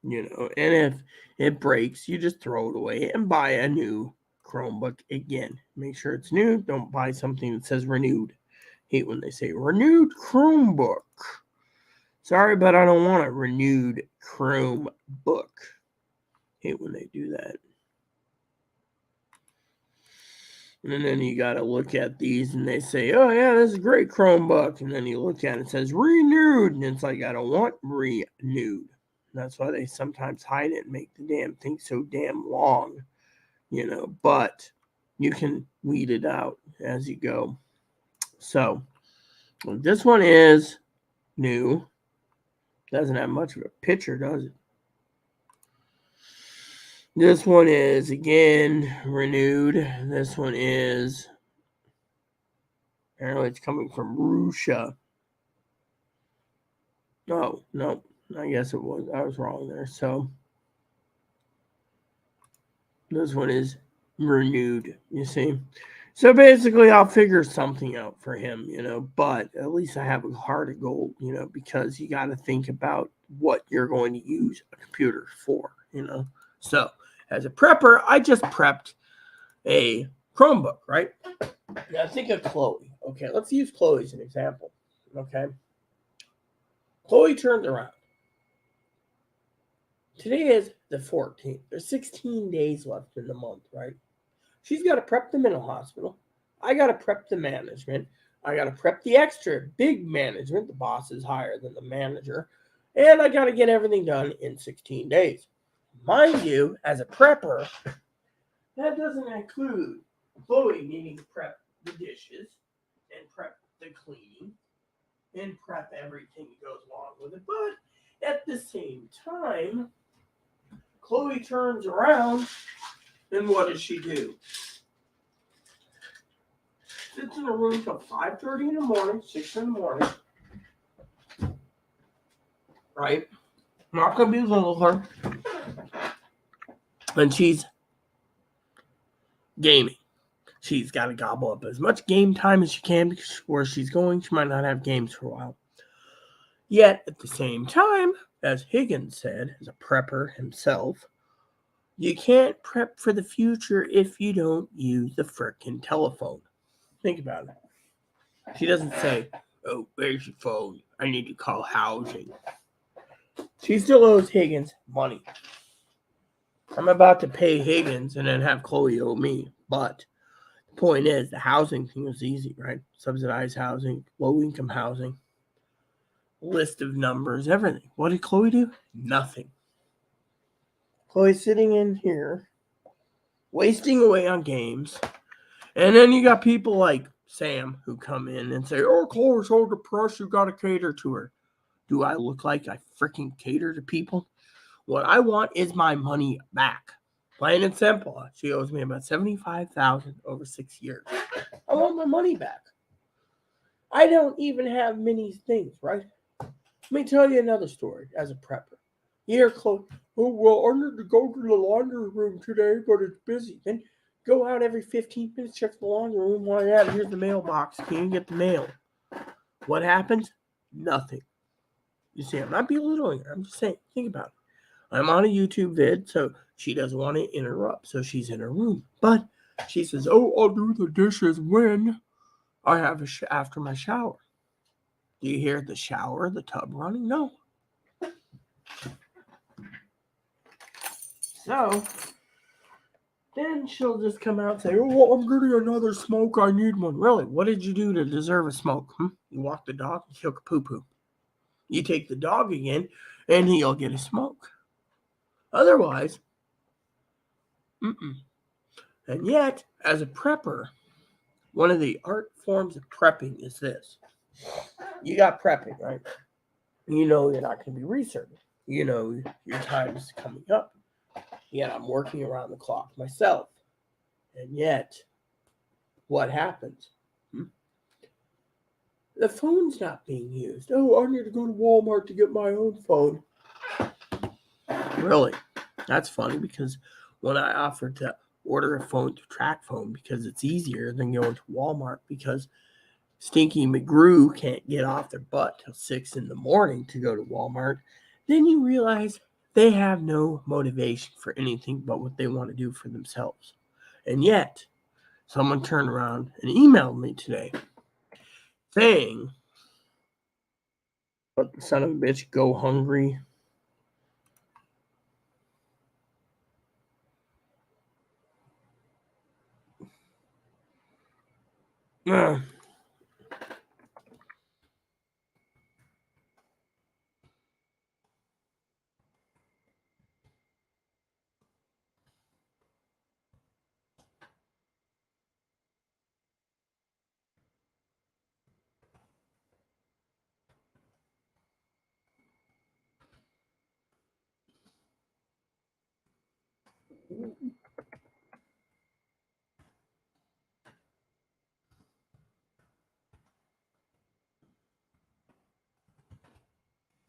if it breaks, you just throw it away and buy a new Chromebook again. Make sure it's new. Don't buy something that says renewed. Hate when they say renewed Chromebook. Sorry, but I don't want a renewed Chromebook. Hate when they do that. And then you got to look at these and they say, oh, yeah, this is a great Chromebook. And then you look at it, it says renewed. And it's like, I don't want renewed. That's why they sometimes hide it and make the damn thing so damn long, but you can weed it out as you go. So this one is new. Doesn't have much of a picture, does it? This one is, again, renewed. This one is, apparently it's coming from Russia. Oh, no. I guess it was. I was wrong there. So this one is renewed, you see. So basically, I'll figure something out for him, but at least I have a heart of gold, because you got to think about what you're going to use a computer for, So as a prepper, I just prepped a Chromebook, right? Now think of Chloe. Okay, let's use Chloe as an example. Okay. Chloe turned around. Today is the 14th. There's 16 days left in the month, right? She's got to prep the mental hospital. I got to prep the management. I got to prep the extra big management. The boss is higher than the manager. And I got to get everything done in 16 days. Mind you, as a prepper, that doesn't include Chloe needing to prep the dishes and prep the cleaning and prep everything that goes along with it. But at the same time, Chloe turns around, and what does she do? Sits in a room till 5:30 in the morning, 6 in the morning. Right? Not going to belittle her. And she's gaming. She's got to gobble up as much game time as she can because where she's going, she might not have games for a while. Yet, at the same time, as Higgins said, as a prepper himself, you can't prep for the future if you don't use the frickin' telephone. Think about it. She doesn't say, oh, where's your phone? I need to call housing. She still owes Higgins money. I'm about to pay Higgins and then have Chloe owe me. But the point is, the housing thing was easy, right? Subsidized housing, low-income housing, list of numbers, everything. What did Chloe do? Nothing. Chloe's sitting in here, wasting away on games. And then you got people like Sam who come in and say, oh, Chloe's so depressed, you got to cater to her. Do I look like I freaking cater to people? What I want is my money back. Plain and simple. She owes me about $75,000 over 6 years. I want my money back. I don't even have many things, right? Let me tell you another story as a prepper. You hear Chloe, oh, well, I need to go to the laundry room today, but it's busy. Then go out every 15 minutes, check the laundry room. While you're at it, here's the mailbox. Can you get the mail? What happens? Nothing. You see, I'm not belittling her. I'm just saying, think about it. I'm on a YouTube vid, so she doesn't want to interrupt, so she's in her room. But she says, oh, I'll do the dishes when I have after my shower. Do you hear the shower, the tub running? No. So then she'll just come out and say, oh, I'm getting another smoke. I need one. Really? What did you do to deserve a smoke? You walk the dog and kill a poo-poo. You take the dog again, and he'll get a smoke. Otherwise, And yet, as a prepper, one of the art forms of prepping is this. You got prepping, right? You know you're not going to be researching. You know your time is coming up. Yet I'm working around the clock myself. And yet, what happens? The phone's not being used. Oh, I need to go to Walmart to get my own phone. Really? That's funny because when I offered to order a phone to track phone because it's easier than going to Walmart because Stinky McGrew can't get off their butt till 6 in the morning to go to Walmart, then you realize they have no motivation for anything but what they want to do for themselves. And yet, someone turned around and emailed me today saying, "Let the son of a bitch go hungry." Uh,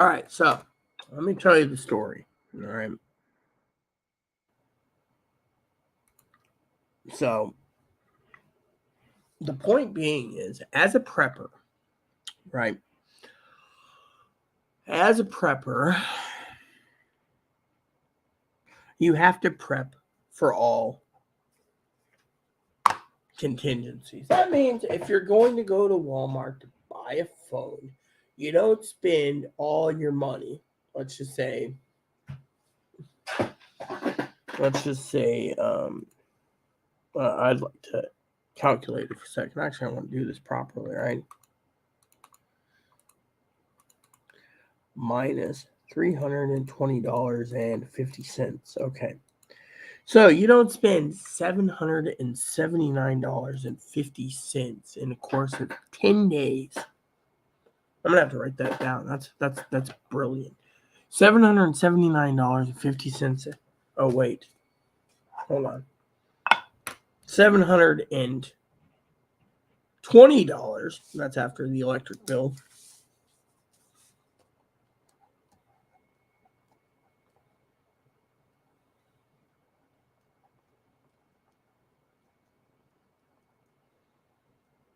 all right, so let me tell you the story. All right. So the point being is, as a prepper, right? As a prepper, you have to prep for all contingencies. That means if you're going to go to Walmart to buy a phone, you don't spend all your money. Let's just say, I'd like to calculate it for a second. Actually, I want to do this properly, right? Minus $320.50. Okay. So you don't spend $779.50 in the course of 10 days. I'm gonna have to write that down. That's brilliant. $779.50. Oh wait, hold on. $720. That's after the electric bill.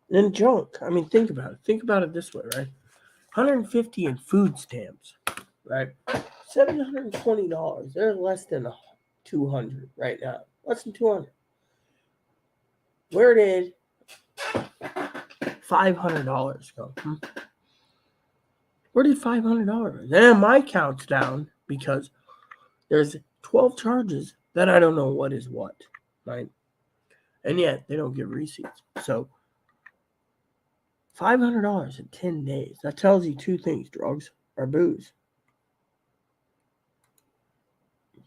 And junk. I mean, think about it. Think about it this way, right? $150 in food stamps, right? $720. They're less than $200 right now. Less than $200. Where did $500 go? Where did $500 go? Then my count's down because there's 12 charges that I don't know what is what, right? And yet they don't give receipts. So $500 in 10 days. That tells you two things: drugs or booze.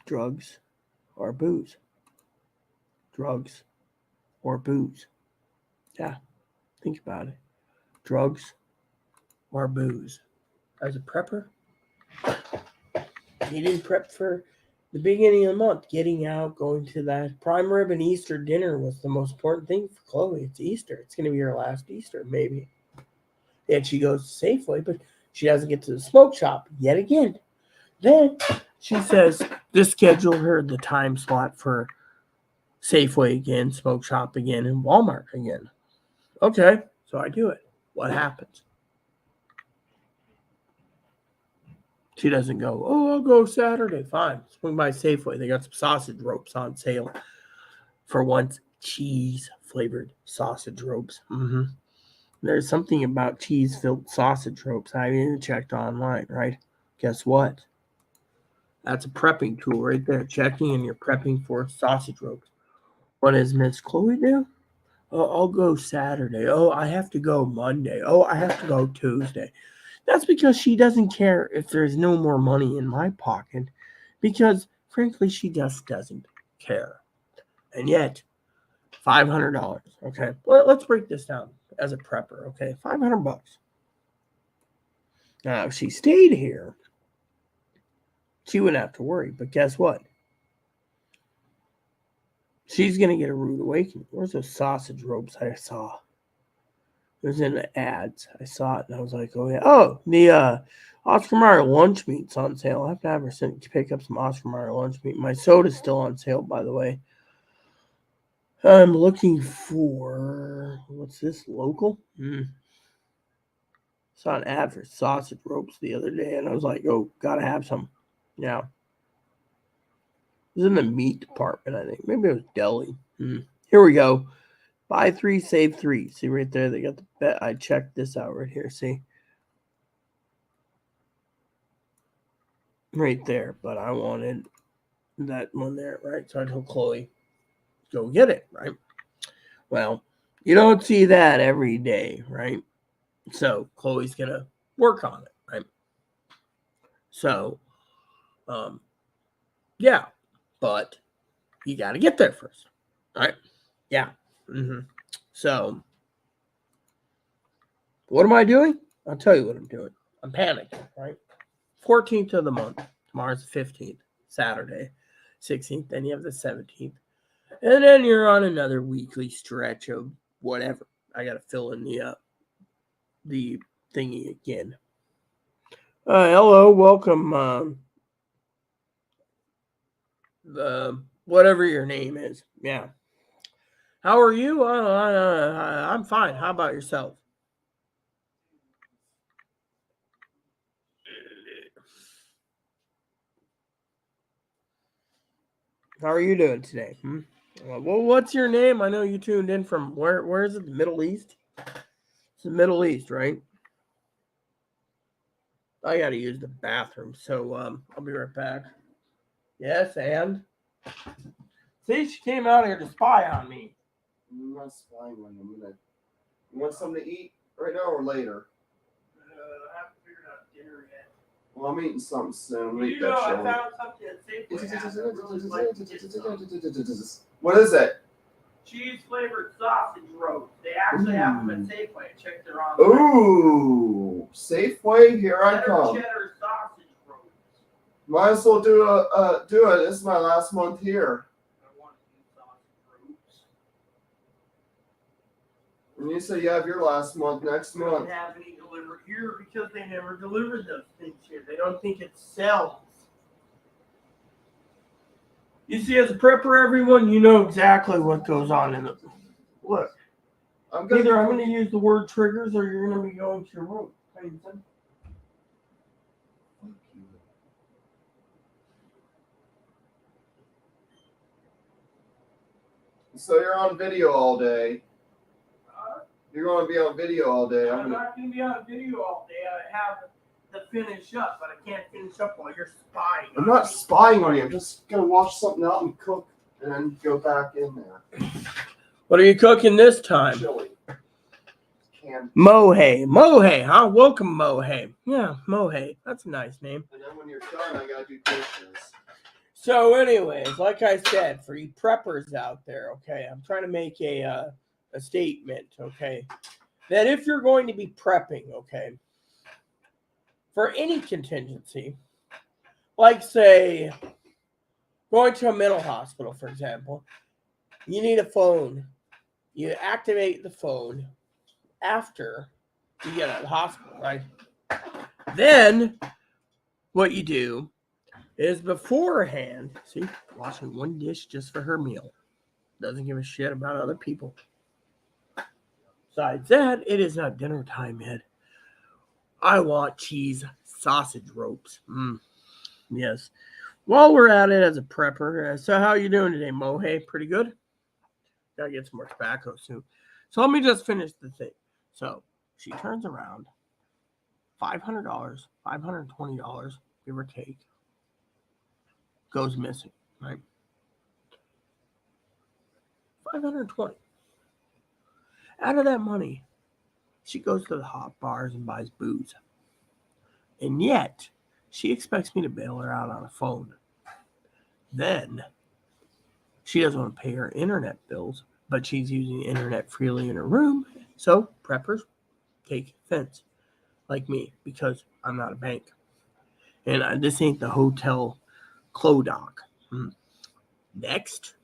Drugs or booze. Drugs or booze. Yeah, think about it. Drugs or booze. As a prepper, you didn't prep for the beginning of the month. Getting out, going to that prime rib and Easter dinner was the most important thing for Chloe. It's Easter. It's going to be her last Easter, maybe. And she goes to Safeway, but she doesn't get to the smoke shop yet again. Then she says to schedule her the time slot for Safeway again, smoke shop again, and Walmart again. Okay, so I do it. What happens? She doesn't go, oh, I'll go Saturday. Fine. Swing by Safeway. They got some sausage ropes on sale. For once, cheese-flavored sausage ropes. There's something about cheese-filled sausage ropes I even checked online, right? Guess what? That's a prepping tool right there. Checking and you're prepping for sausage ropes. What does Miss Chloe do? Oh, I'll go Saturday. Oh, I have to go Monday. Oh, I have to go Tuesday. That's because she doesn't care if there's no more money in my pocket, because frankly, she just doesn't care. And yet, $500. Okay, well, let's break this down as a prepper. Okay, $500. Now, if she stayed here, she wouldn't have to worry. But guess what? She's gonna get a rude awakening. Where's those sausage ropes I saw? It was in the ads. I saw it and I was like, oh yeah. Oh, the Oscar Mayer lunch meat's on sale. I have to have her pick up some Oscar Mayer lunch meat. My soda's still on sale, by the way. I'm looking for, what's this, local? Saw an ad for sausage ropes the other day, and I was like, oh, gotta have some. Yeah. It was in the meat department, I think. Maybe it was deli. Here we go. Buy 3, save 3. See right there, they got the bet. I checked this out right here. See? Right there. But I wanted that one there, right? So I told Chloe, go get it, right? Well, you don't see that every day, right? So Chloe's going to work on it, right? So, yeah. But you got to get there first, right? Yeah. So, what am I doing? I'll tell you what I'm doing. I'm panicking, right? 14th of the month. Tomorrow's the 15th, Saturday. 16th, then you have the 17th. And then you're on another weekly stretch of whatever. I got to fill in the thingy again. Hello, welcome. Whatever your name is. Yeah. How are you? I'm fine. How about yourself? How are you doing today? Well, what's your name? I know you tuned in from where? Where is it? The Middle East? It's the Middle East, right? I got to use the bathroom, so I'll be right back. Yes, and? See, she came out here to spy on me. I'm not spying on you. You want something to eat right now or later? I haven't figured out dinner yet. Well, I'm eating something soon. You know, I found something at Safeway. What is it? Cheese flavored sausage rolls. They actually have them at Safeway. I checked their online. Ooh, Safeway, here I come. Cheddar sausage rolls. Might as well do it. This is my last month here. I want to eat sausage rolls. And you say you have your last month next month. We don't have any delivered here because they never delivered those things here. They don't think it sells. You see, as a prepper, everyone, you know exactly what goes on in it. Look, either I'm going to use the word triggers or you're going to be going to your room. So you're on video all day. You're going to be on video all day. I'm not going to be on video all day. I have to finish up, but I can't finish up while you're spying. I'm not spying on you. I'm just going to watch something out and cook and then go back in there. What are you cooking this time? Chili. Mohe, huh? Welcome, Mohe. Yeah, Mohe. That's a nice name. And then when you're done, I got to do dishes. So anyways, like I said, for you preppers out there, okay, I'm trying to make a statement, okay, that if you're going to be prepping, okay, for any contingency, like say going to a mental hospital, for example, you need a phone. You activate the phone after you get out of the hospital, right? Then what you do is beforehand, see, washing one dish just for her meal. Doesn't give a shit about other people. Besides that, it is not dinner time yet. I want cheese sausage ropes. Yes. While we're at it as a prepper, so how you doing today, Mohe? Pretty good? Gotta get some more tobacco soon. So let me just finish the thing. So she turns around, $500, $520, give or take, goes missing, right? $520. Out of that money, she goes to the hot bars and buys booze. And yet, she expects me to bail her out on a phone. Then, she doesn't want to pay her internet bills, but she's using the internet freely in her room. So, preppers take offense, like me, because I'm not a bank. And this ain't the hotel Clodoc. Next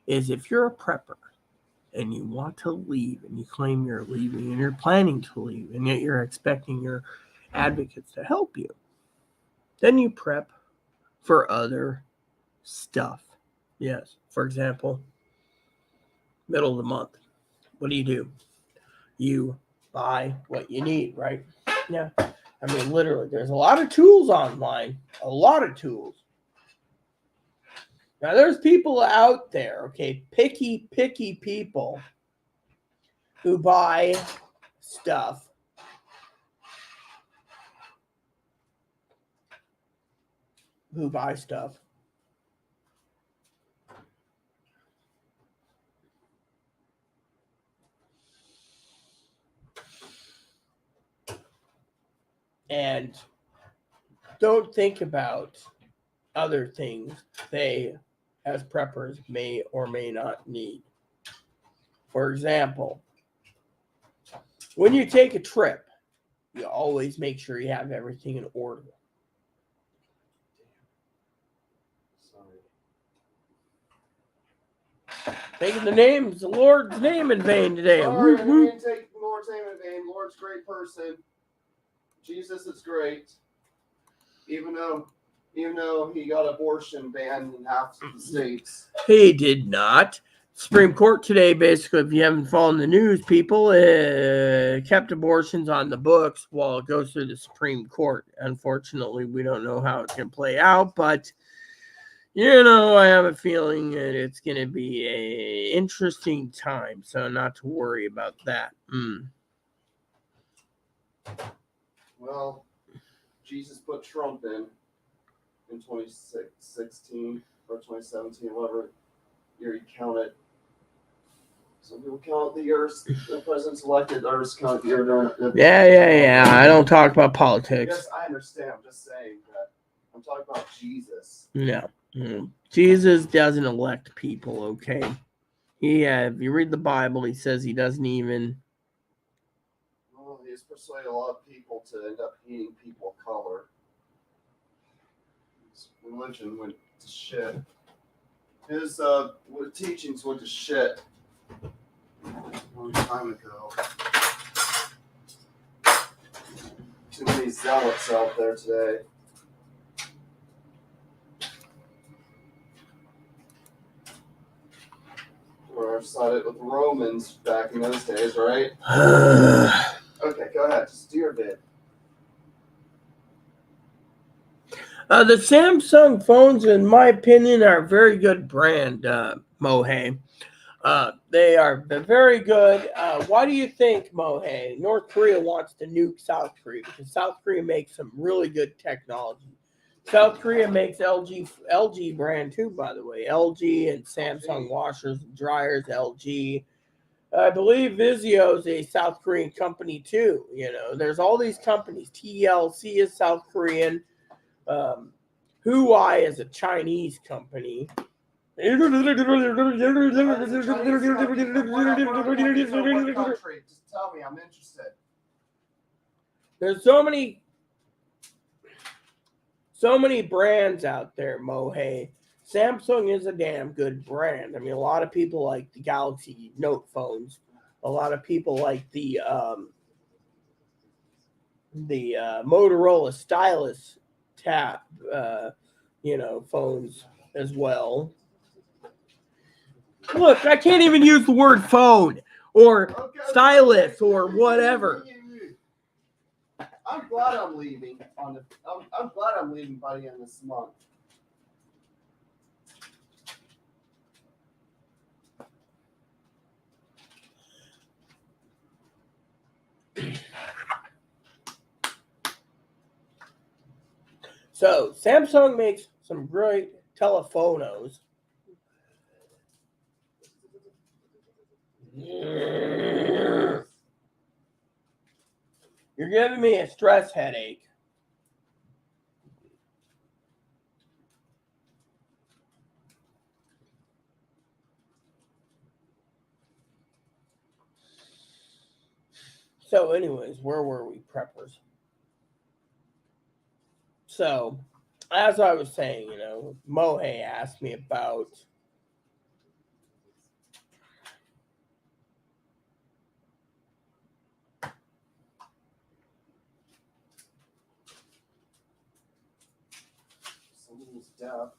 is if you're a prepper and you want to leave, and you claim you're leaving, and you're planning to leave, and yet you're expecting your advocates to help you, then you prep for other stuff. Yes. For example, middle of the month, what do? You buy what you need, right? Yeah. I mean, literally, there's a lot of tools online. A lot of tools. Now, there's people out there, okay, picky people who buy stuff. And don't think about other things they, as preppers, may or may not need. For example, when you take a trip, you always make sure you have everything in order. Taking the Lord's name in vain today. Sorry, I didn't take the Lord's name in vain. Lord's a great person. Jesus is great. Even though he got abortion banned in half the states. He did not. Supreme Court today, basically, if you haven't followed the news, people kept abortions on the books while it goes through the Supreme Court. Unfortunately, we don't know how it's going to play out, but I have a feeling that it's going to be an interesting time, so not to worry about that. Well, Jesus put Trump in 2016 or 2017, whatever year you count it. Some people count the years the president's elected, others count the year. Yeah. I don't talk about politics. Yes, I understand. I'm just saying that I'm talking about Jesus. No. Jesus doesn't elect people, okay? If you read the Bible, he says he doesn't even... Well, he's persuaded a lot of people to end up hating people of color. His religion went to shit. His teachings went to shit a long time ago. Too many zealots out there today. Or sided with the Romans back in those days, right? Okay, go ahead. Just do your bit. The Samsung phones, in my opinion, are a very good brand, Mohei. They are very good. Why do you think, Mohei, North Korea wants to nuke South Korea? Because South Korea makes some really good technology. South Korea makes LG brand too, by the way. LG and Samsung washers and dryers, LG. I believe Vizio is a South Korean company too. There's all these companies. TLC is South Korean. Huawei is a Chinese company. Just tell me, I'm interested. There's so many brands out there, Mohei. Samsung is a damn good brand. I mean, a lot of people like the Galaxy Note phones. A lot of people like the Motorola Stylus Tab, phones as well. Look, I can't even use the word phone or stylus or whatever. I'm glad I'm leaving I'm glad I'm leaving by the end of this month. So Samsung makes some great telephonos. You're giving me a stress headache. So anyways, where were we, preppers? So, as I was saying, Mohei asked me about death.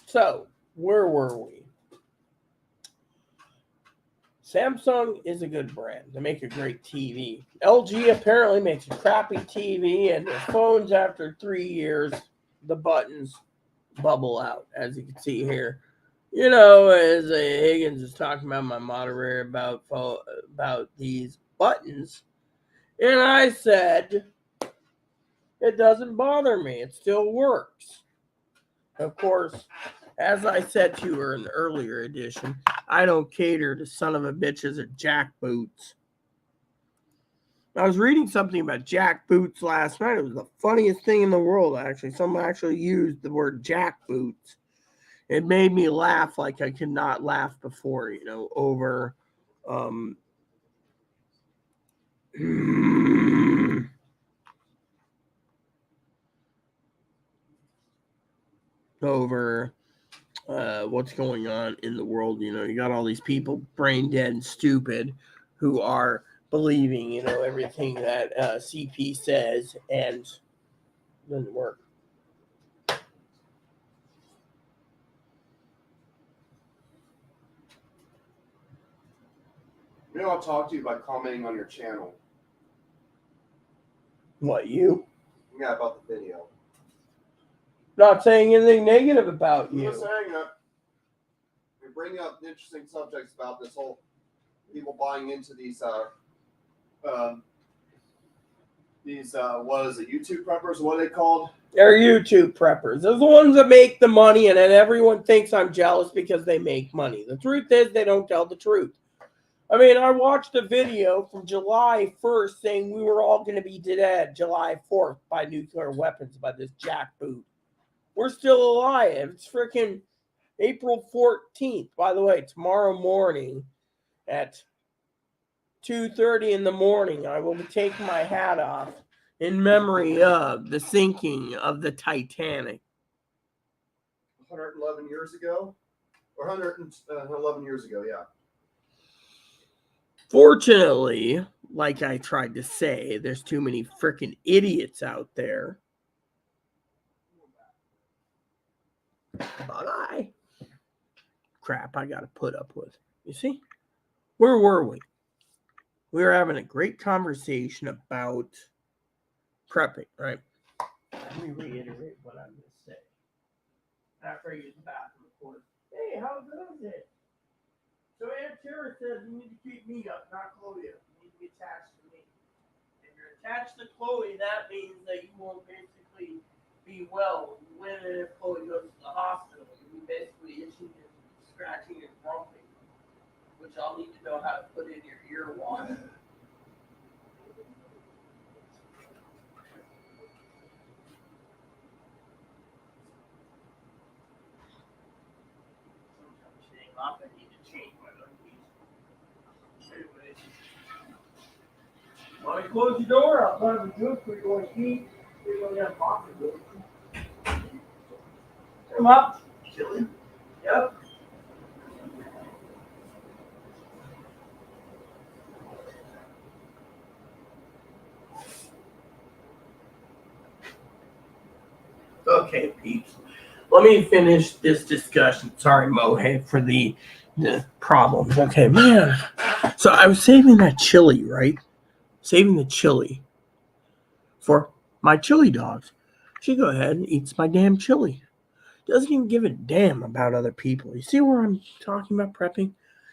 So, where were we? Samsung is a good brand. They make a great TV. LG apparently makes a crappy TV, and their phones, after 3 years, the buttons bubble out, as you can see here. You know, as Higgins is talking about my moderator about these buttons, and I said, it doesn't bother me. It still works. Of course, as I said to her in the earlier edition, I don't cater to son of a bitches or jackboots. I was reading something about jackboots last night. It was the funniest thing in the world, actually. Someone actually used the word jackboots. It made me laugh like I could not laugh before, you know, over over what's going on in the world. You know, you got all these people brain dead and stupid who are believing, you know, everything that CP says, and it doesn't work. Maybe I'll talk to you by commenting on your channel. What, you? Yeah, about the video. Not saying anything negative about I'm you. just saying that you're bringing up interesting subjects about this whole people buying into these what is it, YouTube preppers? What are they called? They're YouTube preppers. They're the ones that make the money, and then everyone thinks I'm jealous because they make money. The truth is, they don't tell the truth. I mean, I watched a video from July 1st saying we were all going to be dead July 4th by nuclear weapons by this jackboot. We're still alive. It's freaking April 14th. By the way, tomorrow morning at 2:30 in the morning, I will be taking my hat off in memory of the sinking of the Titanic. 111 years ago? Or 111 years ago, yeah. Fortunately, like I tried to say, there's too many freaking idiots out there. Bye. Crap, I got to put up with. You see? Where were we? We were having a great conversation about prepping, right? Let me reiterate what I'm going to say. After I use the bathroom, of course. Hey, how good is it? So Aunt Tara says you need to keep me up, not Chloe up. You need to be attached to me. If you're attached to Chloe, that means that you won't basically be well when and if Chloe goes to the hospital. You'll be basically itching and scratching and grumping, which I'll need to know how to put in your ear water. I need to change my undies. Anyways, want to close the door? I'll put the juice. We're going to eat. We're going to have coffee. Come up. Chili. Yep. Okay, peeps. Let me finish this discussion. Sorry, Mohit, for the problems. Okay, man. So I was saving that chili, right? Saving the chili for my chili dogs. She go ahead and eats my damn chili. Doesn't even give a damn about other people. You see where I'm talking about prepping?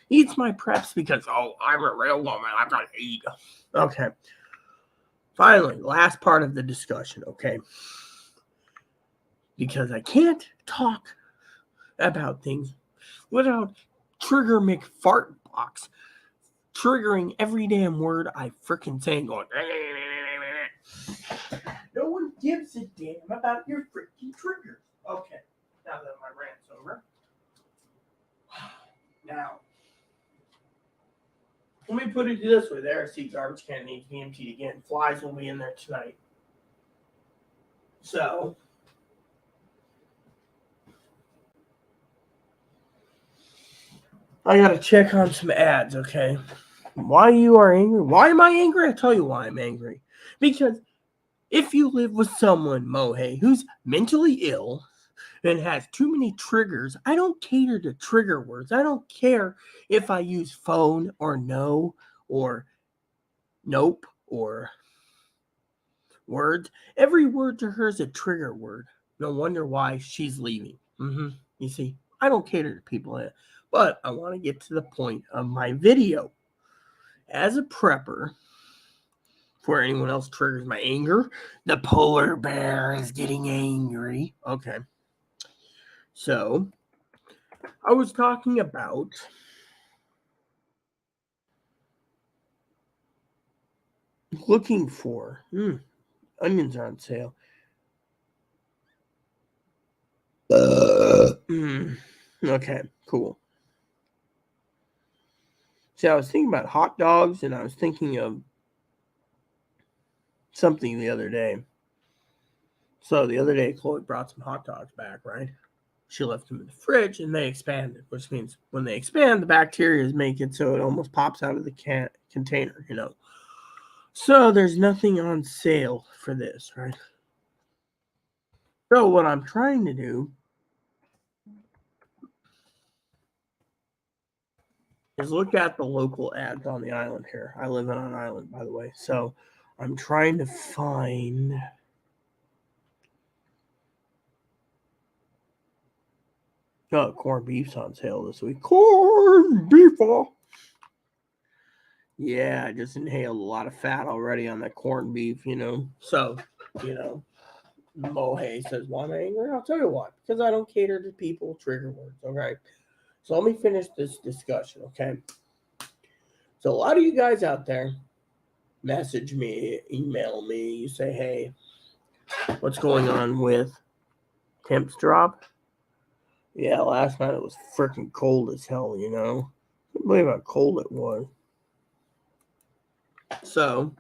Eats my preps because, oh, I'm a real woman. I gotta eat. Okay. Finally, last part of the discussion, okay? Because I can't talk about things without Trigger McFartbox triggering every damn word I freaking say and going. No one gives a damn about your freaking triggers. Okay, now that my rant's over. Now, let me put it this way. The RC garbage can needs to be emptied again. Flies will be in there tonight. So I gotta check on some ads, okay? Why you are angry? Why am I angry? I'll tell you why I'm angry. Because if you live with someone, Mohei, who's mentally ill and has too many triggers, I don't cater to trigger words. I don't care if I use phone or no or nope or words. Every word to her is a trigger word. No wonder why she's leaving. You see, I don't cater to people, but I want to get to the point of my video. As a prepper, before anyone else triggers my anger, the polar bear is getting angry. Okay. So, I was talking about looking for onions are on sale. Okay, cool. See, I was thinking about hot dogs, and I was thinking of something the other day. So the other day, Chloe brought some hot dogs back, right? She left them in the fridge, and they expanded, which means when they expand, the bacteria make it so it almost pops out of the container, you know. So there's nothing on sale for this, right? So what I'm trying to do is look at the local ads on the island here. I live on an island, by the way. So I'm trying to find corned beef's on sale this week. Corned beef. Yeah, I just inhaled a lot of fat already on that corned beef, you know. So, you know, Mohei says, why am I angry? I'll tell you why. Because I don't cater to people with trigger words, okay? So let me finish this discussion, okay? So a lot of you guys out there message me, email me, you say, hey, what's going on with temps drop? Yeah, last night it was freaking cold as hell, you know. I can't believe how cold it was. So,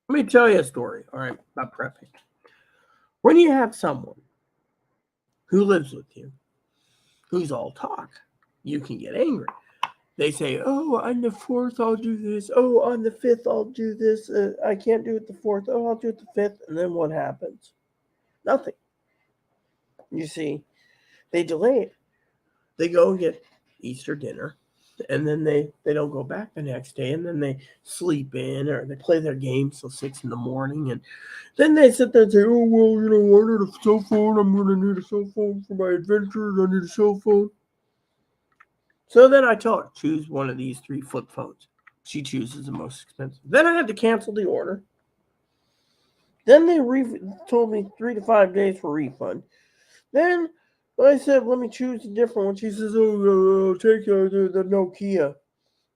let me tell you a story, all right, about prepping. When you have someone who lives with you, who's all talk, you can get angry. They say, oh, on the 4th, I'll do this. Oh, on the 5th, I'll do this. I can't do it the 4th. Oh, I'll do it the 5th. And then what happens? Nothing. You see, they delay it. They go and get Easter dinner, and then they don't go back the next day, and then they sleep in or they play their games till 6 in the morning, and then they sit there and say, oh, well, you know, I need a cell phone. I'm going to need a cell phone for my adventures. I need a cell phone. So then I tell her, choose one of these 3 flip phones. She chooses the most expensive. Then I had to cancel the order. Then they told me 3 to 5 days for refund. Then I said, let me choose a different one. She says, oh, I'll take the Nokia.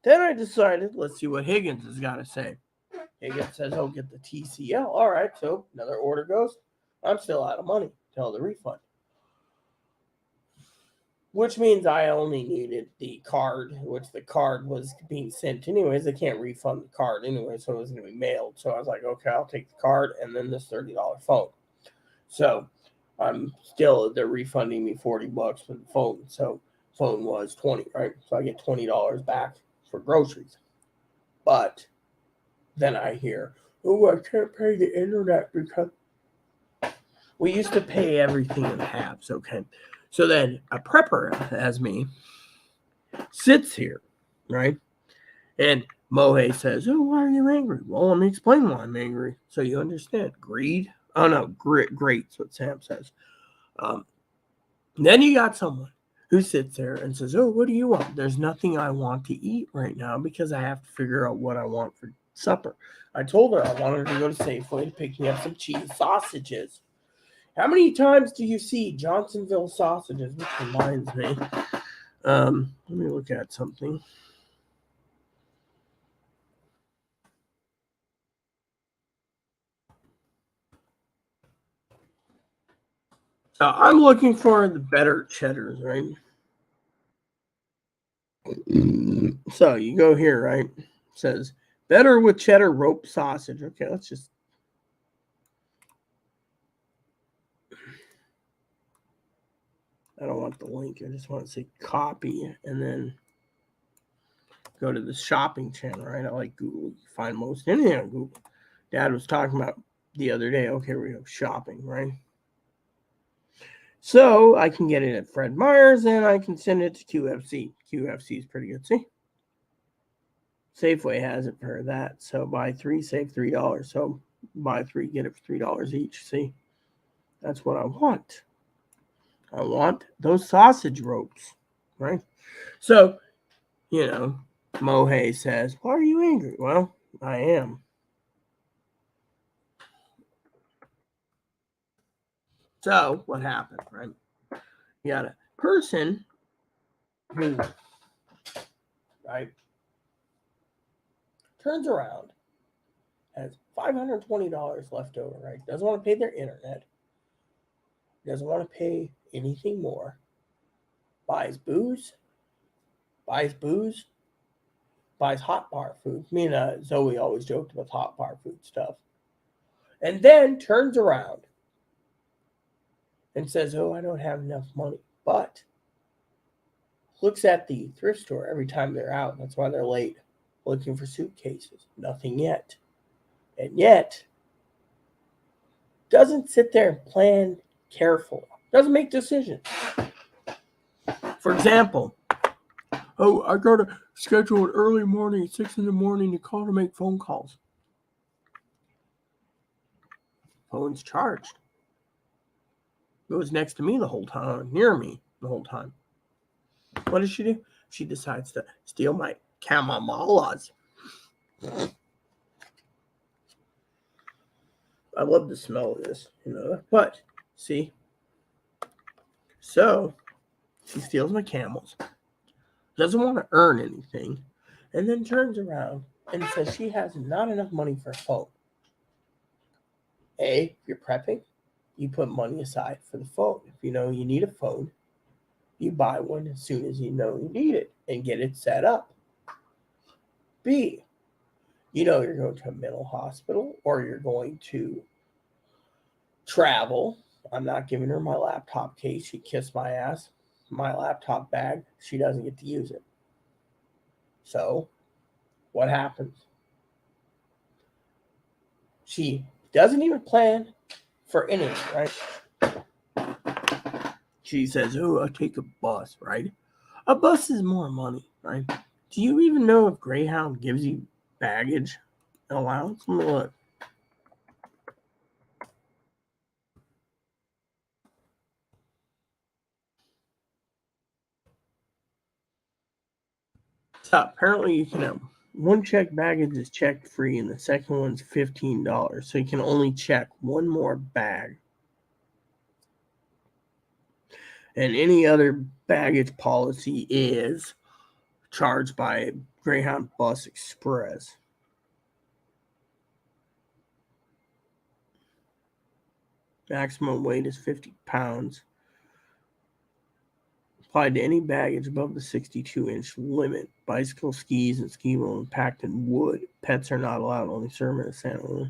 Then I decided, let's see what Higgins has got to say. Higgins says, oh, get the TCL. All right, so another order goes. I'm still out of money till the refund. Which means I only needed the card, which the card was being sent anyways. They can't refund the card anyway, so it was going to be mailed. So I was like, okay, I'll take the card and then this $30 phone. So they're refunding me $40 for the phone. So phone was $20, right? So I get $20 back for groceries. But then I hear, oh, I can't pay the internet because we used to pay everything in halves, okay? So then a prepper, as me, sits here, right? And Mohei says, oh, why are you angry? Well, let me explain why I'm angry so you understand. Greed? Oh, no, great's what Sam says. Then you got someone who sits there and says, oh, what do you want? There's nothing I want to eat right now because I have to figure out what I want for supper. I told her I wanted her to go to Safeway to pick me up some cheese sausages. How many times do you see Johnsonville sausages? Which reminds me. Let me look at something. So I'm looking for the better cheddars, right? So you go here, right? It says better with cheddar rope sausage. Okay, let's just I don't want the link. I just want to say copy and then go to the shopping channel, right? I like Google. You find most anything on Google. Dad was talking about the other day. Okay, we go shopping, right? So I can get it at Fred Meyer's and I can send it to QFC. QFC is pretty good. See? Safeway has it for that. So buy 3, save $3. So buy 3, get it for $3 each. See? That's what I want. I want those sausage ropes, right? So, Mohei says, why are you angry? Well, I am. So, what happened, right? You got a person who, right, turns around, has $520 left over, right? Doesn't want to pay their internet, doesn't want to pay anything more, buys booze, buys hot bar food. Me and Zoe always joked about hot bar food stuff. And then turns around and says, oh, I don't have enough money. But looks at the thrift store every time they're out. That's why they're late. Looking for suitcases. Nothing yet. And yet, doesn't sit there and plan carefully. Doesn't make decisions. For example, oh, I got to schedule an early morning, 6 in the morning to call to make phone calls. Phone's charged. It was next to me the whole time, near me the whole time. What does she do? She decides to steal my camomalas. I love the smell of this, But, see? So, she steals my camels. Doesn't want to earn anything. And then turns around and says she has not enough money for a phone. If you're prepping, you put money aside for the phone. If you know you need a phone, you buy one as soon as you know you need it and get it set up. B, you're going to a mental hospital or you're going to travel. I'm not giving her my laptop case. She kissed my ass. My laptop bag, she doesn't get to use it. So, what happens? She doesn't even plan for anything, right? She says, oh, I'll take a bus, right? A bus is more money, right? Do you even know if Greyhound gives you baggage allowance? Let me look. So apparently you can have one check baggage is check free and the second one's $15. So you can only check one more bag. And any other baggage policy is charged by Greyhound Bus Express. Maximum weight is 50 pounds. Applied to any baggage above the 62-inch limit. Bicycle, skis, and ski roll packed in wood. Pets are not allowed, only serve in a sandal.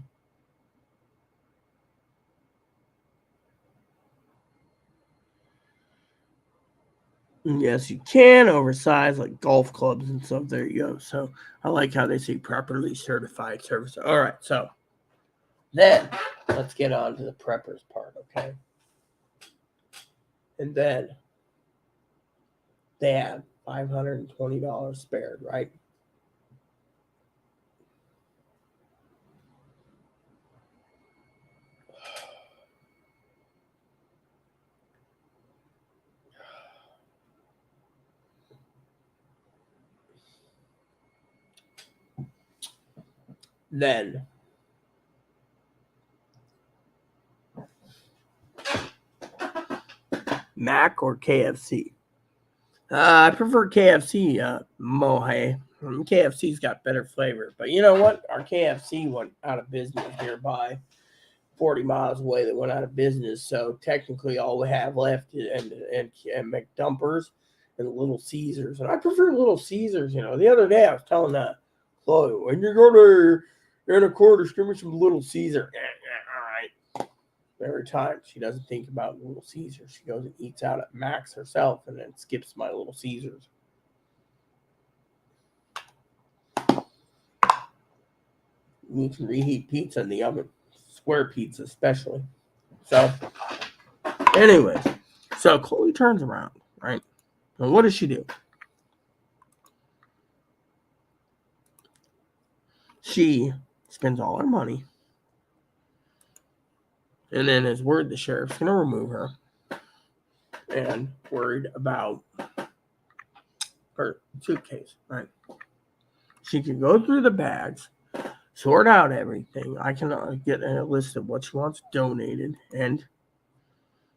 Yes, you can. Oversized, like golf clubs and stuff. There you go. So I like how they say properly certified service. All right, so then let's get on to the preppers part, okay? And then they have $520 spared, right? Then Mac or KFC? I prefer KFC, Mohei. KFC's got better flavor. But you know what? Our KFC went out of business nearby. 40 miles away that went out of business. So technically all we have left is and McDumpers and Little Caesars. And I prefer Little Caesars, The other day I was telling Chloe, when you go to in a quarter, give me some Little Caesar. All right. every time. She doesn't think about Little Caesars. She goes and eats out at Max herself and then skips my Little Caesars. You can reheat pizza in the oven, square pizza especially. So, anyways, so Chloe turns around, right? And what does she do? She spends all her money and then is worried the sheriff's going to remove her and worried about her suitcase, right? She can go through the bags, sort out everything. I can get a list of what she wants donated and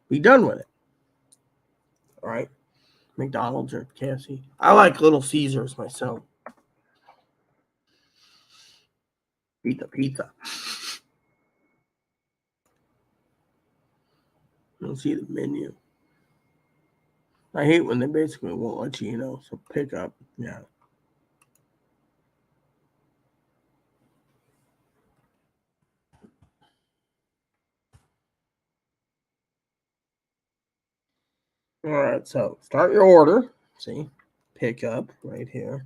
be done with it. All right? McDonald's or KFC. I like Little Caesars myself. Pizza. You'll see the menu. I hate when they basically won't let you, so pick up. Yeah. All right, so start your order. See, pick up right here.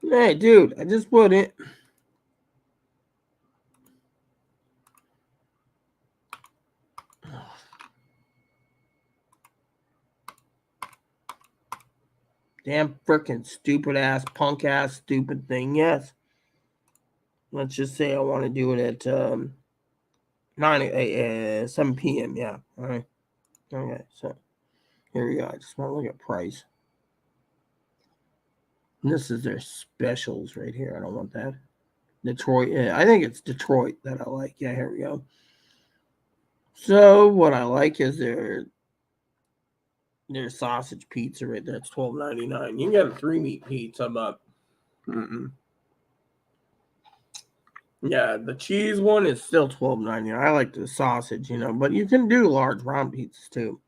Hey, dude, I just put it. Damn frickin' stupid ass, punk ass, stupid thing. Yes. Let's just say I want to do it at 7 p.m. Yeah. All right. Okay. So here we go. I just want to look at price. And this is their specials right here. I don't want that. Detroit. Yeah, I think it's Detroit that I like. Yeah, here we go. So what I like is their sausage pizza right there. It's $12.99. You can get a 3-meat pizza, but yeah, the cheese one is still $12.99. I like the sausage, but you can do large round pizzas too.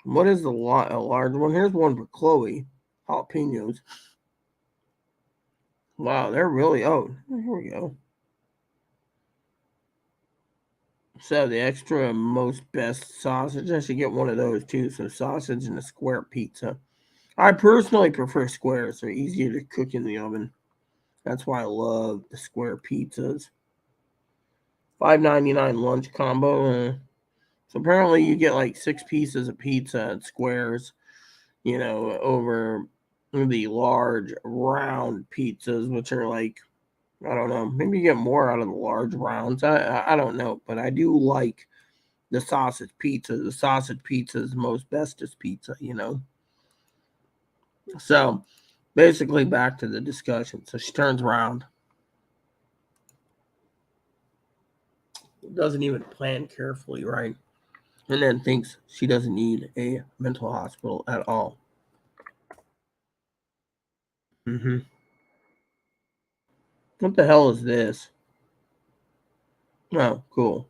What is a large one? Here's one for Chloe. Jalapenos. Wow, they're really here we go. So the extra most best sausage. I should get one of those too. So sausage and a square pizza. I personally prefer squares. They're easier to cook in the oven. That's why I love the square pizzas. $5.99 lunch combo. So apparently you get like 6 pieces of pizza at squares, over the large round pizzas, which are like, I don't know, maybe you get more out of the large rounds. I don't know, but I do like the sausage pizza. The sausage pizza is the most bestest pizza, So basically back to the discussion. So she turns around. Doesn't even plan carefully, right? And then thinks she doesn't need a mental hospital at all. What the hell is this? Oh, cool.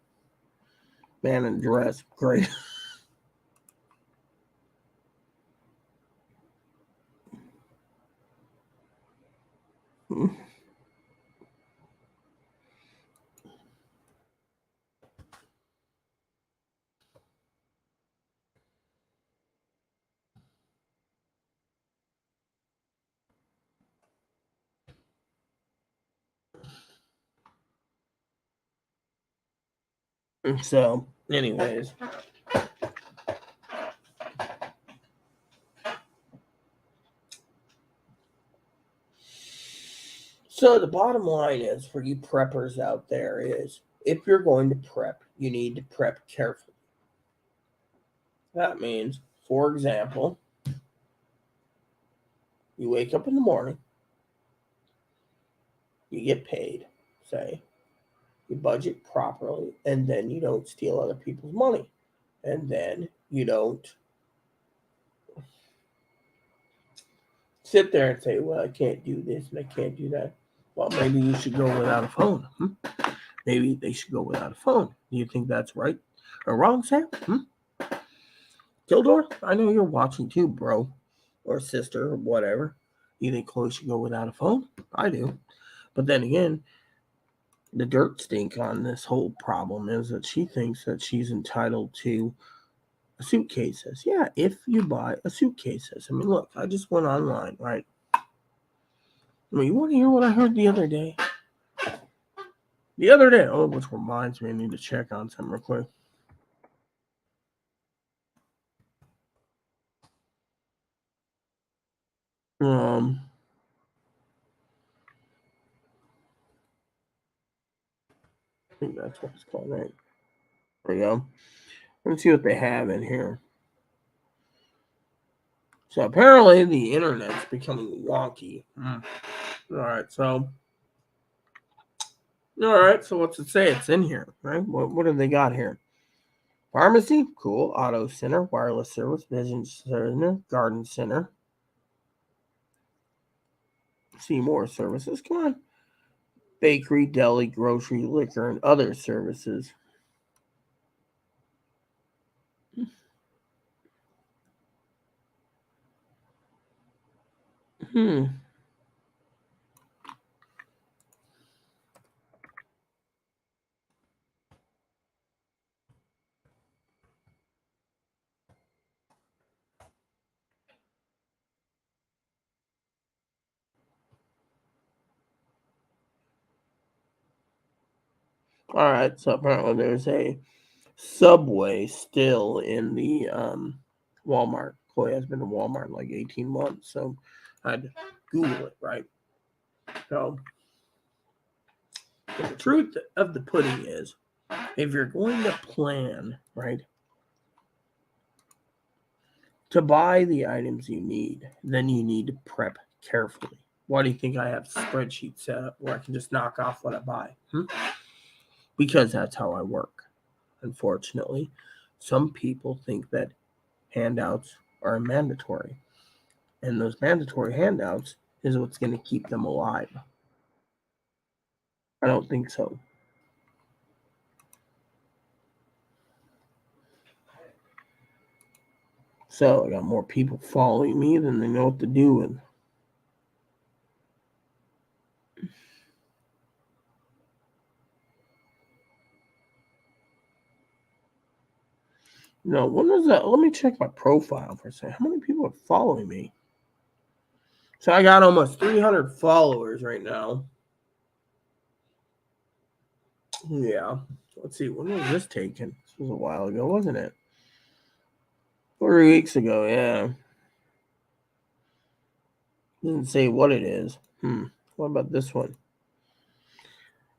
Man in dress. Great. So, anyways. So the bottom line is for you preppers out there is if you're going to prep, you need to prep carefully. That means, for example, you wake up in the morning, you get paid, say, you budget properly, and then you don't steal other people's money. And then you don't sit there and say, well, I can't do this and I can't do that. Well, maybe you should go without a phone. Maybe they should go without a phone. Do you think that's right or wrong, Sam? Kildor, I know you're watching too, bro, or sister, or whatever. You think Chloe should go without a phone? I do. But then again, the dirt stink on this whole problem is that she thinks that she's entitled to a suitcases. Yeah, if you buy a suitcases. I mean, look, I just went online, right? I mean, you want to hear what I heard the other day? Which reminds me, I need to check on something real quick. I think that's what it's called, right? There we go. Let's see what they have in here. So apparently the internet's becoming wonky. All right, so what's it say? It's in here, right? What have they got here? Pharmacy, cool. Auto center, wireless service, vision center, garden center. See more services. Come on. Bakery, deli, grocery, liquor, and other services. All right, so apparently there's a Subway still in the Walmart. Chloe has been to Walmart in like 18 months, so I had to Google it, right? So the truth of the pudding is, if you're going to plan, right, to buy the items you need, then you need to prep carefully. Why do you think I have spreadsheets set up where I can just knock off what I buy? Because that's how I work. Unfortunately, some people think that handouts are mandatory, and those mandatory handouts is what's going to keep them alive. I don't think so. So I got more people following me than they know what to do with. No, when was that? Let me check my profile for a second. How many people are following me? So I got almost 300 followers right now. Yeah. Let's see. When was this taken? This was a while ago, wasn't it? 3 weeks ago, yeah. Doesn't say what it is. What about this one?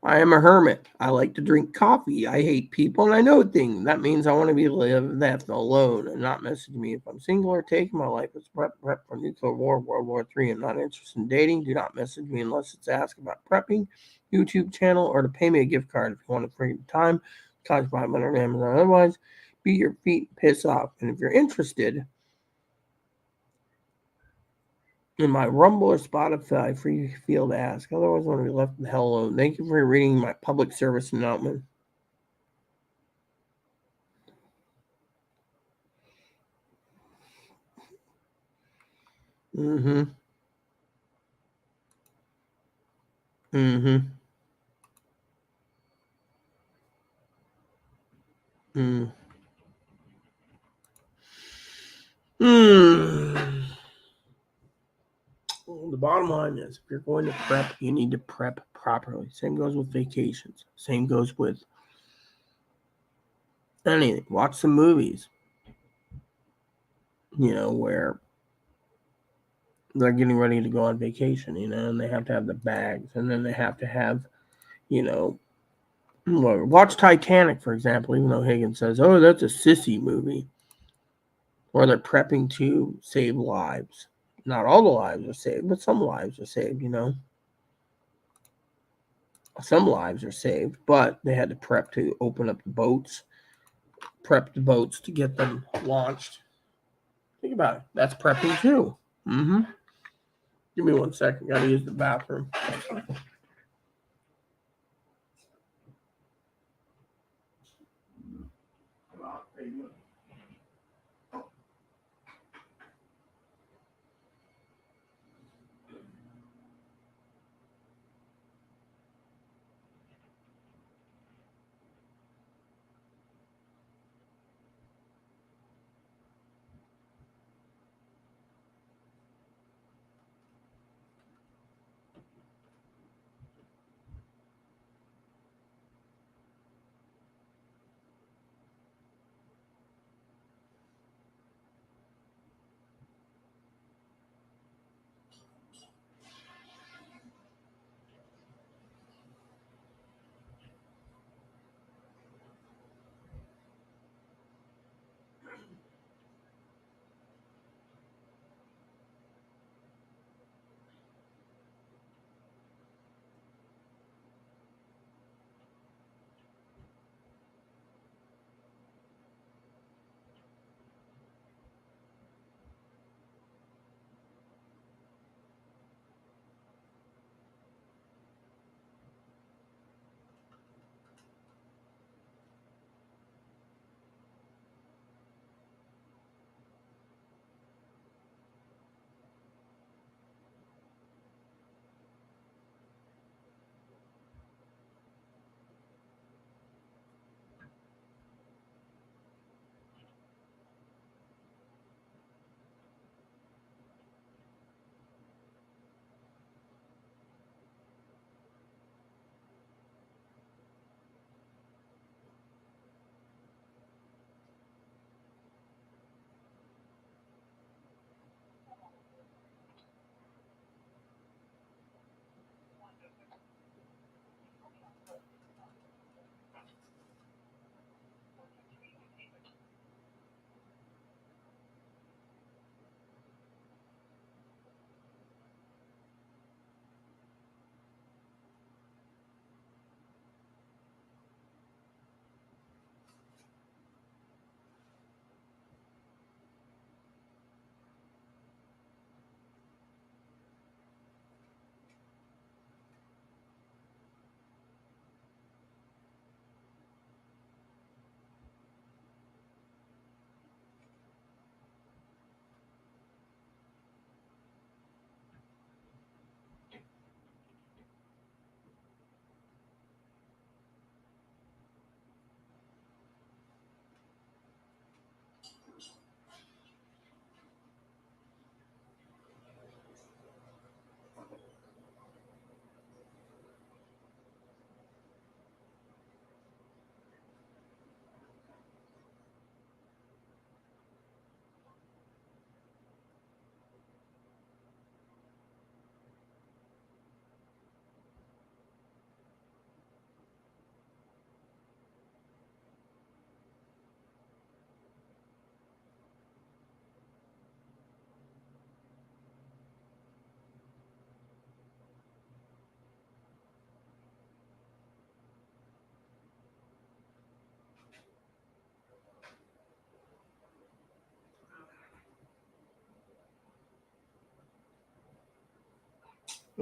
I am a hermit. I like to drink coffee. I hate people and I know things. That means I want to be left alone and not message me if I'm single or taking my life as prep for nuclear war, World War III. I'm not interested in dating. Do not message me unless it's ask about prepping, YouTube channel, or to pay me a gift card if you want to free time. Cost $500 Amazon. Otherwise, beat your feet, piss off. And if you're interested in my Rumble or Spotify, free field ask. Otherwise, I want to be left the hell alone. Thank you for reading my public service announcement. Mm-hmm. Mm-hmm. Mm. Mm. Well, the bottom line is, if you're going to prep, you need to prep properly. Same goes with vacations. Same goes with anything. Watch some movies, where they're getting ready to go on vacation, and they have to have the bags, and then they have to have, watch Titanic, for example, even though Higgins says, oh, that's a sissy movie. Or they're prepping to save lives. Not all the lives are saved, but some lives are saved, Some lives are saved, but they had to prep to open up the boats, prep the boats to get them launched. Think about it. That's prepping too. Mm-hmm. Give me 1 second. Got to use the bathroom.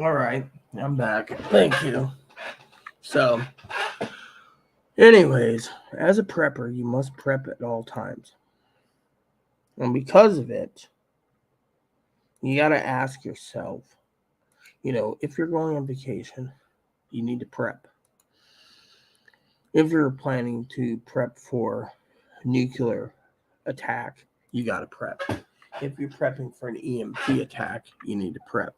All right, I'm back. Thank you. So, anyways, as a prepper, you must prep at all times. And because of it, you got to ask yourself, if you're going on vacation, you need to prep. If you're planning to prep for nuclear attack, you got to prep. If you're prepping for an EMP attack, you need to prep.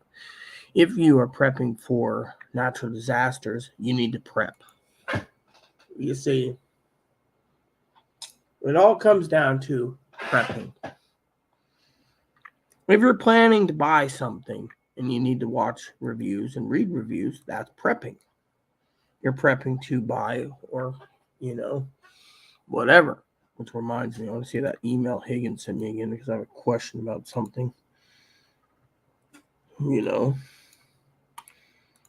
If you are prepping for natural disasters, you need to prep. You see, it all comes down to prepping. If you're planning to buy something and you need to watch reviews and read reviews, that's prepping. You're prepping to buy or, whatever. Which reminds me, I want to see that email Higgins sent me again because I have a question about something.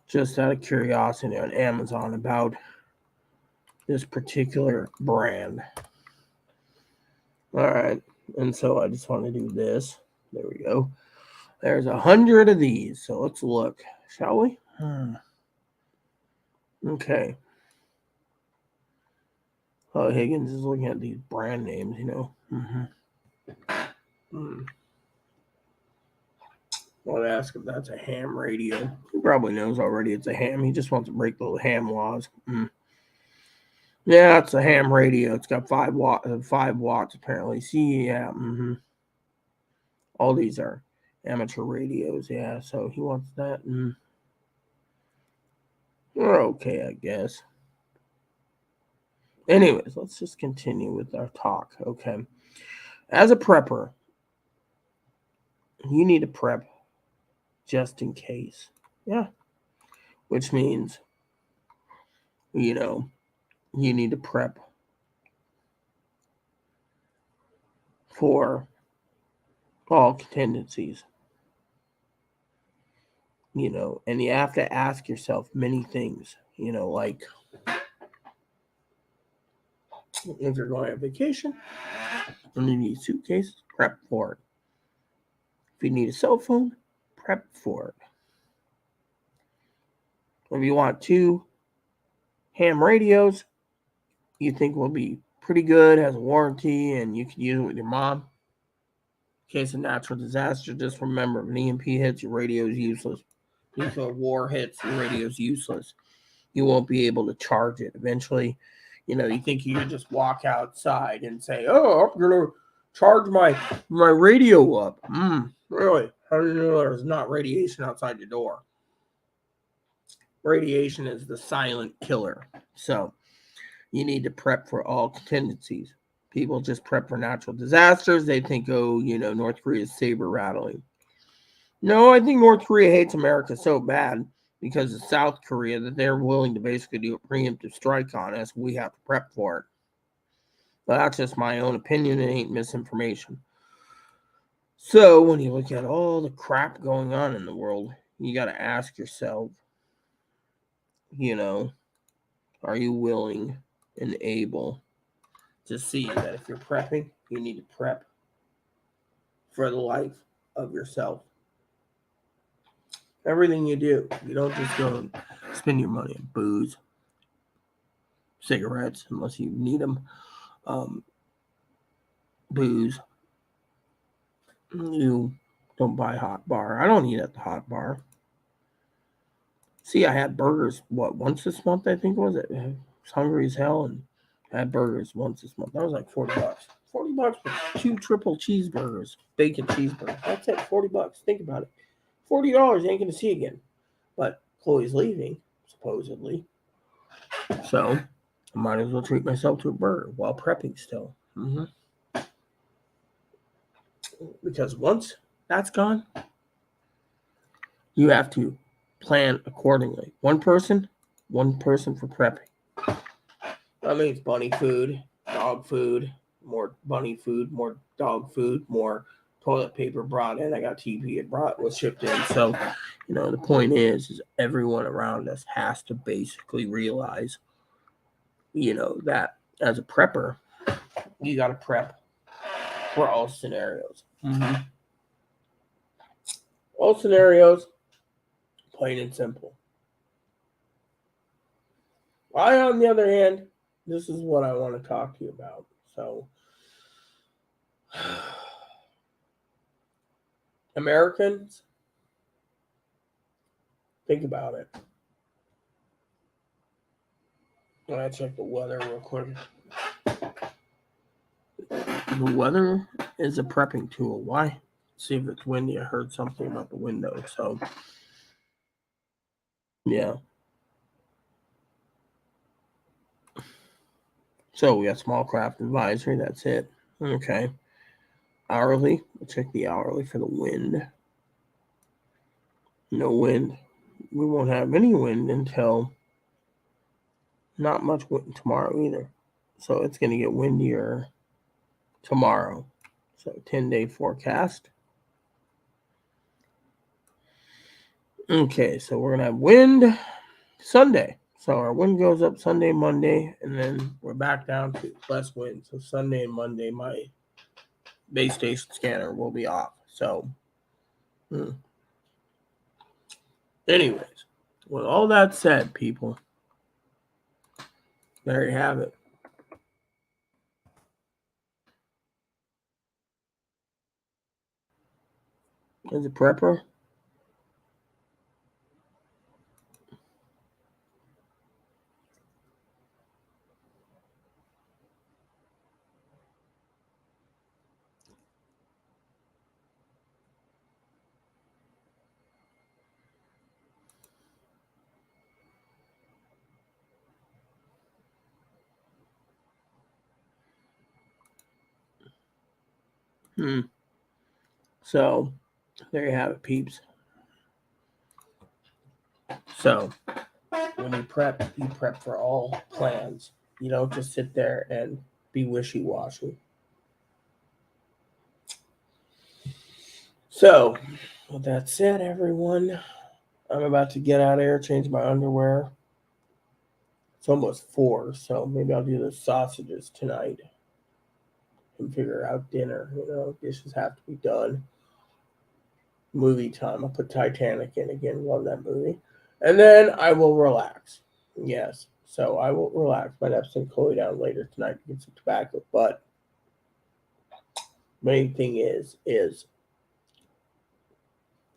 Just out of curiosity on Amazon about this particular brand. All right. And so I just want to do this. There we go. There's 100 of these. So let's look, shall we? Okay. Oh, Higgins is looking at these brand names, I'll ask if that's a ham radio. He probably knows already it's a ham. He just wants to break the ham laws. Yeah, it's a ham radio. It's got 5 watts apparently. See, yeah. All these are amateur radios. Yeah, so he wants that. We're okay, I guess. Anyways, let's just continue with our talk. Okay. As a prepper, you need to prep just in case. Yeah. Which means, you need to prep for all contingencies. And you have to ask yourself many things, like if you're going on vacation and you need a suitcase, prep for it. If you need a cell phone, prep for it. If you want 2 ham radios you think will be pretty good, has a warranty, and you can use it with your mom, in case of natural disaster, just remember, if an EMP hits, your radio is useless. If a war hits, your radio is useless. You won't be able to charge it. Eventually, you think you can just walk outside and say, oh, I'm going to charge my radio up. Really? How do you know there's not radiation outside your door? Radiation is the silent killer. So you need to prep for all contingencies. People just prep for natural disasters. They think, North Korea is saber rattling. No, I think North Korea hates America so bad because of South Korea that they're willing to basically do a preemptive strike on us. We have to prep for it. But that's just my own opinion. It ain't misinformation. So when you look at all the crap going on in the world, you got to ask yourself, are you willing and able to see that if you're prepping, you need to prep for the life of yourself. Everything you do, you don't just go and spend your money on booze, cigarettes, unless you need them, booze. You don't buy hot bar. I don't eat at the hot bar. See, I had burgers, once this month, I think, was it? I was hungry as hell and had burgers once this month. That was like $40. $40 for 2 triple cheeseburgers, bacon cheeseburgers. That's it, $40. Think about it. $40 ain't going to see again. But Chloe's leaving, supposedly. So I might as well treat myself to a burger while prepping still. Because once that's gone, you have to plan accordingly. One person for prepping. That means bunny food, dog food, more bunny food, more dog food, more toilet paper brought in. I got TV was shipped in. So, the point is everyone around us has to basically realize, that as a prepper, you got to prep for all scenarios. All scenarios Plain and simple. I, on the other hand, this is what I want to talk to you about. So, Americans, think about it. I'm going to check the weather real quick. The weather is a prepping tool. Why? See if it's windy. I heard something about the window. So, yeah. So, we got small craft advisory. That's it. Okay. Hourly. We'll check the hourly for the wind. No wind. We won't have any wind until not much wind tomorrow either. So, it's going to get windier tomorrow. So 10-day forecast. Okay, so we're going to have wind Sunday. So our wind goes up Sunday, Monday, and then we're back down to less wind. So Sunday and Monday, my base station scanner will be off. So, anyways, with all that said, people, there you have it. Is it prepper? So, there you have it, peeps. So, when you prep for all plans. You don't just sit there and be wishy-washy. So, with that said, everyone, I'm about to get out of here, change my underwear. It's almost 4, so maybe I'll do the sausages tonight and figure out dinner. Dishes have to be done. Movie time. I'll put Titanic in again. Love that movie. And then I will relax. Yes. So I will relax. Might have some Chloe down later tonight to get some tobacco. But main thing is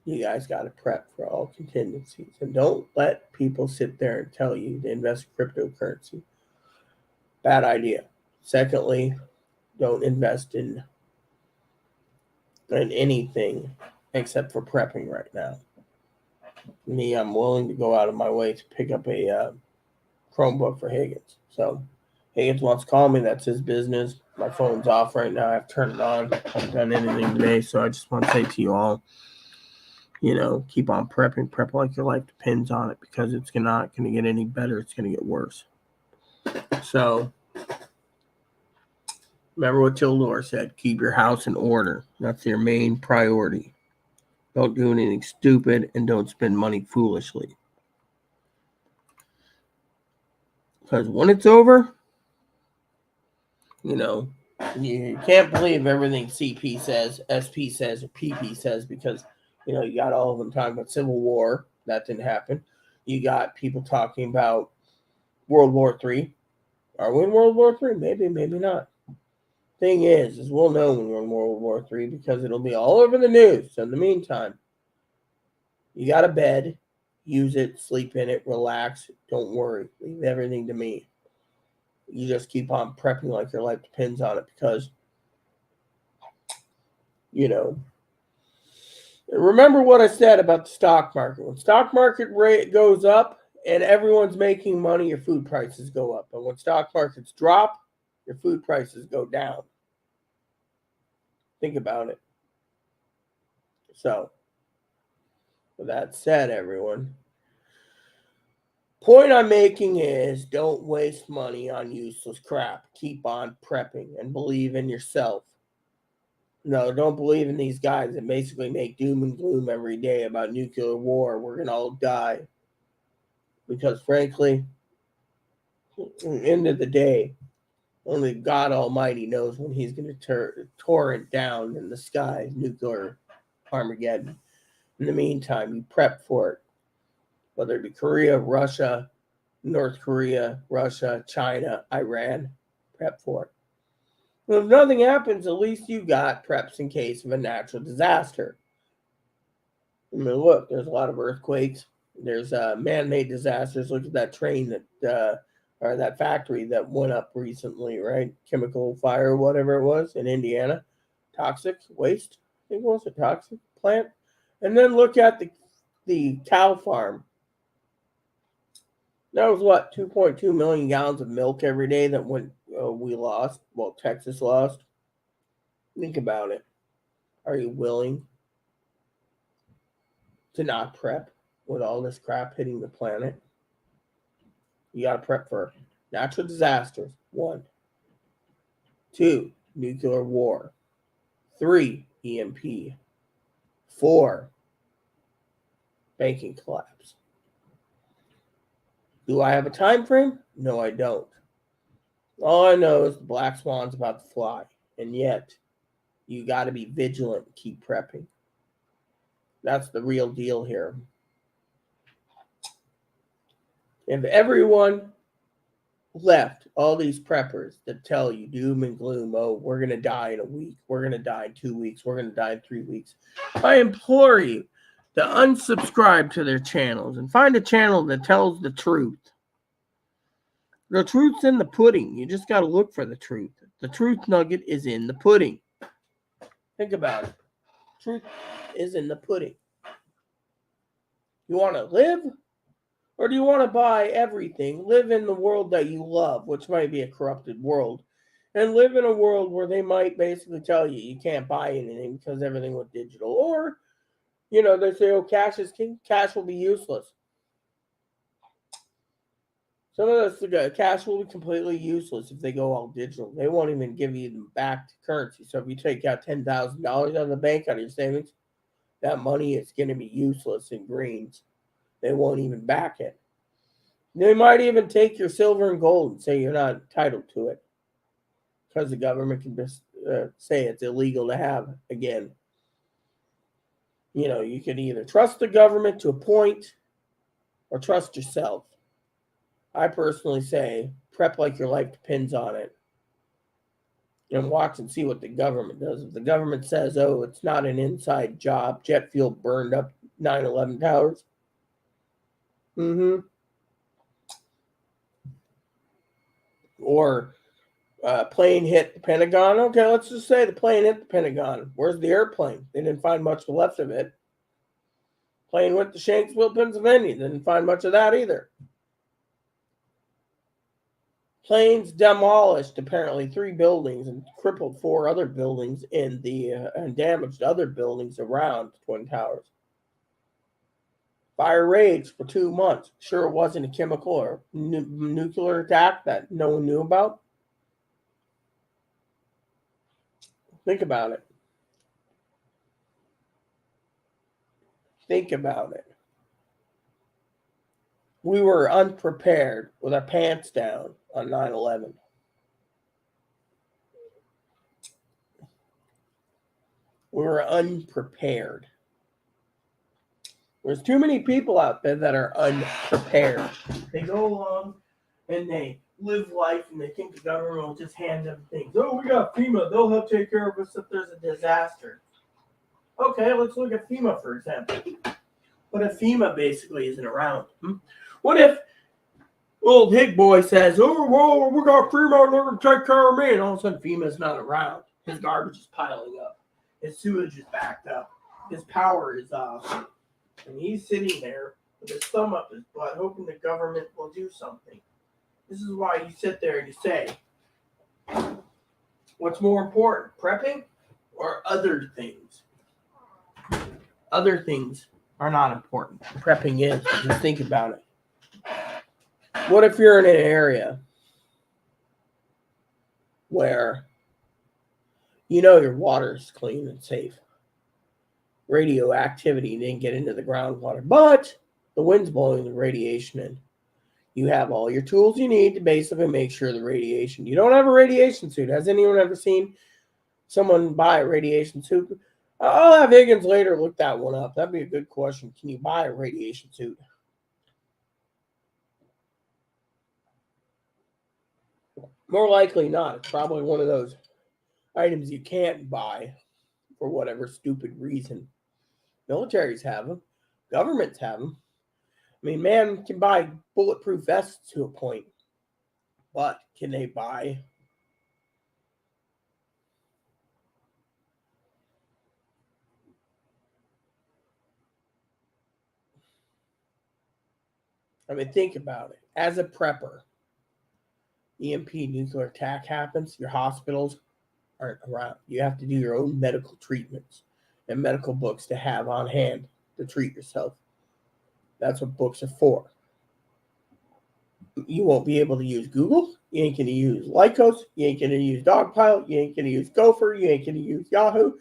you guys got to prep for all contingencies. And don't let people sit there and tell you to invest in cryptocurrency. Bad idea. Secondly, don't invest in anything except for prepping right now. Me, I'm willing to go out of my way to pick up a Chromebook for Higgins. So Higgins wants to call me. That's his business. My phone's off right now. I've turned it on. I haven't done anything today. So I just want to say to you all, keep on prepping. Prep like your life depends on it, because it's not going to get any better. It's going to get worse. So remember what Tildor said. Keep your house in order. That's your main priority. Don't do anything stupid, and don't spend money foolishly. Because when it's over, you can't believe everything CP says, SP says, or PP says, because, you got all of them talking about Civil War. That didn't happen. You got people talking about World War III. Are we in World War III? Maybe, maybe not. Thing is we'll know when we're in World War III, because it'll be all over the news. So in the meantime, you got a bed, use it, sleep in it, relax, don't worry, leave everything to me. You just keep on prepping like your life depends on it, because, remember what I said about the stock market. When stock market rate goes up and everyone's making money, your food prices go up. But when stock markets drop, your food prices go down. Think about it. So, with that said, everyone, point I'm making is don't waste money on useless crap. Keep on prepping and believe in yourself. No, don't believe in these guys that basically make doom and gloom every day about nuclear war. We're going to all die. Because frankly, at the end of the day, only God Almighty knows when he's going to torrent down in the sky nuclear Armageddon. In the meantime, you prep for it. whether it be Korea, Russia, North Korea, Russia, China, Iran. Prep for it. Well, if nothing happens, at least you got preps in case of a natural disaster. I mean, look, there's a lot of earthquakes. There's man-made disasters. Look at that train or that factory that went up recently, right? Chemical fire, whatever it was, in Indiana. Toxic waste, I think it was a toxic plant. And then look at the cow farm. That was what, 2.2 million gallons of milk every day that we lost. Well, Texas lost. Think about it. Are you willing to not prep with all this crap hitting the planet? You got to prep for natural disasters. 1. 2, nuclear war. 3, EMP. 4, banking collapse. Do I have a time frame? No, I don't. All I know is the black swan's about to fly. And yet, you got to be vigilant and keep prepping. That's the real deal here. If everyone left, all these preppers that tell you doom and gloom, oh, we're going to die in a week, we're going to die in 2 weeks, we're going to die in 3 weeks, I implore you to unsubscribe to their channels and find a channel that tells the truth. The truth's in the pudding. You just got to look for the truth. The truth nugget is in the pudding. Think about it. Truth is in the pudding. You want to live? Or do you want to buy everything, live in the world that you love, which might be a corrupted world, and live in a world where they might basically tell you you can't buy anything because everything went digital? Or, they say, oh, cash is king. Cash will be useless. Some of this cash will be completely useless if they go all digital. They won't even give you them back to currency. So if you take out $10,000 out of the bank out of your savings, that money is going to be useless in greens. They won't even back it. They might even take your silver and gold and say you're not entitled to it because the government can just say it's illegal to have again. You can either trust the government to a point or trust yourself. I personally say prep like your life depends on it and watch and see what the government does. If the government says, oh, it's not an inside job, jet fuel burned up 9/11 towers. Or plane hit the Pentagon. Okay, let's just say the plane hit the Pentagon. Where's the airplane? They didn't find much left of it. Plane went to Shanksville, Pennsylvania. Didn't find much of that either. Planes demolished apparently 3 buildings and crippled 4 other buildings and damaged other buildings around the Twin Towers. Fire raged for 2 months. Sure, it wasn't a chemical or nuclear attack that no one knew about. Think about it. Think about it. We were unprepared with our pants down on 9/11. We were unprepared. There's too many people out there that are unprepared. They go along and they live life and they think the government will just hand them things. Oh, we got FEMA. They'll help take care of us if there's a disaster. Okay, let's look at FEMA, for example. What if FEMA basically isn't around? What if old Hig Boy says, oh, well, we got FEMA, they're going to take care of me, and all of a sudden FEMA's not around. His garbage is piling up. His sewage is backed up. His power is off. And he's sitting there with his thumb up his butt, hoping the government will do something. This is why you sit there and you say, what's more important, prepping or other things? Other things are not important. Prepping is. Just think about it. What if you're in an area where your water is clean and safe? Radioactivity didn't get into the groundwater, but the wind's blowing the radiation in. You have all your tools you need to basically make sure the radiation. You don't have a radiation suit. Has anyone ever seen someone buy a radiation suit? I'll have Higgins later look that one up. That'd be a good question. Can you buy a radiation suit? More likely not. It's probably one of those items you can't buy for whatever stupid reason. Militaries have them. Governments have them. I mean, man can buy bulletproof vests to a point, but can they buy? I mean, think about it. As a prepper, EMP nuclear attack happens, your hospitals aren't around. You have to do your own medical treatments and medical books to have on hand to treat yourself. That's what books are for. You won't be able to use Google. You ain't going to use Lycos. You ain't going to use Dogpile. You ain't going to use Gopher. You ain't going to use Yahoo.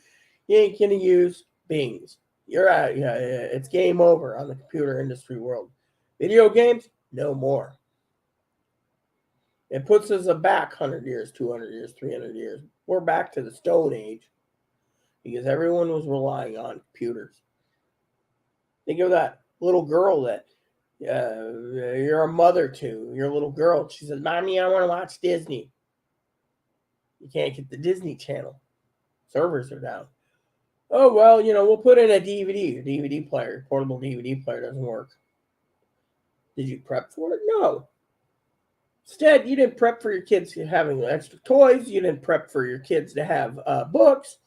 You ain't going to use Bings. You're out. Yeah, it's game over on the computer industry world. Video games, no more. It puts us back 100 years, 200 years, 300 years. We're back to the Stone Age because everyone was relying on computers. Think of that little girl that you're a mother to, your little girl. She says, Mommy, I want to watch Disney. You can't get the Disney Channel. Servers are down. Oh, well, we'll put in a DVD. Your DVD player, portable DVD player doesn't work. Did you prep for it? No. Instead, you didn't prep for your kids having extra toys. You didn't prep for your kids to have books.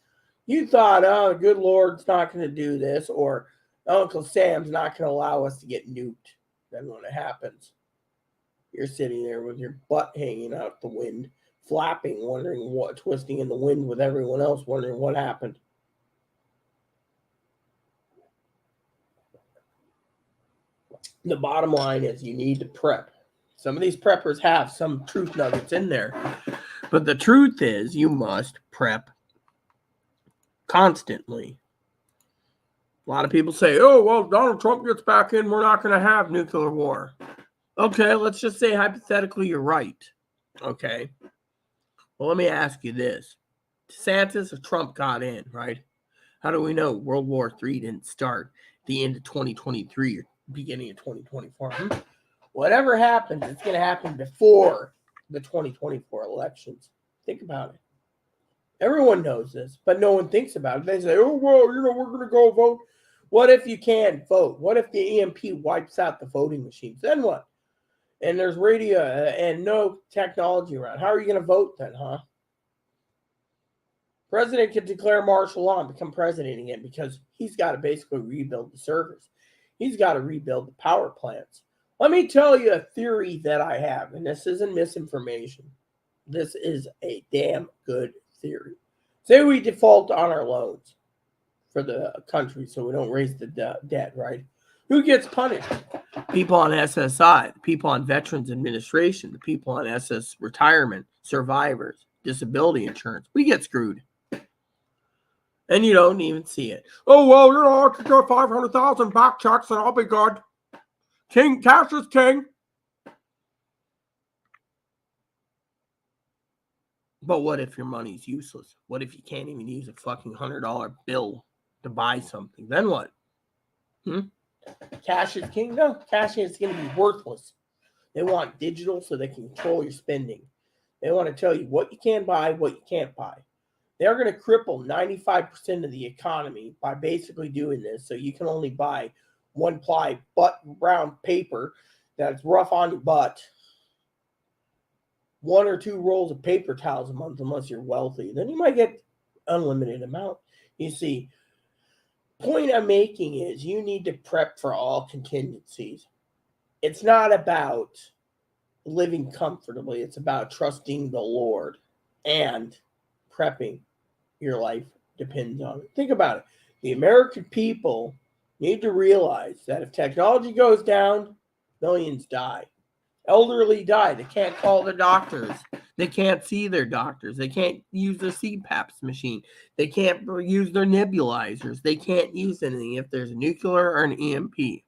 You thought, oh, good Lord's not going to do this, or Uncle Sam's not going to allow us to get nuked. Then when it happens, you're sitting there with your butt hanging out the wind, flapping, wondering what, twisting in the wind with everyone else, wondering what happened. The bottom line is you need to prep. Some of these preppers have some truth nuggets in there, but the truth is you must prep constantly. A lot of people say, oh, well, Donald Trump gets back in, we're not going to have nuclear war. Okay, let's just say hypothetically you're right. Okay. Well, let me ask you this. DeSantis or Trump got in, right? How do we know World War III didn't start at the end of 2023 or beginning of 2024? Whatever happens, it's going to happen before the 2024 elections. Think about it. Everyone knows this, but no one thinks about it. They say, oh, well, we're going to go vote. What if you can't vote? What if the EMP wipes out the voting machines? Then what? And there's radio and no technology around. How are you going to vote then, huh? President can declare martial law and become president again because he's got to basically rebuild the servers. He's got to rebuild the power plants. Let me tell you a theory that I have, and this isn't misinformation. This is a damn good theory. Say we default on our loans for the country so we don't raise the debt, right? Who gets punished? People on SSI, the people on Veterans Administration, the people on SS retirement, survivors, disability insurance. We get screwed. And you don't even see it. Oh, well, I could get 500,000 back checks and I'll be good. King, cash is king. But what if your money's useless? What if you can't even use a fucking $100 bill to buy something? Then what? Cash is king? No, cash is going to be worthless. They want digital so they can control your spending. They want to tell you what you can buy, what you can't buy. They're going to cripple 95% of the economy by basically doing this. So you can only buy one-ply brown paper that's rough on your butt, 1 or 2 rolls of paper towels a month unless you're wealthy. Then you might get unlimited amount. You see, point I'm making is you need to prep for all contingencies. It's not about living comfortably. It's about trusting the Lord, and prepping your life depends on it. Think about it. The American people need to realize that if technology goes down, millions die. Elderly die. They can't call their doctors. They can't see their doctors. They can't use their CPAP machine. They can't use their nebulizers. They can't use anything if there's a nuclear or an EMP.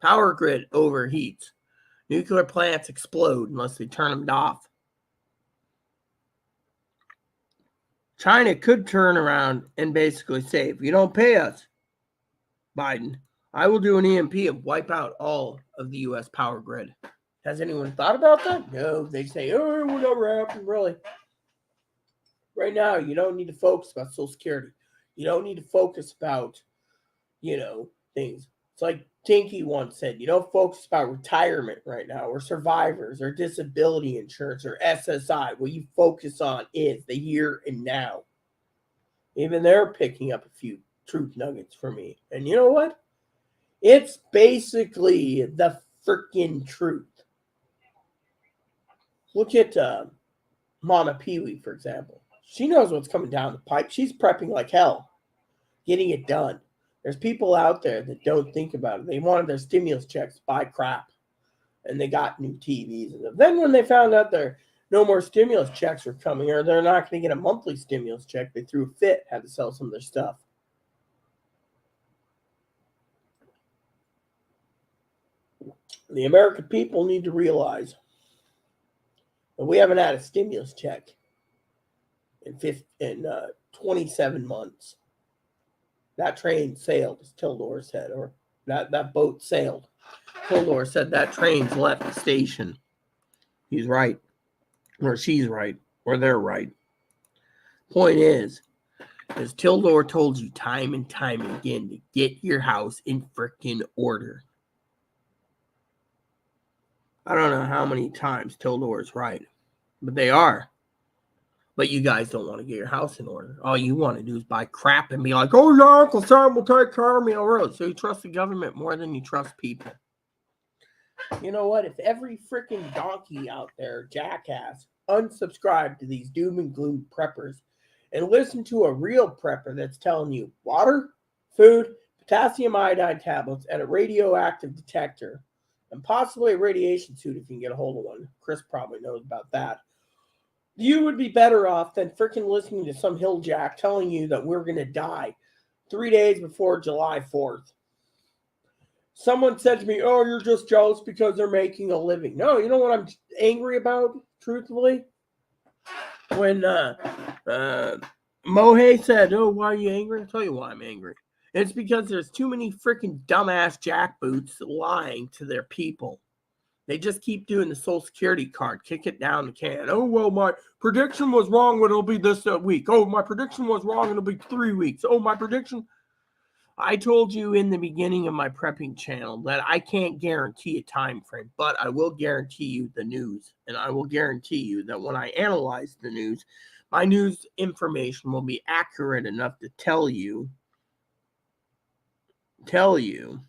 Power grid overheats. Nuclear plants explode unless they turn them off. China could turn around and basically say, if you don't pay us, Biden, I will do an EMP and wipe out all of the U.S. power grid. Has anyone thought about that? No. They say, oh, whatever happened, really. Right now, you don't need to focus about Social Security. You don't need to focus about, things. It's like Tinky once said, you don't focus about retirement right now, or survivors, or disability insurance, or SSI. What you focus on is the here and now. Even they're picking up a few truth nuggets for me. And you know what? It's basically the freaking truth. Look at Mama Pee-wee, for example. She knows what's coming down the pipe. She's prepping like hell, getting it done. There's people out there that don't think about it. They wanted their stimulus checks to buy crap, and they got new TVs. And then when they found out there no more stimulus checks were coming, or they're not going to get a monthly stimulus check, they threw a fit, had to sell some of their stuff. The American people need to realize that we haven't had a stimulus check in 27 months. That train sailed, as Tildor said, or that boat sailed. Tildor said that train's left the station. He's right, or she's right, or they're right. Point is, as Tildor told you time and time again, to get your house in frickin' order. I don't know how many times Tildor is right, but they are. But you guys don't want to get your house in order. All you want to do is buy crap and be like, oh, yeah, Uncle Sam will take care of me. So you trust the government more than you trust people. You know what? If every freaking donkey out there, jackass, unsubscribe to these doom and gloom preppers and listen to a real prepper that's telling you water, food, potassium iodide tablets, and a radioactive detector, and possibly a radiation suit if you can get a hold of one. Chris probably knows about that. You would be better off than freaking listening to some hilljack telling you that we're going to die 3 days before July 4th. Someone said to me, oh, you're just jealous because they're making a living. No, you know what I'm angry about, truthfully? When Mohei said, oh, why are you angry? I'll tell you why I'm angry. It's because there's too many freaking dumbass jackboots lying to their people. They just keep doing the Social Security card, kick it down the can. Oh, well, my prediction was wrong, but it'll be this week. Oh, my prediction was wrong, it'll be 3 weeks. Oh, my prediction. I told you in the beginning of my prepping channel that I can't guarantee a time frame, but I will guarantee you the news. And I will guarantee you that when I analyze the news, my news information will be accurate enough to tell you tell you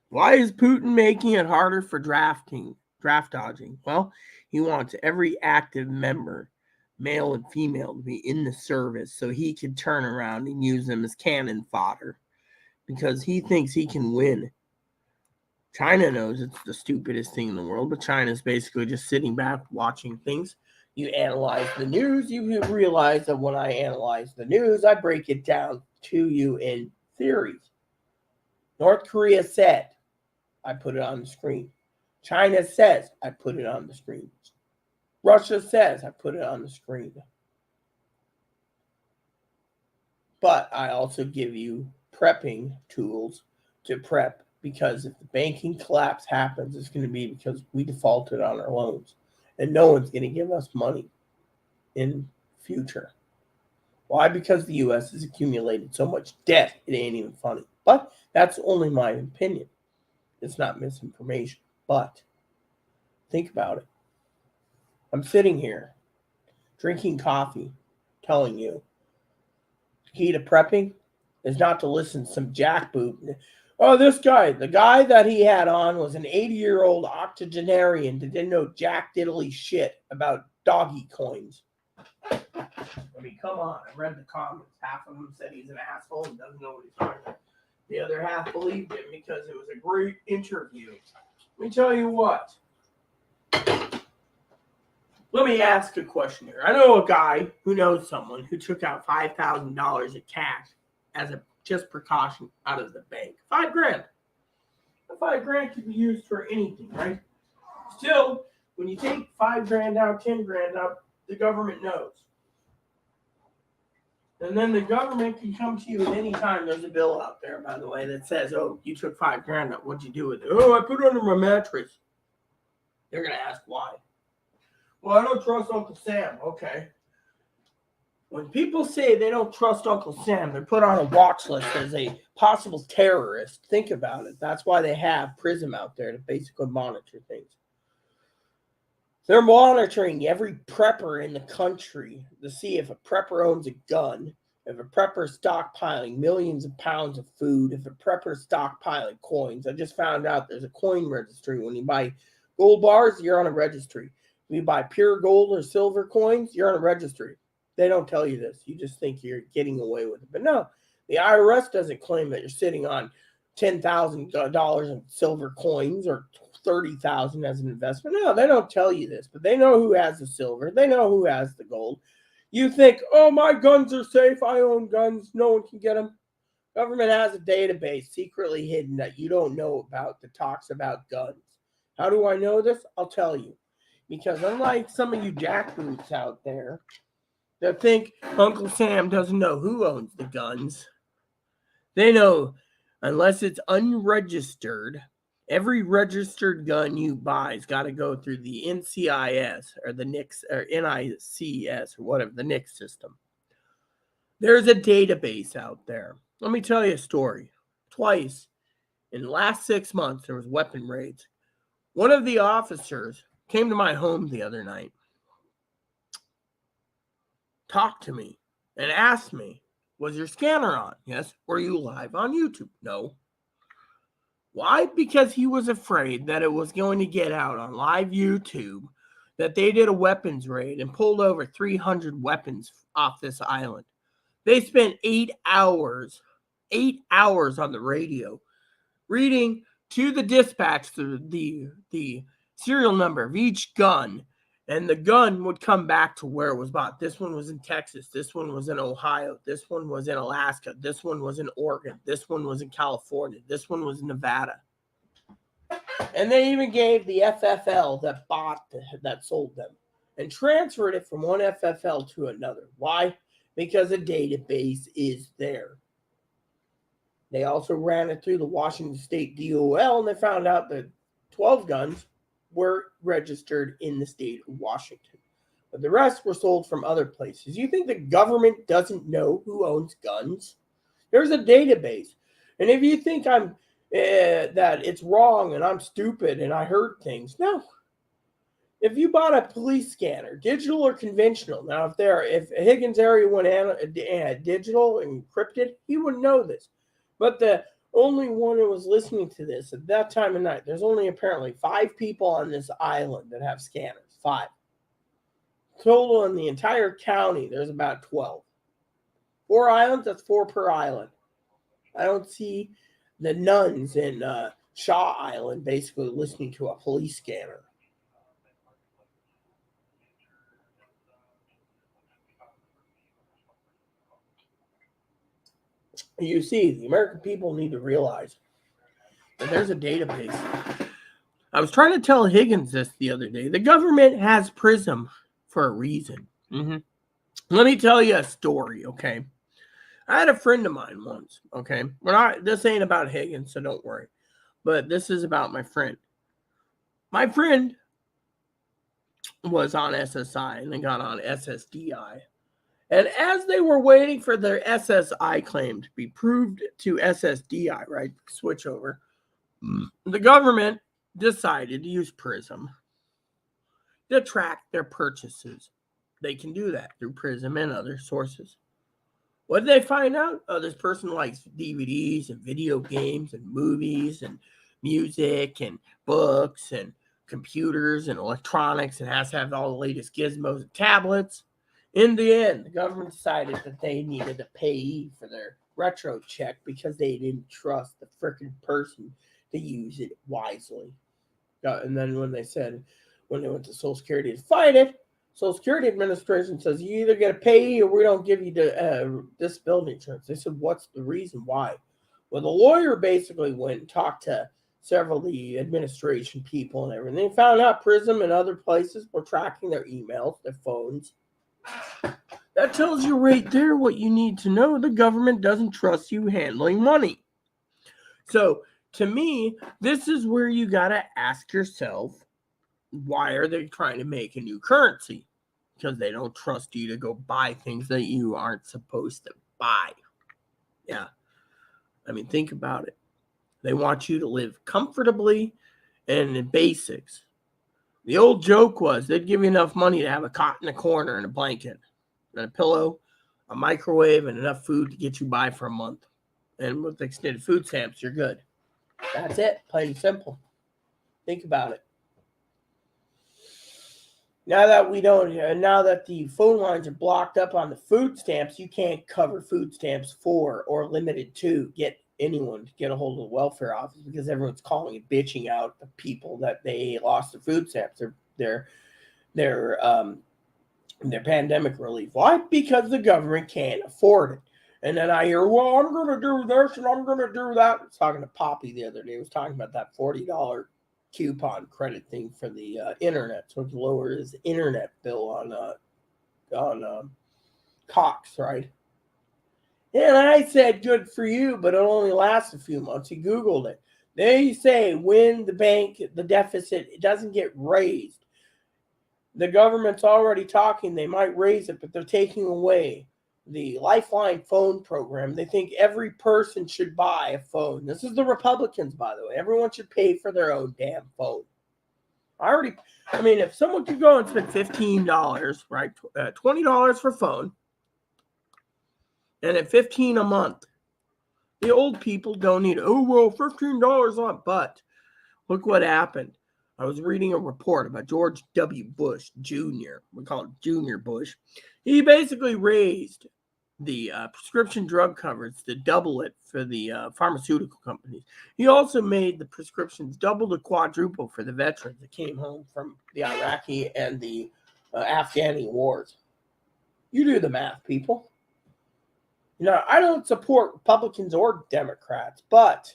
why is Putin making it harder for draft dodging? Well, he wants every active member, male and female, to be in the service so he can turn around and use them as cannon fodder because he thinks he can win. China knows it's the stupidest thing in the world, but China's basically just sitting back watching things. You analyze the news, you realize that when I analyze the news, I break it down to you in theories. North Korea said, I put it on the screen. China says, I put it on the screen. Russia says, I put it on the screen. But I also give you prepping tools to prep because if the banking collapse happens, it's going to be because we defaulted on our loans. And no one's going to give us money in future. Why? Because the U.S. has accumulated so much debt, it ain't even funny. But that's only my opinion. It's not misinformation. But think about it. I'm sitting here drinking coffee, telling you the key to prepping is not to listen to some jackboot. Oh, this guy, the guy that he had on was an 80-year-old octogenarian that didn't know jack diddly shit about doggy coins. I mean, come on. I read the comments. Half of them said he's an asshole and doesn't know what he's talking about. The other half believed him because it was a great interview. Let me tell you what. Let me ask a question here. I know a guy who knows someone who took out $5,000 in cash as a just precaution out of the bank. $5,000. $5,000 could be used for anything, right? Still, when you take $5,000 out, $10,000 out, the government knows. And then the government can come to you at any time. There's a bill out there, by the way, that says, "Oh, you took $5,000 out. What'd you do with it?" "Oh, I put it under my mattress." They're gonna ask why. "Well, I don't trust Uncle Sam." Okay. When people say they don't trust Uncle Sam, they're put on a watch list as a possible terrorist. Think about it. That's why they have PRISM out there to basically monitor things. They're monitoring every prepper in the country to see if a prepper owns a gun, if a prepper is stockpiling millions of pounds of food, if a prepper is stockpiling coins. I just found out there's a coin registry. When you buy gold bars, you're on a registry. When you buy pure gold or silver coins, you're on a registry. They don't tell you this. You just think you're getting away with it. But no, the IRS doesn't claim that you're sitting on $10,000 in silver coins or $30,000 as an investment. No, they don't tell you this, but they know who has the silver. They know who has the gold. You think, "Oh, my guns are safe. I own guns. No one can get them." Government has a database secretly hidden that you don't know about that talks about guns. How do I know this? I'll tell you. Because unlike some of you jackboots out there that think Uncle Sam doesn't know who owns the guns, they know unless it's unregistered, every registered gun you buy's got to go through the NCIS or the NICS or NICS or whatever, the NICS system. There's a database out there. Let me tell you a story. Twice in the last 6 months, there was weapon raids. One of the officers came to my home the other night, talked to me, and asked me, "Was your scanner on?" "Yes." "Were you live on YouTube?" "No." Why? Because he was afraid that it was going to get out on live YouTube that they did a weapons raid and pulled over 300 weapons off this island. They spent 8 hours on the radio reading to the dispatch the serial number of each gun, and the gun would come back to where it was bought. This one was in Texas. This one was in Ohio. This one was in Alaska. This one was in Oregon. This one was in California. This one was in Nevada. And they even gave the FFL that sold them and transferred it from one FFL to another. Why? Because a database is there. They also ran it through the Washington State DOL, and they found out that 12 guns were registered in the state of Washington. But the rest were sold from other places. You think the government doesn't know who owns guns? There's a database. And if you think I'm that it's wrong and I'm stupid and I heard things, no. If you bought a police scanner, digital or conventional, now if Higgins area went digital encrypted, he wouldn't know this. But the only one who was listening to this at that time of night, there's only apparently 5 people on this island that have scanners. 5. Total in the entire county, there's about 12. 4 islands, that's 4 per island. I don't see the nuns in Shaw Island basically listening to a police scanner. You see, the American people need to realize that there's a database. I was trying to tell Higgins this the other day. The government has PRISM for a reason. Let me tell you a story, okay? I had a friend of mine once, okay? This ain't about Higgins, so don't worry. But this is about my friend. My friend was on SSI and then got on SSDI. And as they were waiting for their SSI claim to be proved to SSDI, right, switch over, the government decided to use PRISM to track their purchases. They can do that through PRISM and other sources. What did they find out? Oh, this person likes DVDs and video games and movies and music and books and computers and electronics and has to have all the latest gizmos and tablets. In the end, the government decided that they needed to pay for their retro check because they didn't trust the freaking person to use it wisely. And then when they went to Social Security to fight it, Social Security Administration says you either get a payee or we don't give you disability insurance. They said, what's the reason why? Well, the lawyer basically went and talked to several of the administration people and everything. They found out Prism and other places were tracking their emails, their phones. That tells you right there what you need to know. The government doesn't trust you handling money. So, to me, this is where you got to ask yourself, why are they trying to make a new currency? Because they don't trust you to go buy things that you aren't supposed to buy. Yeah. I mean, think about it. They want you to live comfortably and in basics. The old joke was they'd give you enough money to have a cot in a corner and a blanket and a pillow, a microwave, and enough food to get you by for a month. And with extended food stamps, you're good. That's it. Plain and simple. Think about it. Now that the phone lines are blocked up on the food stamps, you can't cover food stamps for or limited to get anyone to get a hold of the welfare office because everyone's calling and bitching out the people that they lost their food stamps, their pandemic relief. Why? Because the government can't afford it. And then I hear, well, I'm going to do this and I'm going to do that. I was talking to Poppy the other day. I was talking about that $40 coupon credit thing for the internet, so it lower his internet bill on Cox, right? And I said, good for you, but it only lasts a few months. He Googled it. They say when the deficit, it doesn't get raised. The government's already talking, they might raise it, but they're taking away the Lifeline phone program. They think every person should buy a phone. This is the Republicans, by the way. Everyone should pay for their own damn phone. If someone could go and spend $15, right, $20 for phone, and at $15 a month, the old people don't need it. Oh, well, $15 a month. But look what happened. I was reading a report about George W. Bush Jr. We call it Junior Bush. He basically raised the prescription drug coverage to double it for the pharmaceutical companies. He also made the prescriptions double to quadruple for the veterans that came home from the Iraqi and the Afghani wars. You do the math, people. I don't support Republicans or Democrats, but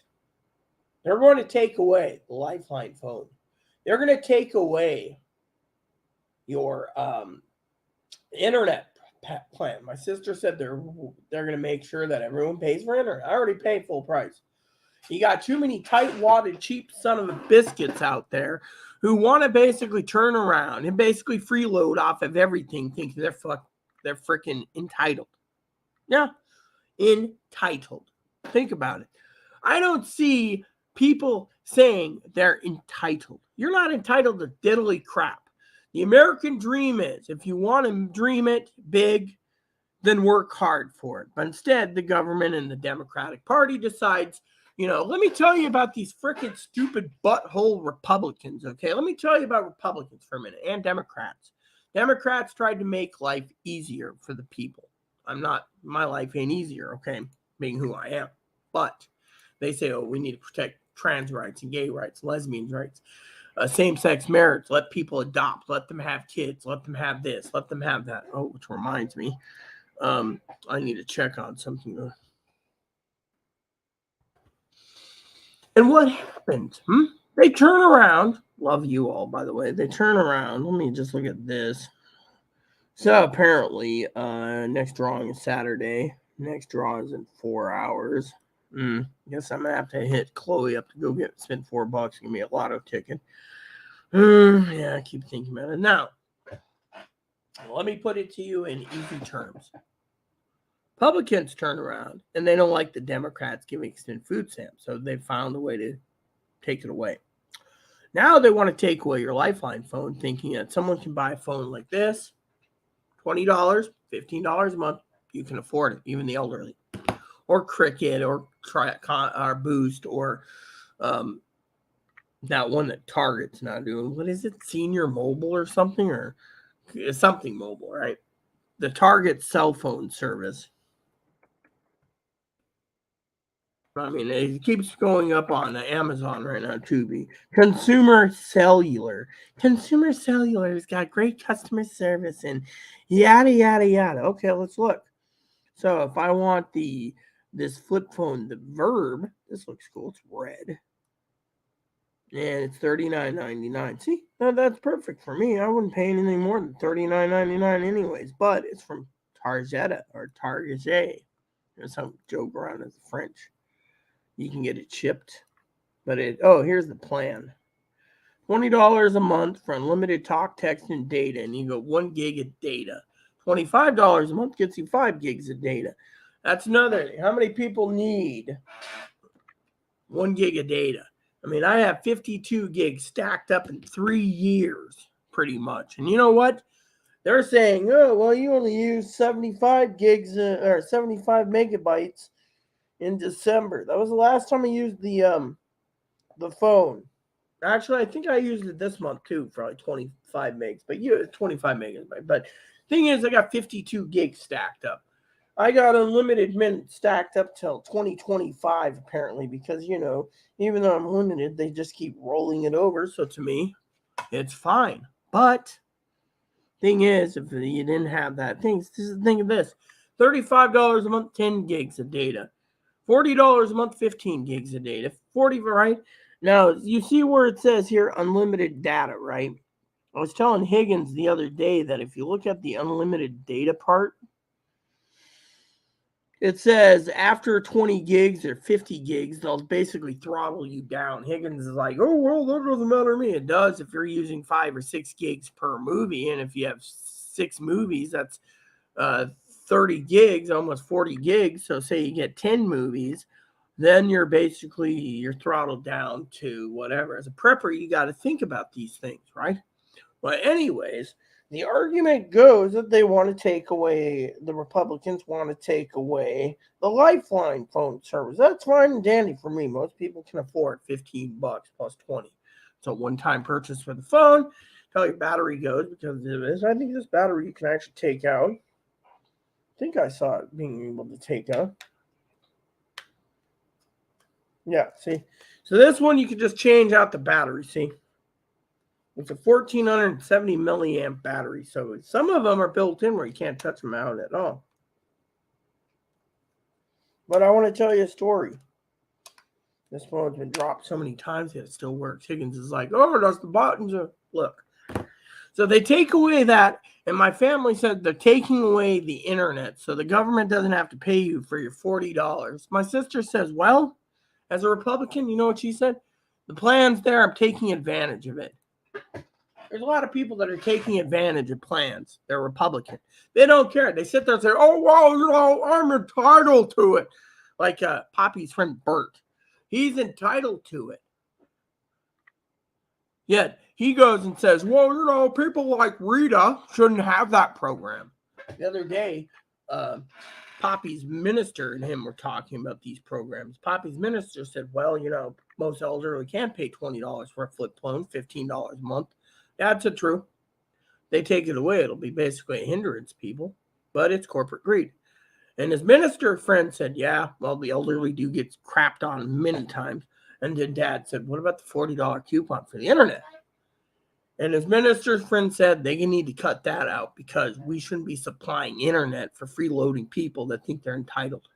they're going to take away the Lifeline phone. They're going to take away your internet plan. My sister said they're going to make sure that everyone pays for internet. I already pay full price. You got too many tight-wadded, cheap son of a biscuits out there who want to basically turn around and basically freeload off of everything, thinking they're freaking entitled. Yeah, entitled. Think about it. I don't see people saying they're entitled. You're not entitled to diddly crap. The American dream is, if you want to dream it big, then work hard for it. But instead, the government and the Democratic Party decides, let me tell you about these freaking stupid butthole Republicans, okay? Let me tell you about Republicans for a minute, and Democrats. Democrats tried to make life easier for the people. My life ain't easier, okay, being who I am. But they say, we need to protect trans rights and gay rights, lesbians' rights. Same-sex marriage, let people adopt, let them have kids, let them have this, let them have that. Oh, which reminds me, I need to check on something. And what happened? They turn around. Love you all, by the way. They turn around. Let me just look at this. So apparently, next drawing is Saturday. Next draw is in 4 hours. Guess I'm gonna have to hit Chloe up to go spend $4. Give me a lotto ticket. Yeah, I keep thinking about it. Now, let me put it to you in easy terms. Republicans turn around and they don't like the Democrats giving extended food stamps, so they found a way to take it away. Now they want to take away your Lifeline phone, thinking that someone can buy a phone like this, $20, $15 a month. You can afford it, even the elderly. Or Cricket, or Boost, or that one that Target's not doing. What is it? Senior Mobile or something? Or something mobile, right? The Target cell phone service. I mean, it keeps going up on Amazon right now, Tubi. Consumer Cellular. Consumer Cellular's got great customer service and yada yada yada. Okay, let's look. So if I want this flip phone, the Verb, this looks cool. It's red. And it's $39.99. See, that's perfect for me. I wouldn't pay anything more than $39.99 anyways. But it's from Targeta or Target. That's how joke around as the French. You can get it shipped. But here's the plan. $20 a month for unlimited talk, text, and data. And you go 1 gig of data. $25 a month gets you 5 gigs of data. That's another thing. How many people need 1 gig of data? I mean, I have 52 gigs stacked up in 3 years, pretty much. And you know what? They're saying, oh, well, you only use 75 gigs or 75 megabytes in December. That was the last time I used the phone. Actually, I think I used it this month too for like 25 megs. But 25 megabytes. But thing is, I got 52 gigs stacked up. I got unlimited minutes stacked up till 2025 apparently because even though I'm limited, they just keep rolling it over. So to me, it's fine. But thing is, if you didn't have that thing, think of this: $35 a month, 10 gigs of data. $40 a month, 15 gigs of data. 40, right? Now, you see where it says here unlimited data, right? I was telling Higgins the other day that if you look at the unlimited data part, it says after 20 gigs or 50 gigs, they'll basically throttle you down. Higgins is like, oh, well, that doesn't matter to me. It does if you're using 5 or 6 gigs per movie. And if you have 6 movies, that's 30 gigs, almost 40 gigs. So say you get 10 movies, then you're throttled down to whatever. As a prepper, you got to think about these things, right? Well, anyways, the argument goes that the Republicans want to take away the Lifeline phone service. That's fine and dandy for me. Most people can afford $15 plus 20. It's a one-time purchase for the phone. Tell your battery goes because of this. I think this battery you can actually take out. I think I saw it being able to take out. Yeah, see? So this one you can just change out the battery, see? It's a 1470 milliamp battery. So some of them are built in where you can't touch them out at all. But I want to tell you a story. This phone's been dropped so many times yet it still works. Higgins is like, oh, that's the buttons. Look. So they take away that. And my family said they're taking away the internet. So the government doesn't have to pay you for your $40. My sister says, well, as a Republican, you know what she said? The plan's there. I'm taking advantage of it. There's a lot of people that are taking advantage of plans. They're Republican. They don't care. They sit there and say, oh, well, I'm entitled to it. Like Poppy's friend Bert. He's entitled to it. Yet he goes and says, well, people like Rita shouldn't have that program. The other day, Poppy's minister and him were talking about these programs. Poppy's minister said, well, most elderly can't pay $20 for a flip phone, $15 a month. That's true. They take it away. It'll be basically a hindrance, people. But it's corporate greed. And his minister friend said, yeah, well, the elderly do get crapped on many times. And then Dad said, what about the $40 coupon for the internet? And his minister's friend said they need to cut that out because we shouldn't be supplying internet for freeloading people that think they're entitled.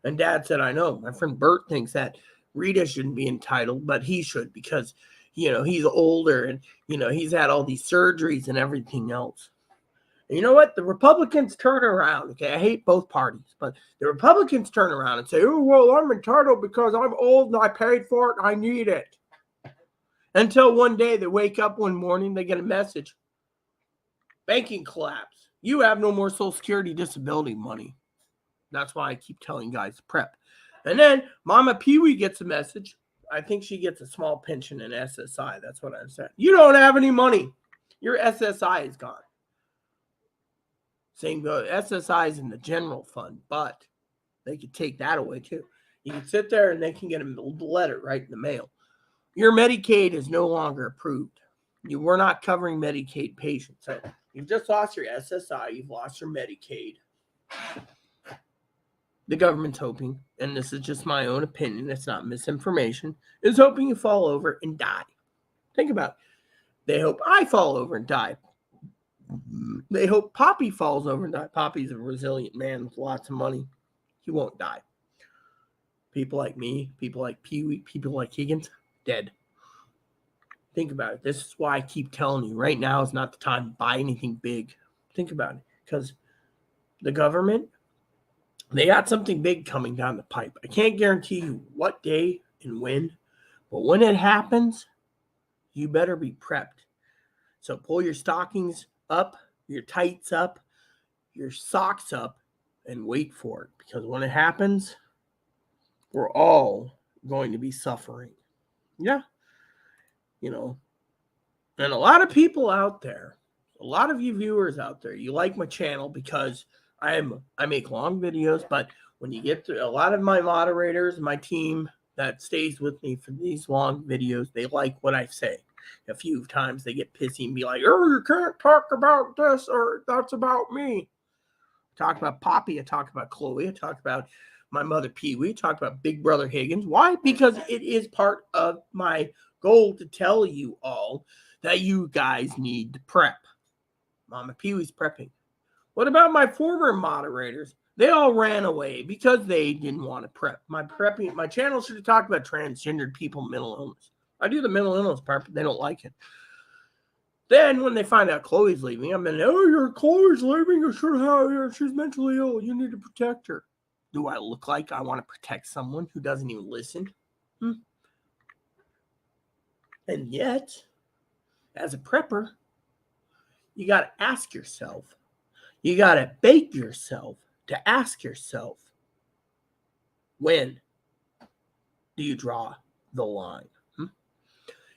And Dad said, I know. My friend Bert thinks that Rita shouldn't be entitled, but he should because, he's older and, he's had all these surgeries and everything else. And you know what? The Republicans turn around. Okay, I hate both parties, but the Republicans turn around and say, oh, well, I'm entitled because I'm old and I paid for it and I need it. Until one day they wake up one morning, they get a message. Banking collapse. You have no more Social Security disability money. That's why I keep telling guys to prep. And then Mama Pee-wee gets a message. I think she gets a small pension in SSI. That's what I'm saying. You don't have any money. Your SSI is gone. Same goes. SSI is in the general fund, but they could take that away too. You can sit there and they can get a letter right in the mail. Your Medicaid is no longer approved. We're not covering Medicaid patients. So you've just lost your SSI. You've lost your Medicaid. the government's hoping, and this is just my own opinion, it's not misinformation, is hoping you fall over and die. Think about it. They hope I fall over and die. They hope Poppy falls over and die. Poppy's a resilient man with lots of money. He won't die. People like me, people like Pee Wee, people like Higgins, dead. Think about it. This is why I keep telling you right now is not the time to buy anything big. Think about it. Because the government, they got something big coming down the pipe. I can't guarantee you what day and when, but when it happens, you better be prepped. So pull your stockings up, your tights up, your socks up, and wait for it. Because when it happens, we're all going to be suffering. Yeah. You know, and a lot of people out there, a lot of you viewers out there, you like my channel because I make long videos, but when you get to a lot of my moderators, my team that stays with me for these long videos, they like what I say. A few times they get pissy and be like, "Oh, you can't talk about this or that's about me." I talk about Poppy, I talk about Chloe, I talk about my mother Pee Wee, I talk about Big Brother Higgins. Why? Because it is part of my goal to tell you all that you guys need to prep. Mama Pee Wee's prepping. What about my former moderators? They all ran away because they didn't want to prep. My channel should have talked about transgendered people, mental illness. I do the mental illness part, but they don't like it. Then when they find out Chloe's leaving, I'm in, oh, your Chloe's leaving. You should have her. She's mentally ill. You need to protect her. Do I look like I want to protect someone who doesn't even listen? And yet, as a prepper, you got to ask yourself, you got to bait yourself to ask yourself, when do you draw the line?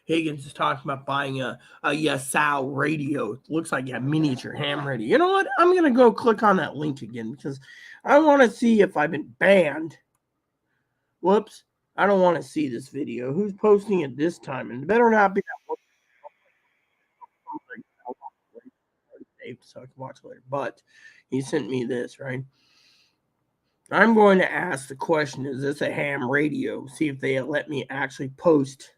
Higgins is talking about buying a Yasau radio. It looks like a miniature ham radio. You know what? I'm going to go click on that link again because I want to see if I've been banned. Whoops. I don't want to see this video. Who's posting it this time? And it better not be that one. So I can watch later. But he sent me this, right? I'm going to ask the question, is this a ham radio? See if they let me actually post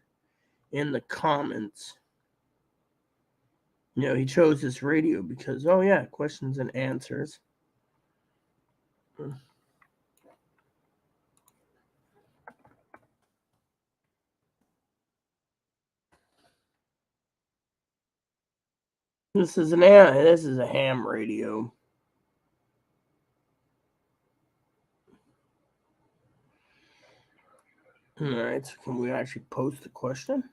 in the comments. You know, he chose this radio because, oh yeah, questions and answers. This is a ham radio. All right, so can we actually post the question?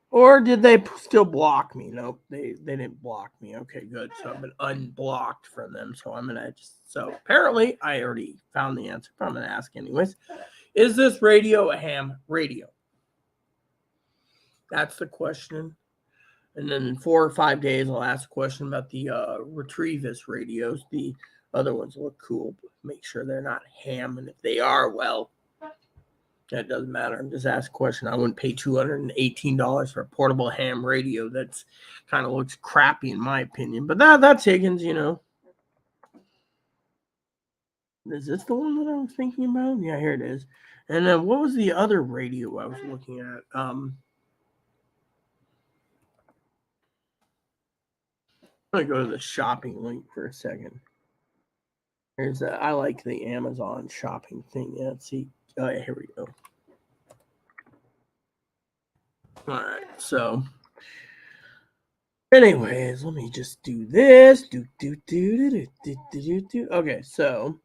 Or did they still block me? Nope, they didn't block me. Okay, good. So I've been unblocked from them. So I'm gonna so apparently I already found the answer, but I'm gonna ask anyways. Is this radio a ham radio? That's the question. And then in 4 or 5 days, I'll ask a question about the Retrievis radios. The other ones look cool, but make sure they're not ham. And if they are, well, that doesn't matter. I'm just asking a question. I wouldn't pay $218 for a portable ham radio that's kind of looks crappy in my opinion. But that's Higgins, you know. Is this the one that I was thinking about? Yeah, here it is. And then what was the other radio I was looking at? I'm gonna go to the shopping link for a second. I like the Amazon shopping thing. Yeah, let's see. Oh, yeah, here we go. All right, so anyways, let me just do this. Okay, so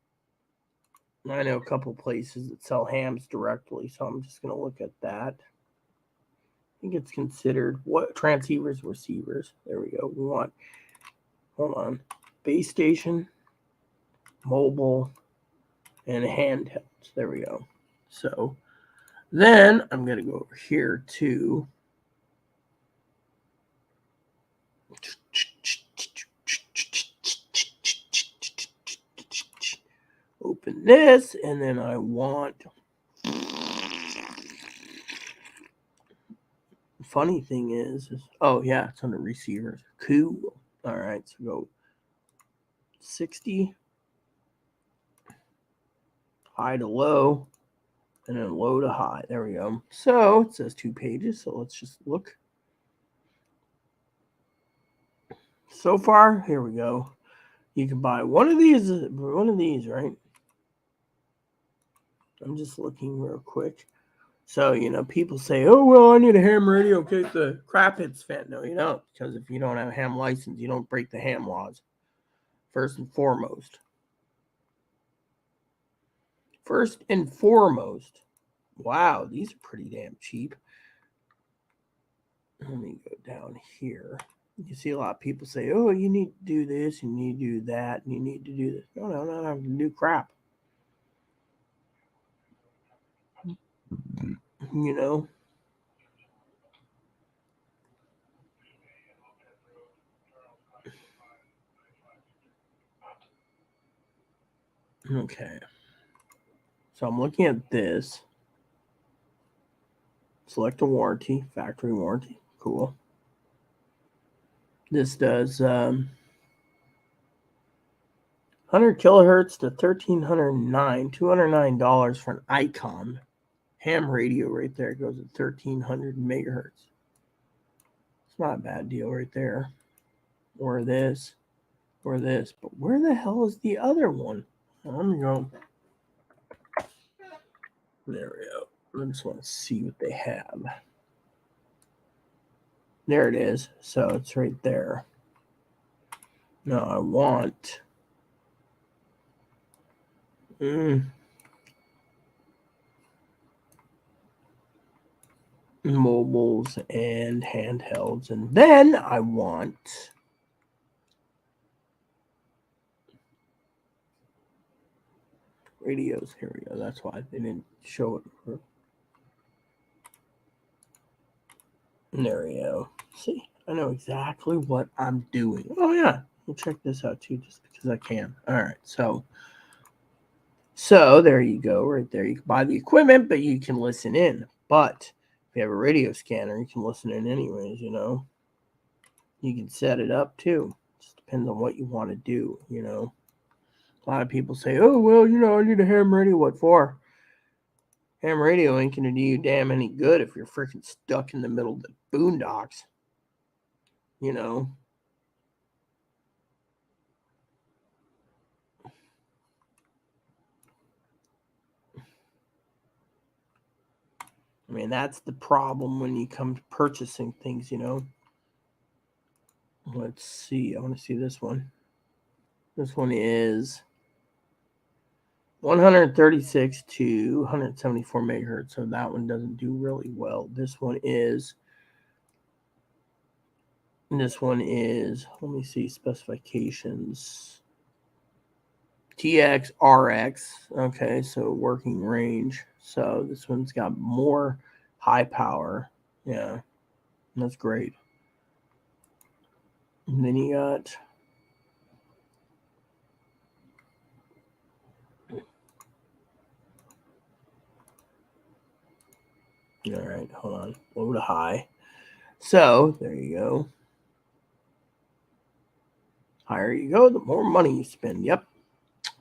I know a couple places that sell hams directly, so I'm just gonna look at that. I think it's considered what transceivers, receivers. There we go. We want, hold on, base station, mobile, and handheld. There we go. So then I'm going to go over here to open this, and then I want, funny thing is oh yeah, it's under receivers. Cool. All right, so go 60. high to low, and then low to high. There we go. So it says 2 pages. So let's just look. So far, here we go. You can buy one of these, right? I'm just looking real quick. So, people say, oh, well, I need a ham radio in case the crap hits fan. No, you don't. Because if you don't have a ham license, you don't break the ham laws. First and foremost. Wow, these are pretty damn cheap. Let me go down here. You see a lot of people say, oh, you need to do this, you need to do that, and you need to do this. No, I don't have to do crap. Okay. So I'm looking at this. Select a warranty, factory warranty. Cool. This does 100 kilohertz to 1309, $209 for an Icon ham radio right there. It goes at 1300 megahertz. It's not a bad deal right there. Or this. But where the hell is the other one? Let me go. There we go. I just want to see what they have. There it is. So it's right there. Now I want mobiles and handhelds. And then I want radios. Here we go. That's why they didn't show it. There we go. See, I know exactly what I'm doing. Oh, yeah. We'll check this out, too, just because I can. All right. So there you go. Right there. You can buy the equipment, but you can listen in. But if you have a radio scanner, you can listen in anyways, You can set it up, too. Just depends on what you want to do, A lot of people say, oh, well, I need a ham radio. What for? Ham radio ain't going to do you damn any good if you're freaking stuck in the middle of the boondocks. I mean, that's the problem when you come to purchasing things, Let's see. I want to see this one. This one is 136 to 174 megahertz. So that one doesn't do really well. This one is, let me see, specifications. TX, RX. Okay, so working range. So this one's got more high power. Yeah, that's great. And then you got all right, hold on. Low to high. So there you go. Higher you go, the more money you spend. Yep.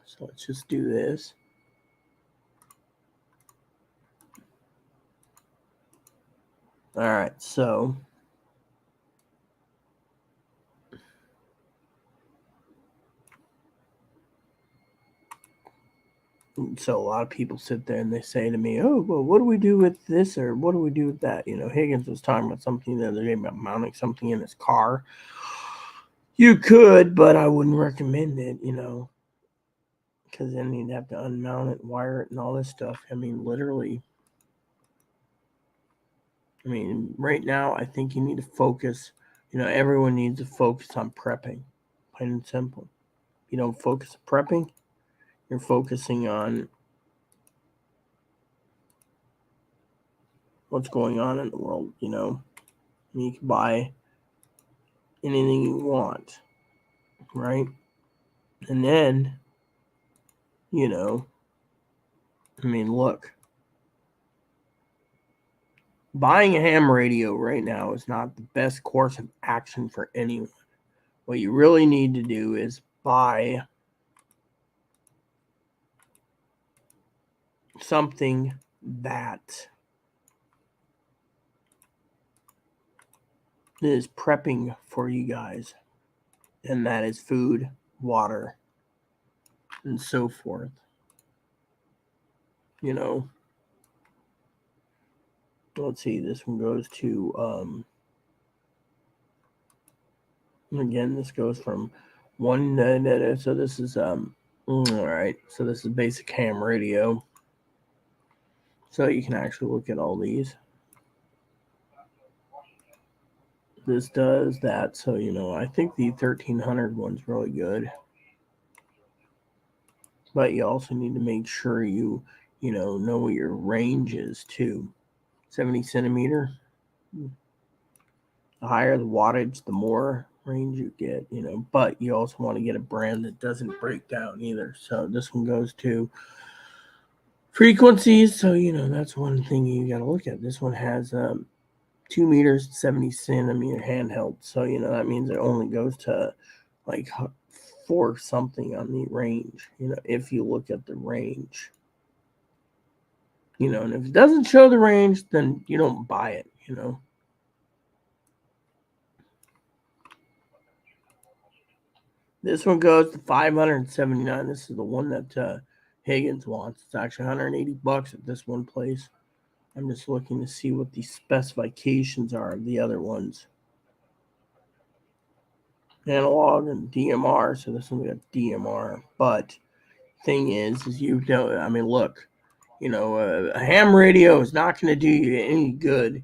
So let's just do this. All right, so a lot of people sit there and they say to me, oh, well, what do we do with this or what do we do with that? Higgins was talking about something the other day about mounting something in his car. You could, but I wouldn't recommend it, because then you'd have to unmount it, wire it, and all this stuff. I mean, literally. Right now, I think you need to focus. Everyone needs to focus on prepping, plain and simple. You don't focus on prepping, you're focusing on what's going on in the world, You can buy anything you want, right? And then, look. Buying a ham radio right now is not the best course of action for anyone. What you really need to do is buy something that is prepping for you guys, and that is food, water, and so forth. You know, let's see, this one goes to again, this goes from one so this is all right, so this is basic ham radio, so you can actually look at all these. This does that, so I think the 1300 one's really good, but you also need to make sure you know what your range is too. 70 centimeter. The higher the wattage, the more range you get, but you also want to get a brand that doesn't break down either. So this one goes to frequencies, so that's one thing you got to look at. This one has 2 meters, 70 centimeter handheld, so that means it only goes to like 4 something on the range, if you look at the range, and if it doesn't show the range, then you don't buy it. This one goes to $579. This is the one that Higgins wants. It's actually $180 at this one place. I'm just looking to see what the specifications are of the other ones. Analog and DMR. So this one's got DMR. But thing is look, a ham radio is not going to do you any good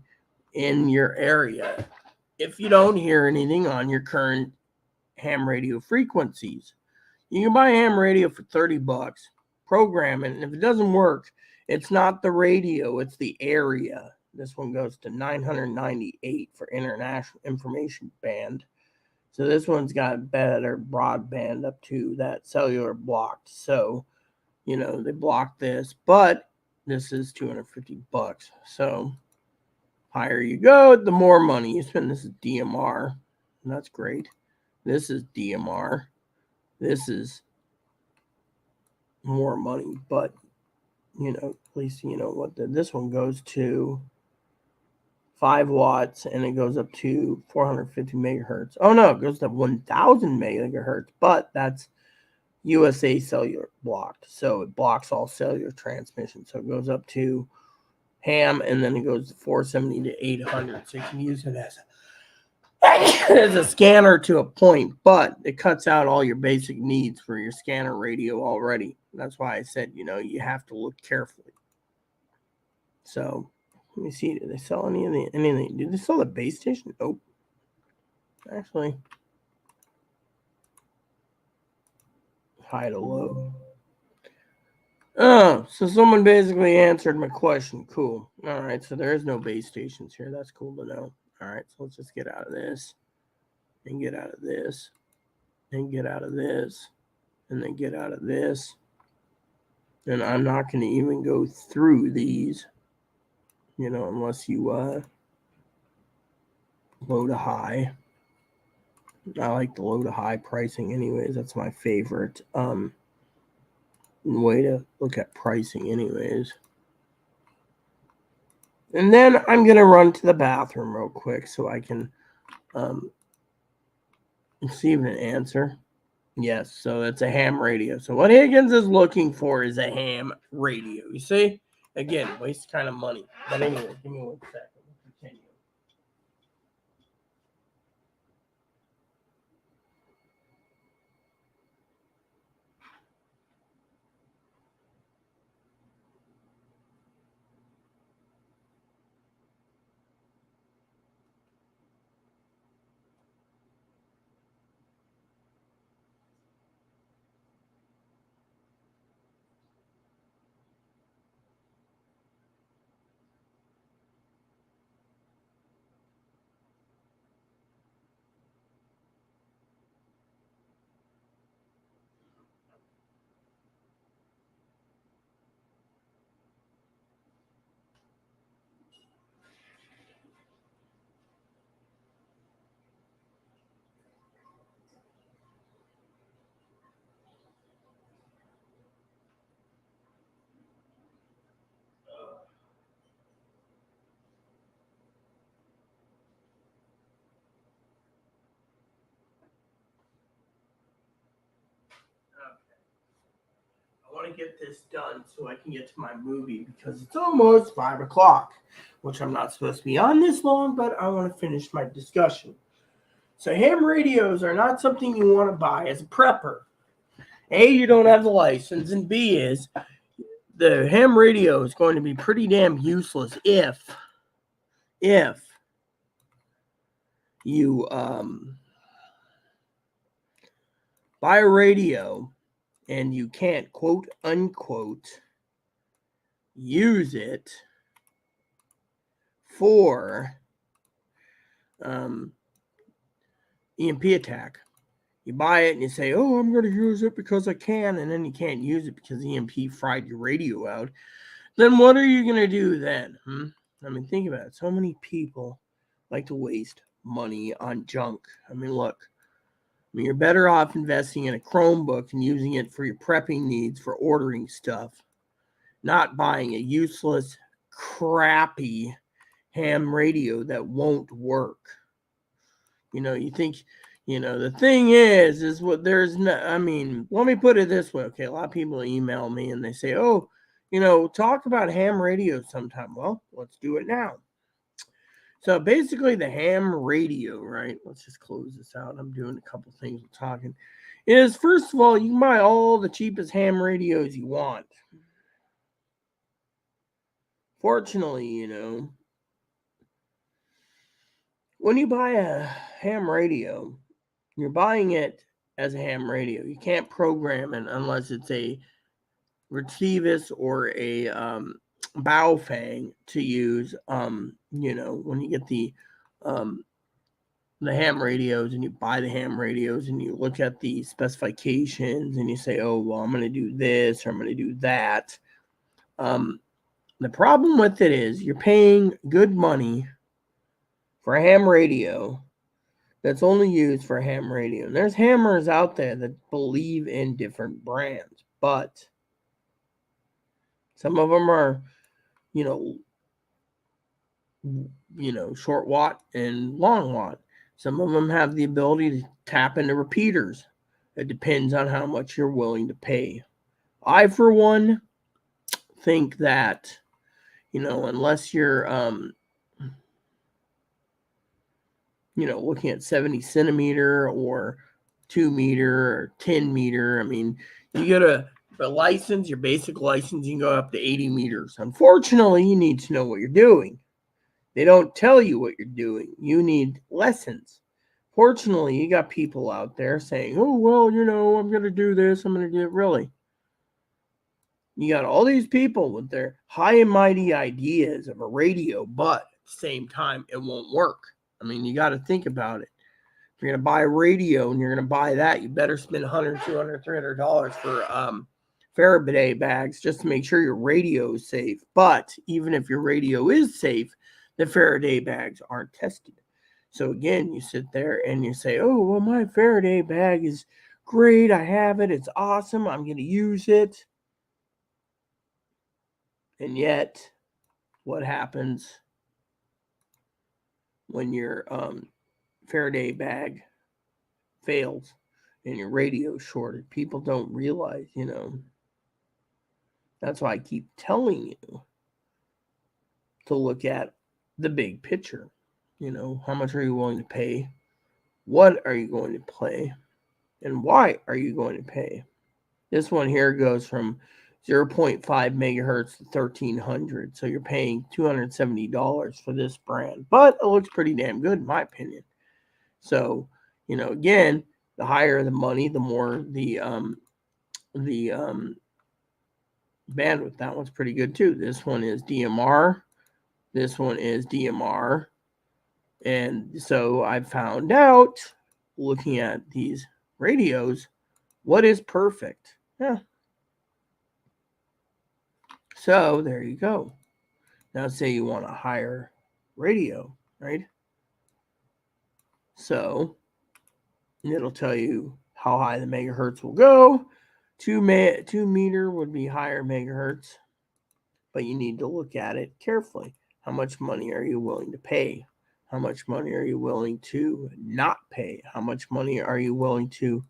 in your area if you don't hear anything on your current ham radio frequencies. You can buy a ham radio for $30, program it, and if it doesn't work, it's not the radio, it's the area. This one goes to $998 for international information band. So this one's got better broadband up to that cellular blocked. So, they blocked this, but this is $250. So higher you go, the more money you spend. This is DMR, and that's great. This is DMR. This is more money, but at least what this one goes to 5 watts, and it goes up to 450 megahertz. Oh no, it goes to 1000 megahertz, but that's USA cellular blocked, so it blocks all cellular transmission. So it goes up to ham, and then it goes to 470 to 800. So you can use it as a scanner to a point, but it cuts out all your basic needs for your scanner radio already. That's why I said, you have to look carefully. So let me see. Do they sell anything? Do they sell the base station? Nope. Actually, high to low. Oh, so someone basically answered my question. Cool. All right, so there is no base stations here. That's cool to know. All right, so let's just get out of this, and get out of this, and get out of this, and then get out of this. And I'm not going to even go through these, unless you low to high. I like the low to high pricing anyways. That's my favorite way to look at pricing anyways. And then I'm going to run to the bathroom real quick so I can receive an answer. Yes, so it's a ham radio. So what Higgins is looking for is a ham radio. You see? Again, waste kind of money. But anyway, give me 1 second. We'll continue. want to get this done so I can get to my movie because it's almost 5 o'clock, which I'm not supposed to be on this long, but I want to finish my discussion. So ham radios are not something you want to buy as a prepper. A, you don't have the license, and B is the ham radio is going to be pretty damn useless if you buy a radio and you can't, quote unquote, use it for EMP attack. You buy it and you say, oh, I'm going to use it because I can, and then you can't use it because EMP fried your radio out. Then what are you going to do then? I mean, think about it. So many people like to waste money on junk. I mean, look. You're better off investing in a Chromebook and using it for your prepping needs for ordering stuff, not buying a useless, crappy ham radio that won't work. You think, the thing is what there's no, I mean, let me put it this way. Okay. A lot of people email me and they say, oh, talk about ham radio sometime. Well, let's do it now. So basically the ham radio, right? Let's just close this out. I'm doing a couple things with talking. Is first of all, you can buy all the cheapest ham radios you want. Fortunately, when you buy a ham radio, you're buying it as a ham radio. You can't program it unless it's a Retrievus or a Baofeng to use. When you get the ham radios and you buy the ham radios and you look at the specifications and you say, oh, well, I'm going to do this or I'm going to do that. The problem with it is you're paying good money for a ham radio that's only used for a ham radio. And there's hammers out there that believe in different brands, but some of them are, short watt and long watt. Some of them have the ability to tap into repeaters. It depends on how much you're willing to pay. I, for one, think that, unless you're, looking at 70 centimeter or 2 meter or 10 meter, I mean, you get a license, your basic license, you can go up to 80 meters. Unfortunately, you need to know what you're doing. They don't tell you what you're doing. You need lessons. Fortunately, you got people out there saying, oh, well, I'm going to do this. I'm going to do it. Really? You got all these people with their high and mighty ideas of a radio, but at the same time, it won't work. I mean, you got to think about it. If you're going to buy a radio and you're going to buy that, you better spend $100, $200, $300 for Faraday bags just to make sure your radio is safe. But even if your radio is safe, the Faraday bags aren't tested. So again, you sit there and you say, oh, well, my Faraday bag is great. I have it. It's awesome. I'm going to use it. And yet, what happens when your Faraday bag fails and your radio is shorted? People don't realize, That's why I keep telling you to look at the big picture. How much are you willing to pay? What are you going to pay? And why are you going to pay? This one here goes from 0.5 megahertz to 1300. So you're paying $270 for this brand. But it looks pretty damn good in my opinion. So, again, the higher the money, the more the bandwidth. That one's pretty good too. This one is DMR. This one is DMR. And so I found out, looking at these radios, what is perfect. Yeah. So there you go. Now say you want a higher radio, right? So it'll tell you how high the megahertz will go. 2 meter would be higher megahertz, but you need to look at it carefully. How much money are you willing to pay? How much money are you willing to not pay? How much money are you willing to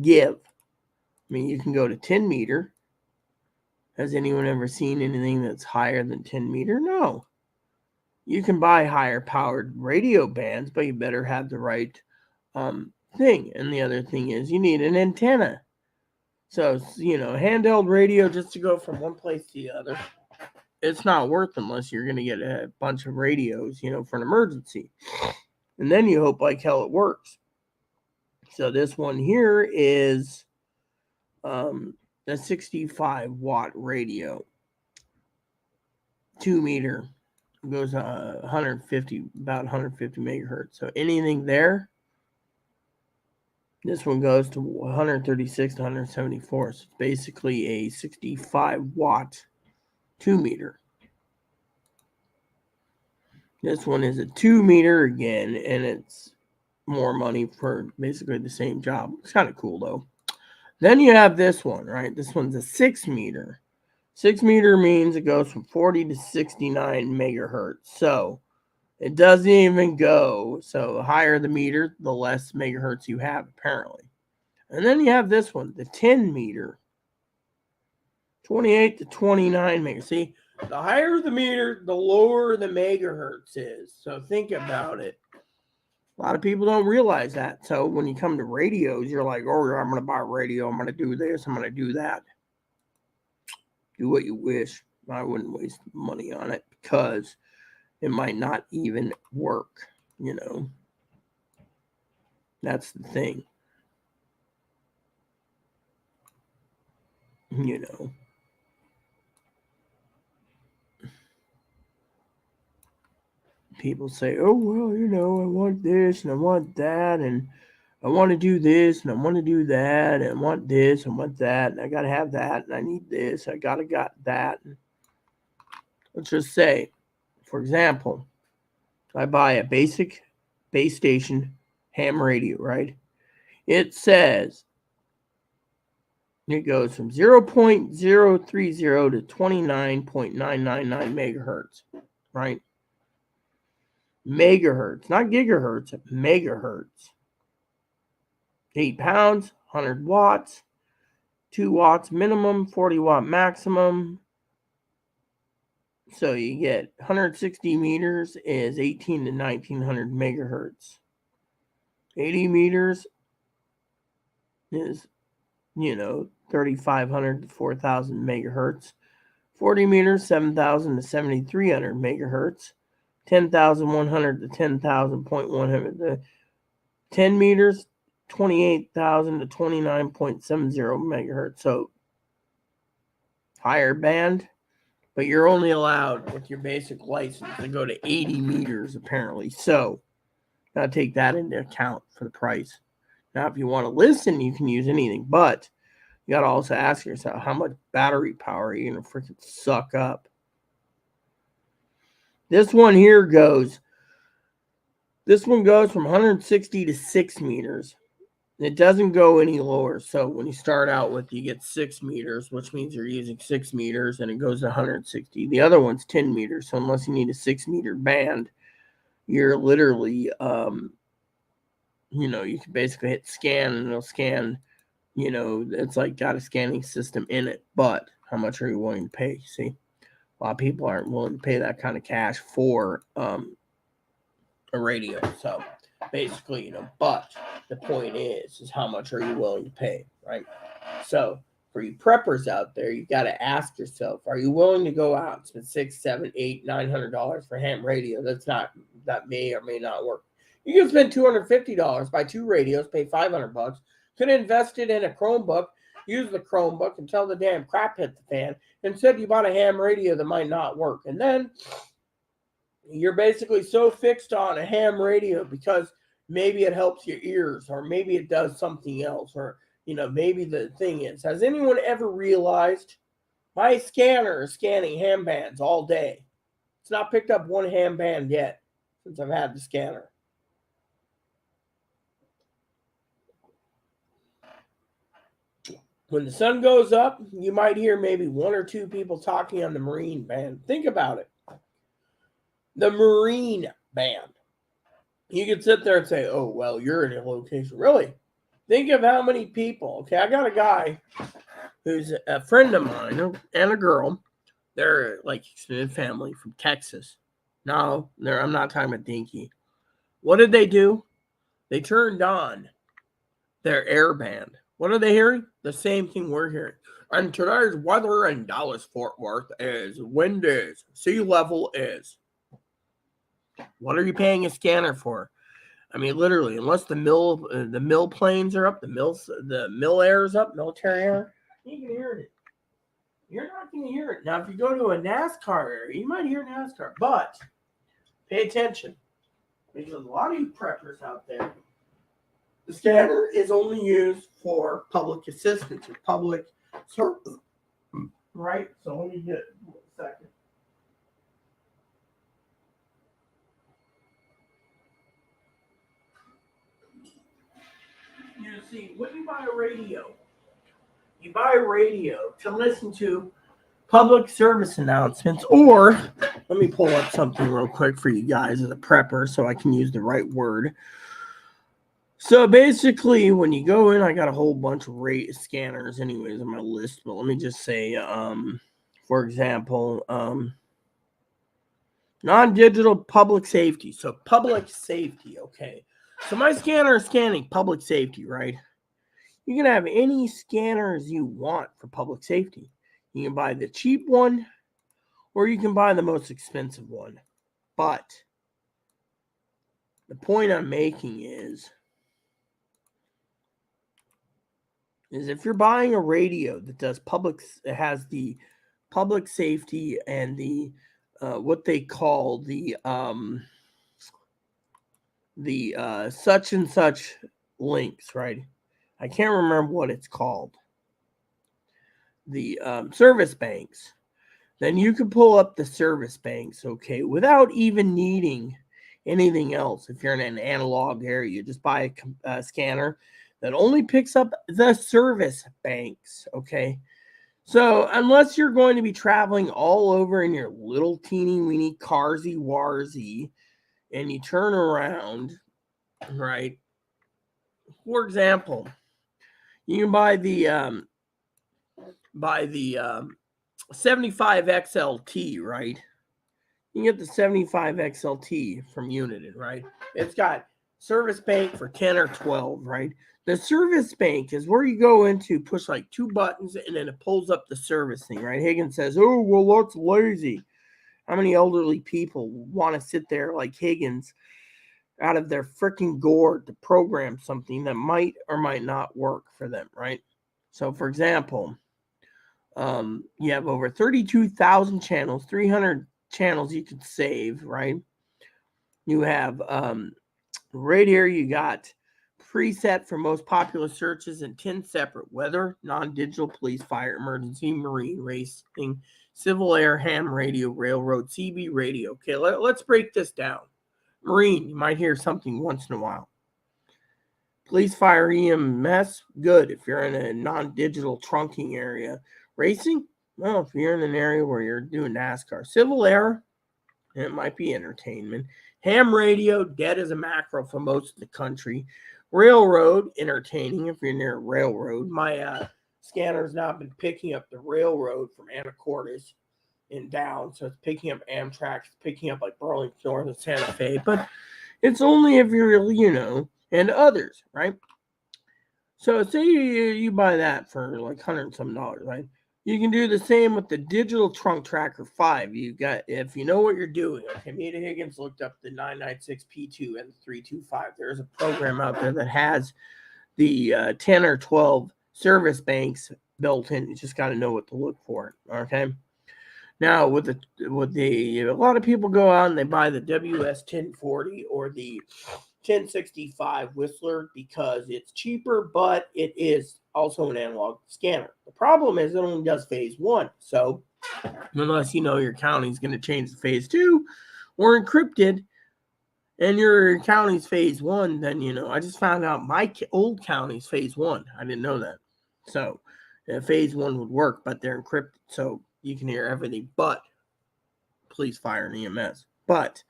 give? I mean, you can go to 10 meter Has anyone ever seen anything that's higher than 10 meter? No. You can buy higher powered radio bands, but you better have the right thing. And the other thing is you need an antenna. So, handheld radio just to go from one place to the other, it's not worth unless you're going to get a bunch of radios, for an emergency. And then you hope like hell it works. So this one here is a 65 watt radio, 2 meter, goes 150, about 150 megahertz. So anything there, this one goes to 136 to 174. So it's basically a 65 watt 2 meter. This one is a 2 meter again, and it's more money for basically the same job. It's kind of cool though. Then you have this one, right? This one's a 6 meter. 6 meter means it goes from 40 to 69 megahertz. So it doesn't even go. So the higher the meter, the less megahertz you have, apparently. And then you have this one, the 10 meter. 28 to 29 megahertz. See, the higher the meter, the lower the megahertz is. So think about it. A lot of people don't realize that. So when you come to radios, you're like, oh, I'm going to buy a radio. I'm going to do this. I'm going to do that. Do what you wish. I wouldn't waste money on it because it might not even work, That's the thing. People say, oh, well, I want this and I want that and I want to do this and I want to do that and I want this and I want that and I got to have that and I need this. I got that. Let's just say, for example, I buy a basic base station ham radio, right? It says it goes from 0.030 to 29.999 megahertz, right? Megahertz, not gigahertz, megahertz. 8 pounds, 100 watts, 2 watts minimum, 40 watt maximum. So you get 160 meters is 18 to 1900 megahertz. 80 meters is, 3,500 to 4,000 megahertz. 40 meters, 7,000 to 7,300 megahertz. 10,100 to 10,000.100. 10 meters, 28,000 to 29.70 megahertz. So higher band, but you're only allowed with your basic license to go to 80 meters apparently. So gotta take that into account for the price. Now, if you want to listen, you can use anything, but you gotta also ask yourself, how much battery power are you gonna freaking suck up? This one goes from 160 to 6 meters. It doesn't go any lower. So when you start out with, you get 6 meters, which means you're using 6 meters, and it goes to 160. The other one's 10 meters. So unless you need a 6 meter band, you're literally, you can basically hit scan and it'll scan, it's like got a scanning system in it. But how much are you willing to pay? See? A lot of people aren't willing to pay that kind of cash for a radio. So basically, but the point is how much are you willing to pay, right? So for you preppers out there, you got to ask yourself, are you willing to go out and spend $600, $700, $800, $900 for ham radio? That may or may not work. You can spend $250, buy 2 radios, pay $500. Could have invested in a Chromebook, use the Chromebook until the damn crap hit the fan. Instead, you bought a ham radio that might not work. And then you're basically so fixed on a ham radio because maybe it helps your ears or maybe it does something else or, maybe the thing is, has anyone ever realized my scanner is scanning ham bands all day? It's not picked up one ham band yet since I've had the scanner. When the sun goes up, you might hear maybe 1 or 2 people talking on the Marine band. Think about it. The Marine band. You could sit there and say, oh, well, you're in a location. Really? Think of how many people. Okay, I got a guy who's a friend of mine and a girl. They're like extended family from Texas. No, I'm not talking about Dinky. What did they do? They turned on their air band. What are they hearing? The same thing we're hearing. And today's weather in Dallas Fort Worth is wind is, sea level is. What are you paying a scanner for? I mean, literally, unless the mill planes are up, the mill air is up, military air, you can hear it. You're not going to hear it. Now, if you go to a NASCAR area, you might hear NASCAR, but pay attention because a lot of you preppers out there, the scanner is only used for public assistance or public service, right? So let me get a second. You see, when you buy a radio, you buy a radio to listen to public service announcements, or let me pull up something real quick for you guys as a prepper so I can use the right word. So basically, when you go in, I got a whole bunch of rate scanners anyways on my list, but let me just say, for example, non-digital public safety. So public safety, okay. So my scanner is scanning public safety, right? You can have any scanners you want for public safety. You can buy the cheap one, or you can buy the most expensive one. But the point I'm making is if you're buying a radio that does it has the public safety and the what they call the such and such links, right? I can't remember what it's called. The service banks. Then you can pull up the service banks, okay, without even needing anything else. If you're in an analog area, you just buy a scanner that only picks up the service banks, okay? So unless you're going to be traveling all over in your little teeny weeny carsy warsy and you turn around, right? For example, you can buy the 75 XLT, right? You can get the 75 XLT from United, right? It's got service bank for 10 or 12, right? The service bank is where you go into, push like two buttons, and then it pulls up the service thing, right? Higgins says, oh, well, that's lazy. How many elderly people want to sit there like Higgins out of their freaking gourd to program something that might or might not work for them, right? So, for example, you have over 32,000 channels, 300 channels you could save, right? You have right here, you got preset for most popular searches and 10 separate weather, non-digital, police, fire, emergency, marine, racing, civil air, ham radio, railroad, CB radio. Okay, let's break this down. Marine, you might hear something once in a while. Police, fire, EMS, good if you're in a non-digital trunking area. Racing, well, if you're in an area where you're doing NASCAR. Civil air, it might be entertainment. Ham radio, dead as a mackerel for most of the country. Railroad, entertaining if you're near a railroad. My scanner's now been picking up the railroad from Anacortes and down. So it's picking up Amtrak, it's picking up like Burlington North and Santa Fe. But it's only if you're really, and others, right? So say you buy that for like $100 and some, right? You can do the same with the digital trunk tracker 5. You got, if you know what you're doing. Okay, Meta Higgins looked up the 996P2 and the 325. There's a program out there that has the 10 or 12 service banks built in. You just got to know what to look for. Okay. Now with a lot of people go out and they buy the WS1040 or the 1065 Whistler because it's cheaper, but it is also an analog scanner. The problem is it only does phase 1. So unless you know your county's going to change to phase 2 or encrypted and your county's phase 1, then I just found out my old county's phase 1. I didn't know that. So phase 1 would work, but they're encrypted, so you can hear everything but police, fire, and EMS. But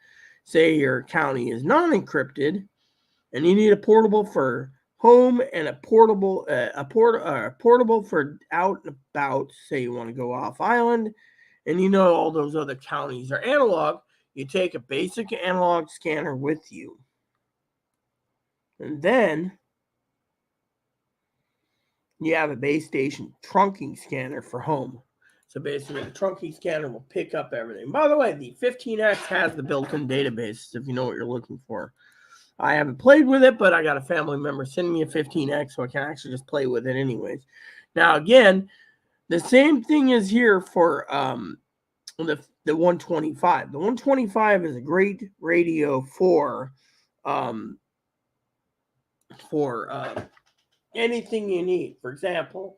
say your county is non-encrypted and you need a portable for home and a portable for out and about. Say you want to go off island, and you know all those other counties are analog. You take a basic analog scanner with you, and then you have a base station trunking scanner for home. So basically, the trunking scanner will pick up everything. By the way, the 15X has the built-in database if you know what you're looking for. I haven't played with it, but I got a family member sending me a 15X, so I can actually just play with it anyways. Now, again, the same thing is here for the 125. The 125 is a great radio for anything you need. For example,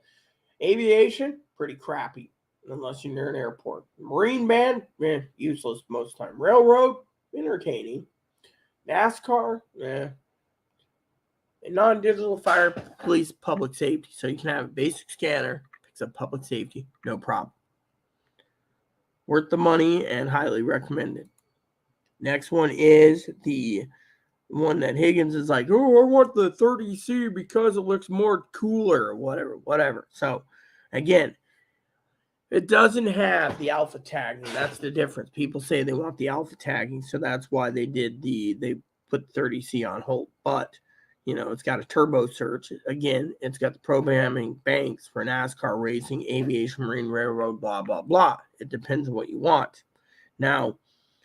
aviation, pretty crappy unless you're near an airport. Marine band, useless most of the time. Railroad, entertaining. NASCAR, And non-digital fire, police, public safety. So you can have a basic scanner, picks up public safety, no problem. Worth the money and highly recommended. Next one is the one that Higgins is like, oh, I want the 30C because it looks more cooler or whatever. So, again, it doesn't have the alpha tagging. That's the difference. People say they want the alpha tagging, so that's why they put 30C on hold. But, it's got a turbo search. Again, it's got the programming banks for NASCAR racing, aviation, marine, railroad, blah, blah, blah. It depends on what you want. Now,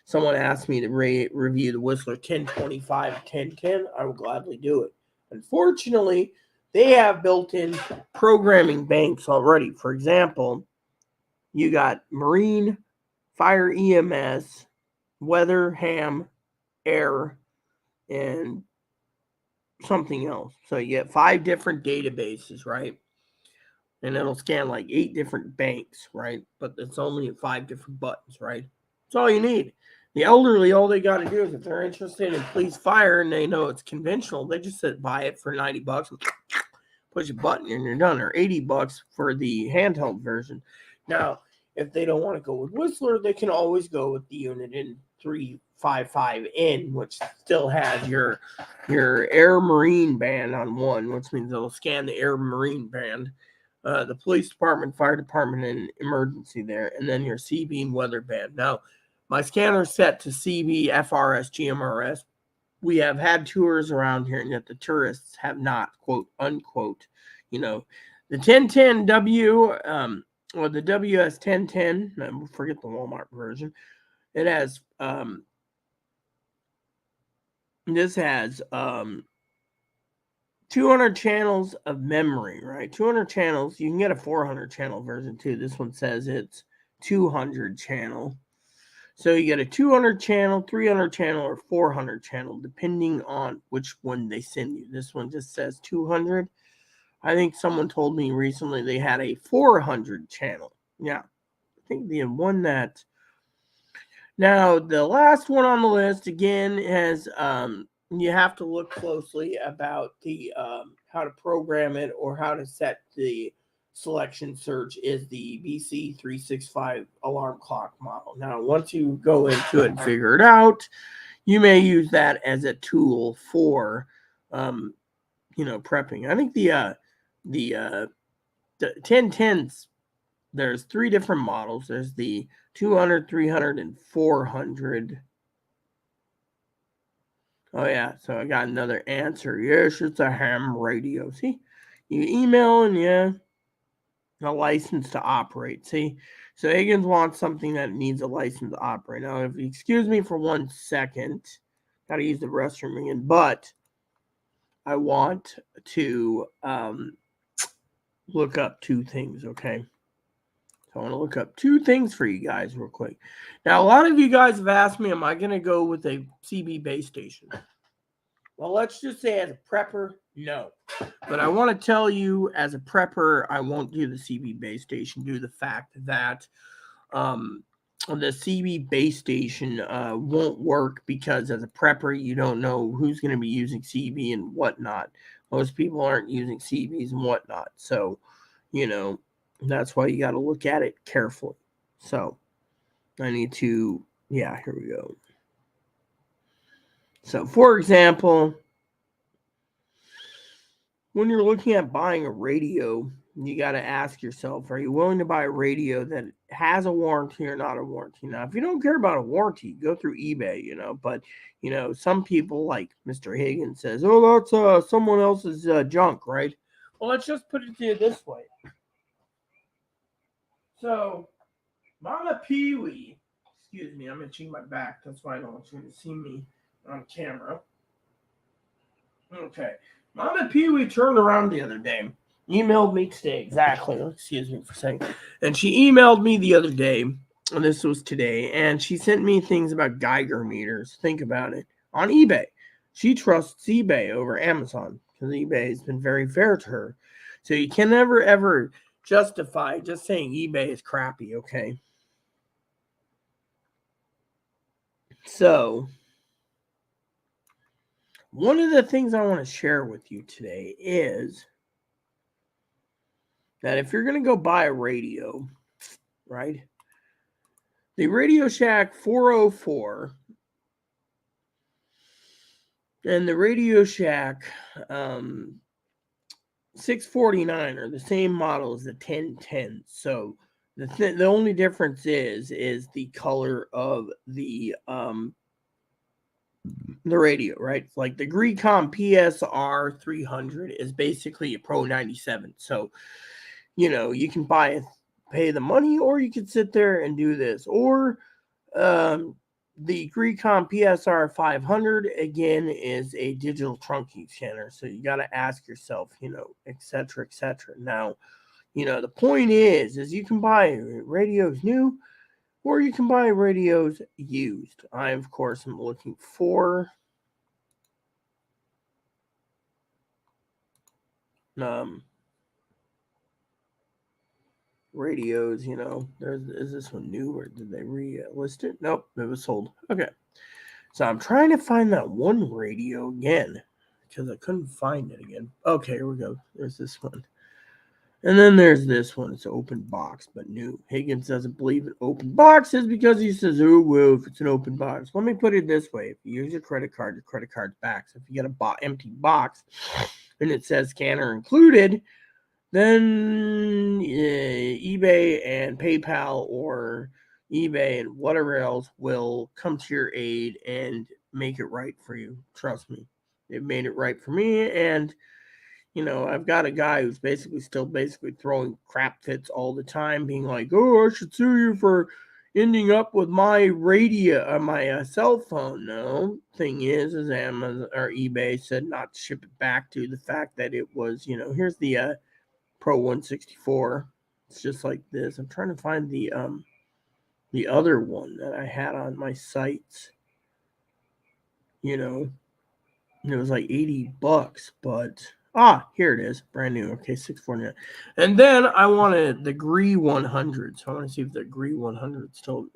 someone asked me to review the Whistler 1025 1010. I will gladly do it. Unfortunately, they have built-in programming banks already. For example, you got marine, fire EMS, weather, ham, air, and something else. So you get 5 different databases, right? And it'll scan like 8 different banks, right? But it's only 5 different buttons, right? That's all you need. The elderly, all they got to do is if they're interested in police fire and they know it's conventional, they just buy it for $90 and push a button and you're done, or $80 for the handheld version. Now, if they don't want to go with Whistler, they can always go with the unit in 355N, which still has your air marine band on one, which means it'll scan the air marine band, the police department, fire department, and emergency there, and then your CB and weather band. Now, my scanner's set to CB, FRS, GMRS. We have had tours around here, and yet the tourists have not, quote, unquote. The 1010W, or the WS 1010, I forget the Walmart version. It has, this has 200 channels of memory, right? 200 channels. You can get a 400 channel version too. This one says it's 200 channel. So you get a 200 channel, 300 channel, or 400 channel, depending on which one they send you. This one just says 200. I think someone told me recently they had a 400 channel. Yeah, I think the one that. Now, the last one on the list, again, has you have to look closely about the how to program it or how to set the selection search is the BC365 alarm clock model. Now, once you go into it and figure it out, you may use that as a tool for, prepping. I think the 1010s, there's 3 different models. There's the 200, 300, and 400. Oh, yeah. So I got another answer. Yes, it's a ham radio. See, you email and a license to operate. See, so Higgins wants something that needs a license to operate. Now, if you excuse me for 1 second, got to use the restroom again, but I want to look up 2 things, okay? So I want to look up 2 things for you guys real quick. Now, a lot of you guys have asked me, am I going to go with a CB base station? Well, let's just say as a prepper, no. But I want to tell you, as a prepper, I won't do the CB base station due to the fact that the CB base station won't work because as a prepper, you don't know who's going to be using CB and whatnot. Most people aren't using CBs and whatnot. So, that's why you got to look at it carefully. So, I need to, here we go. So, for example, when you're looking at buying a radio, you got to ask yourself, are you willing to buy a radio that has a warranty or not a warranty? Now, if you don't care about a warranty, go through eBay, but some people like Mr. Higgins says, oh, that's someone else's junk, right? Well, let's just put it to you this way. So, Mama Pee-wee, excuse me, I'm itching my back. That's why I don't want you to see me on camera. Okay. Mama Pee-wee turned around the other day. Emailed me today, exactly. Excuse me for saying. And she emailed me the other day, and this was today, and she sent me things about Geiger meters. Think about it. On eBay. She trusts eBay over Amazon because eBay has been very fair to her. So you can never, ever justify just saying eBay is crappy, okay? So, one of the things I want to share with you today is that if you're going to go buy a radio, right? The Radio Shack 404 and the Radio Shack 649 are the same model as the 1010. So the only difference is the color of the radio, right? It's like the Greecom PSR 300 is basically a Pro 97. So you can pay the money, or you can sit there and do this, or the Greecom PSR 500 again is a digital trunking scanner. So you got to ask yourself, etc., etc. Now, the point is you can buy radios new, or you can buy radios used. I, of course, am looking for radios. Is this one new, or did they re-list it? Nope, it was sold. Okay, so I'm trying to find that one radio again because I couldn't find it again. Okay, here we go. There's this one, and then there's this one. It's an open box but new. Higgins doesn't believe in open boxes because he says, oh well, if it's an open box. Let me put it this way: if you use your credit card's back. So if you get a empty box and it says scanner included, then eBay and PayPal, or eBay and whatever else, will come to your aid and make it right for you. Trust me. It made it right for me. And, I've got a guy who's still throwing crap fits all the time, being like, oh, I should sue you for ending up with my radio, my cell phone. No, thing is Amazon or eBay said not to ship it back to the fact that it was, here's the Pro 164. It's just like this. I'm trying to find the other one that I had on my sites. It was like $80, but here it is, brand new. Okay, $649. And then I wanted the GRE 100. So I want to see if the GRE 100 still.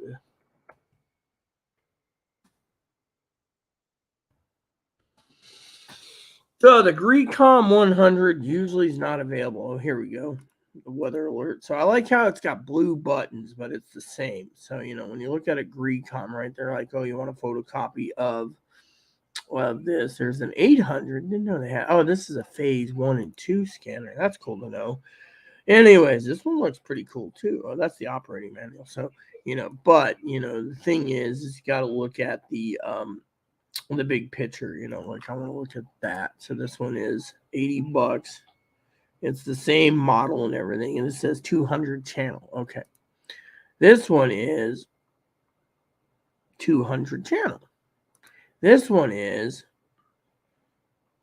So the Greecom 100 usually is not available. Oh, here we go. The weather alert. So I like how it's got blue buttons, but it's the same. So, when you look at a Greecom, right, they're like, oh, you want a photocopy of this. There's an 800. Didn't know they had. Oh, this is a phase 1 and 2 scanner. That's cool to know. Anyways, this one looks pretty cool too. Oh, that's the operating manual. So, but, the thing is you got to look at the big picture, like I want to look at that. So this one is $80. It's the same model and everything, and it says 200 channel. Okay, this one is 200 channel. This one is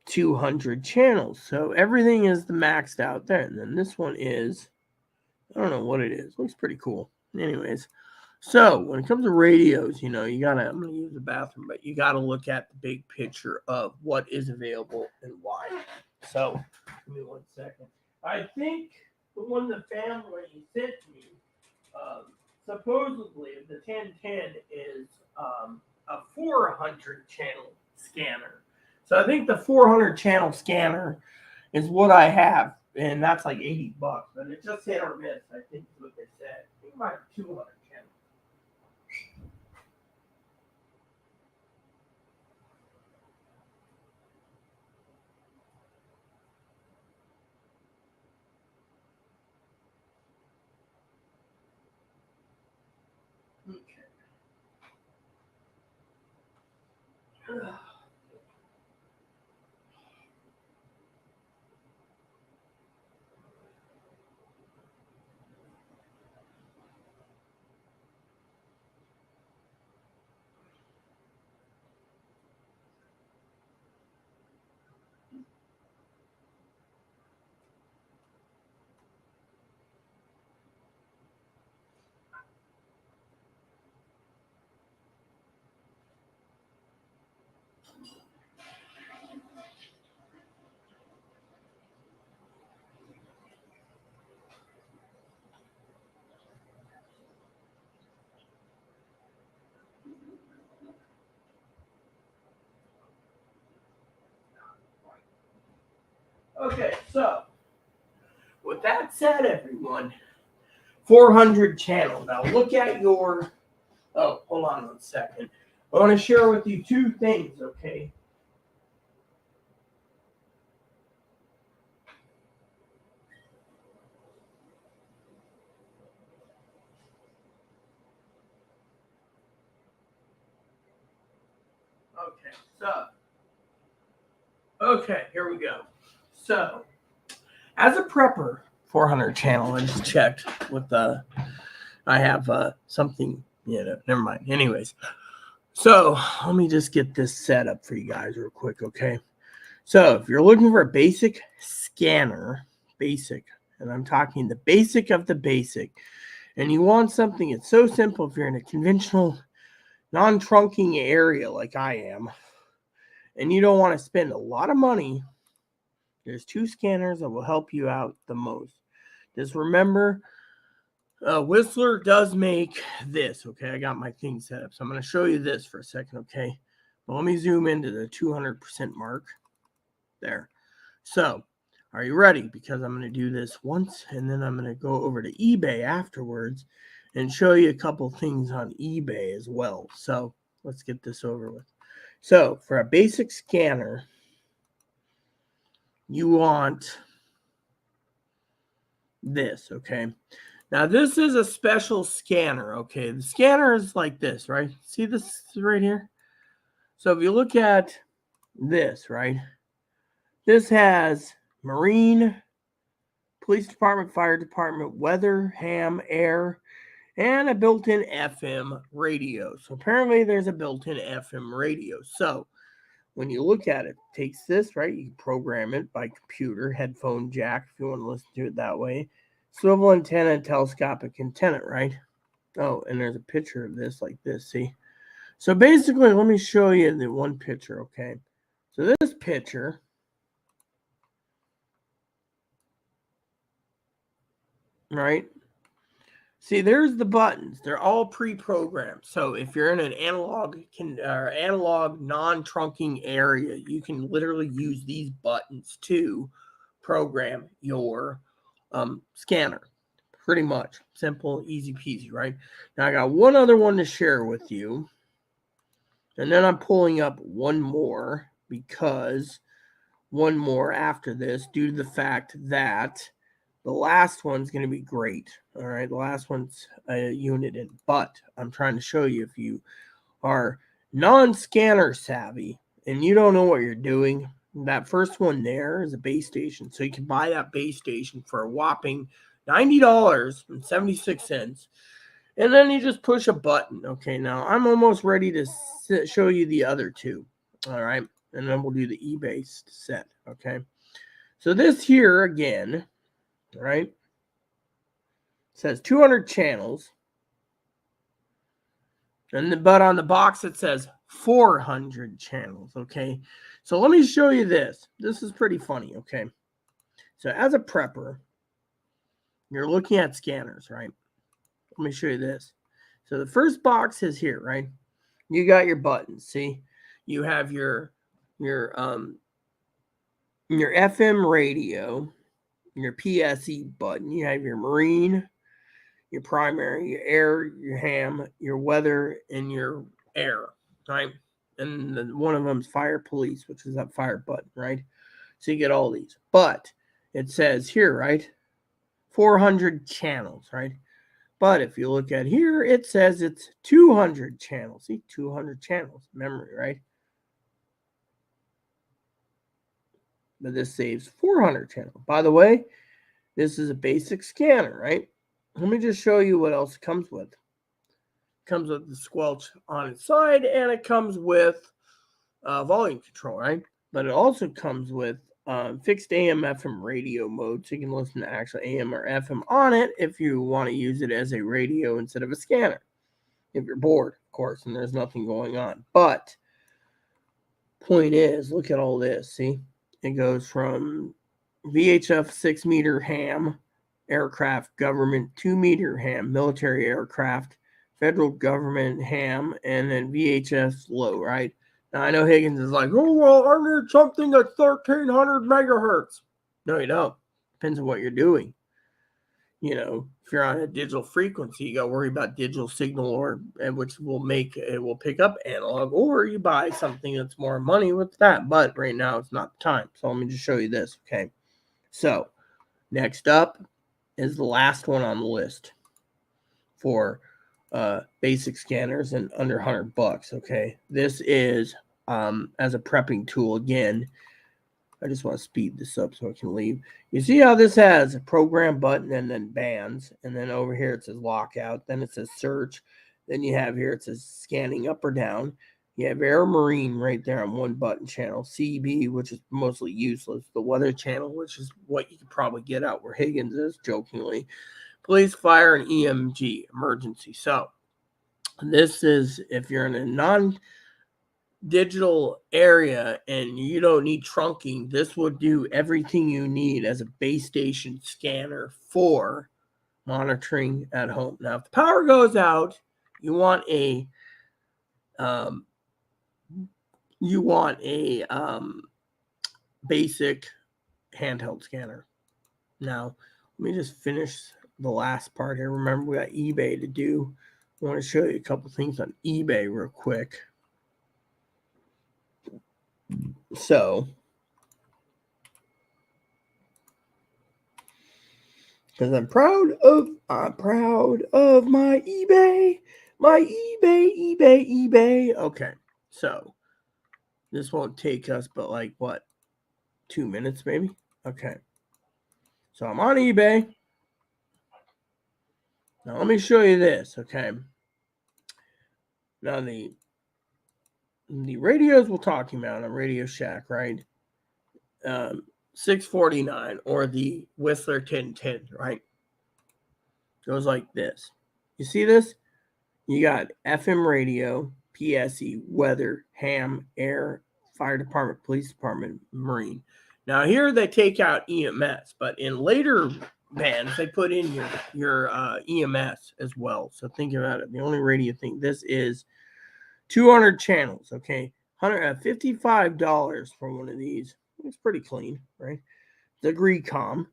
200 channels. So everything is the maxed out there. And then this one is, I don't know what it is. Looks pretty cool. Anyways, so when it comes to radios, I'm going to use the bathroom, but you got to look at the big picture of what is available and why. So give me 1 second. I think the one the family sent me, supposedly the 1010 is a 400 channel scanner. So I think the 400 channel scanner is what I have, and that's like $80. But it just hit or miss, I think is what they said. I think it might be 200 channels. Okay, so with that said, everyone, 400 channel. Now look at your. Oh, hold on 1 second. I want to share with you two things, okay? Okay, here we go. So, as a prepper, 400 channel, I just checked with I have something, never mind. Anyways, so let me just get this set up for you guys real quick, okay? So, if you're looking for a basic scanner, and I'm talking the basic of the basic, and you want something, it's so simple if you're in a conventional non-trunking area like I am, and you don't want to spend a lot of money, there's two scanners that will help you out the most. Just remember, Whistler does make this, okay? I got my thing set up, so I'm going to show you this for a second, okay? Well, let me zoom into the 200% mark. There. So, are you ready? Because I'm going to do this once, and then I'm going to go over to eBay afterwards and show you a couple things on eBay as well. So, let's get this over with. So, for a basic scanner, you want this, okay? Now, this is a special scanner, okay? The scanner is like this, right? See this right here? So, if you look at this, right? This has marine, police department, fire department, weather, ham, air, and a built-in FM radio. So apparently there's a built-in FM radio. So when you look at it, it takes this, right? You can program it by computer, headphone jack if you want to listen to it that way. Swivel antenna, telescopic antenna, right? Oh, and there's a picture of this like this, see? So basically, let me show you the one picture, okay? So this picture, right? See, there's the buttons. They're all pre-programmed. So if you're in an analog non-trunking area, you can literally use these buttons to program your scanner. Pretty much simple, easy peasy, right? Now I got one other one to share with you, and then I'm pulling up one more because one more after this, due to the fact that the last one's going to be great. All right. The last one's a unit in, but I'm trying to show you if you are non-scanner savvy and you don't know what you're doing, that first one there is a base station. So you can buy that base station for a whopping $90.76. And then you just push a button. Okay. Now I'm almost ready to show you the other two. All right. And then we'll do the eBay set. Okay. So this here again, right? It says 200 channels. But on the box it says 400 channels, okay? So let me show you this. This is pretty funny, okay? So as a prepper, you're looking at scanners, right? Let me show you this. So the first box is here, right? You got your buttons, see? You have your FM radio, your PSE button, you have your marine, your primary, your air, your ham, your weather, and your air, right? And one of them is fire police, which is that fire button, right? So you get all these. But it says here, right? 400 channels, right? But if you look at here, it says it's 200 channels. See, 200 channels, memory, right? but this saves 400 channels. By the way, this is a basic scanner, right? Let me just show you what else it comes with. It comes with the squelch on its side, and it comes with volume control, right? But it also comes with fixed AM FM radio mode, so you can listen to actual AM or FM on it if you want to use it as a radio instead of a scanner. If you're bored, of course, and there's nothing going on. But point is, look at all this. See, it goes from VHF 6-meter ham aircraft government 2-meter ham military aircraft federal government ham, and then VHF low, right? Now I know Higgins is like, oh well, I need something at 1300 megahertz. No, you don't. Depends on what you're doing. You know, if you're on a digital frequency, you got to worry about digital signal, or which will pick up analog, or you buy something that's more money with that. But right now, it's not the time. So let me just show you this. Okay. So next up is the last one on the list for basic scanners and under $100. Okay. This is as a prepping tool again. I just want to speed this up so I can leave. You see how this has a program button and then bands. And then over here it says lockout. Then it says search. Then you have here it says scanning up or down. You have air marine right there on one button channel. CB, which is mostly useless. The weather channel, which is what you could probably get out where Higgins is, jokingly. Police, fire, and EMG, emergency. So this is if you're in a non-digital area and you don't need trunking, this will do everything you need as a base station scanner for monitoring at home. Now, if the power goes out, you want a basic handheld scanner. Now, let me just finish the last part here. Remember, we got eBay to do. I want to show you a couple things on eBay real quick. So, because I'm proud of my eBay. Okay, so this won't take us but like what, 2 minutes maybe? Okay, so I'm on eBay. Now let me show you this. Okay, now the radios we're talking about on Radio Shack, right? 649 or the Whistler 1010, right? Goes like this. You see this? You got FM radio, PSE, weather, ham, air, fire department, police department, marine. Now here they take out EMS, but in later bands they put in your EMS as well. So think about it. The only radio thing, this is 200 channels. Okay, $55 for one of these. It's pretty clean, right? The Grecom,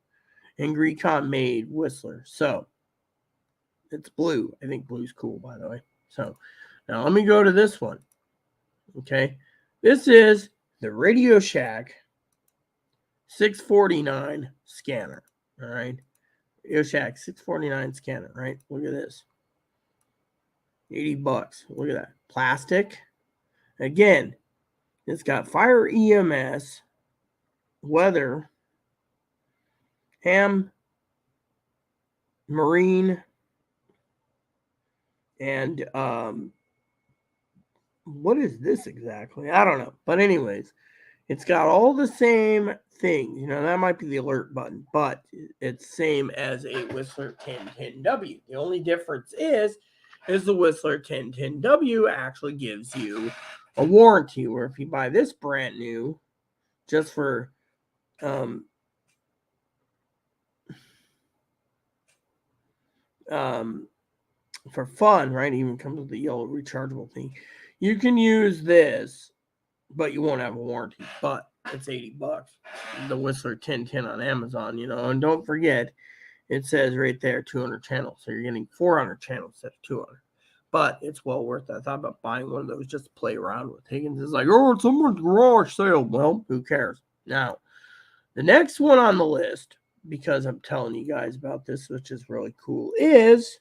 and Grecom made Whistler, so it's blue. I think blue's cool, by the way. So now let me go to this one. Okay, this is the Radio Shack 649 scanner. All right, Radio Shack 649 scanner. Right, look at this. $80. Look at that. Plastic. Again, it's got fire EMS, weather, ham, marine, and what is this exactly? I don't know. But anyways, it's got all the same things. You know, that might be the alert button, but it's same as a Whistler 1010W. The only difference is the Whistler 1010W actually gives you a warranty, where if you buy this brand new, just for fun, right? It even comes with the yellow rechargeable thing. You can use this, but you won't have a warranty. But it's $80. The Whistler 1010 on Amazon, you know. And don't forget, it says right there 200 channels, so you're getting 400 channels instead of 200. But it's well worth it. I thought about buying one of those just to play around with. Higgins is like, oh, it's someone's garage sale. Well, who cares? Now, the next one on the list, because I'm telling you guys about this, which is really cool, is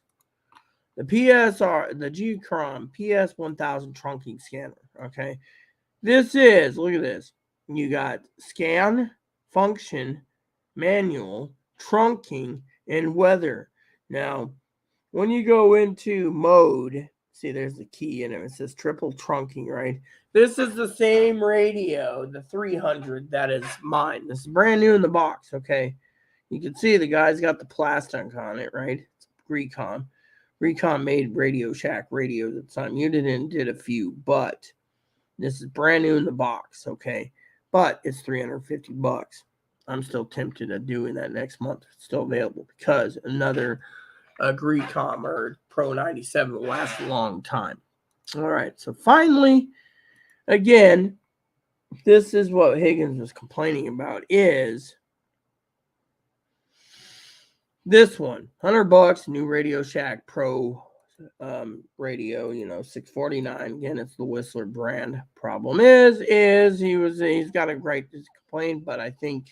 the Gcrom PS1000 trunking scanner. Okay, this is, look at this. You got scan, function, manual, trunking, and weather. Now, when you go into mode, see there's the key in it. It says triple trunking, right? This is the same radio, the 300, that is mine. This is brand new in the box, okay? You can see the guy's got the plastic on it, right? It's Recon. Recon made Radio Shack radios at the time. Uniden did a few, but this is brand new in the box, okay? But it's $350. I'm still tempted at doing that next month. It's still available because another Recon or Pro 97 will last a long time. All right, so finally, again, this is what Higgins was complaining about is this one, $100, new Radio Shack Pro radio, $649. Again, it's the Whistler brand. Problem is he's got a great complaint, but I think,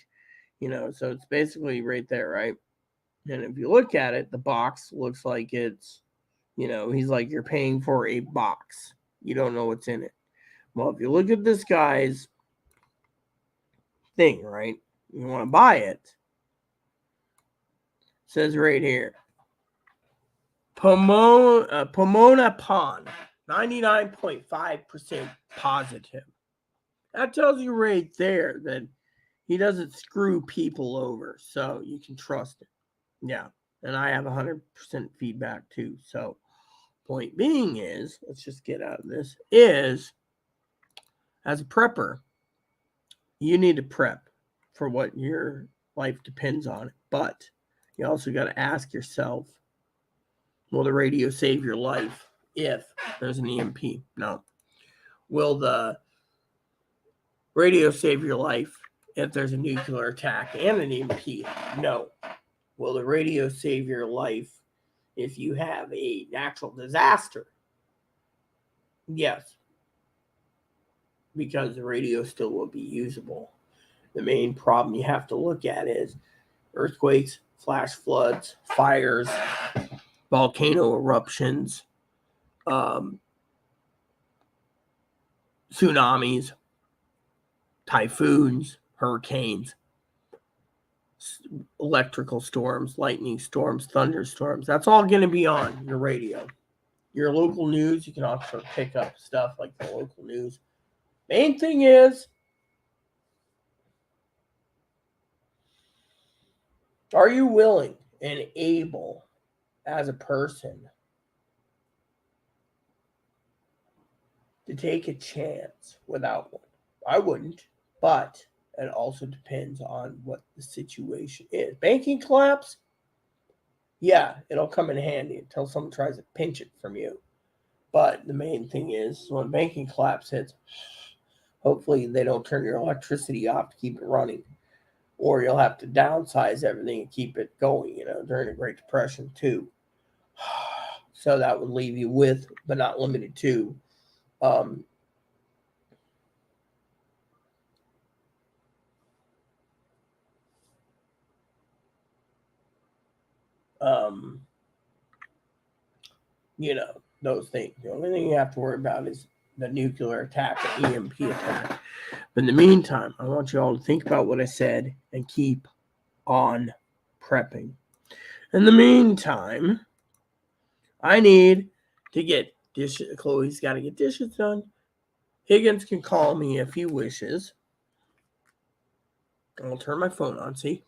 so it's basically right there, right? And if you look at it, the box looks like it's, he's like, you're paying for a box. You don't know what's in it. Well, if you look at this guy's thing, right? You want to buy it. It says right here, Pomona Pond, 99.5% positive. That tells you right there that he doesn't screw people over, so you can trust it. Yeah, and I have 100% feedback too. So, point being is, let's just get out of this, is as a prepper, you need to prep for what your life depends on. But you also got to ask yourself, will the radio save your life if there's an EMP? No. Will the radio save your life if there's a nuclear attack and an EMP? No. Will the radio save your life if you have a natural disaster? Yes. Because the radio still will be usable. The main problem you have to look at is earthquakes, flash floods, fires, volcano eruptions, tsunamis, typhoons, hurricanes, electrical storms, lightning storms, thunderstorms. That's all going to be on your radio. Your local news, you can also pick up stuff like the local news. Main thing is, are you willing and able as a person to take a chance without one? I wouldn't, but it also depends on what the situation is. Banking collapse, yeah, it'll come in handy until someone tries to pinch it from you. But the main thing is, when banking collapse hits, hopefully they don't turn your electricity off to keep it running. Or you'll have to downsize everything and keep it going, during the Great Depression too. So that would leave you with, but not limited to, those things. The only thing you have to worry about is the nuclear attack, the EMP attack. But in the meantime, I want you all to think about what I said and keep on prepping. In the meantime, I need to get dishes. Chloe's got to get dishes done. Higgins can call me if he wishes. I'll turn my phone on, see?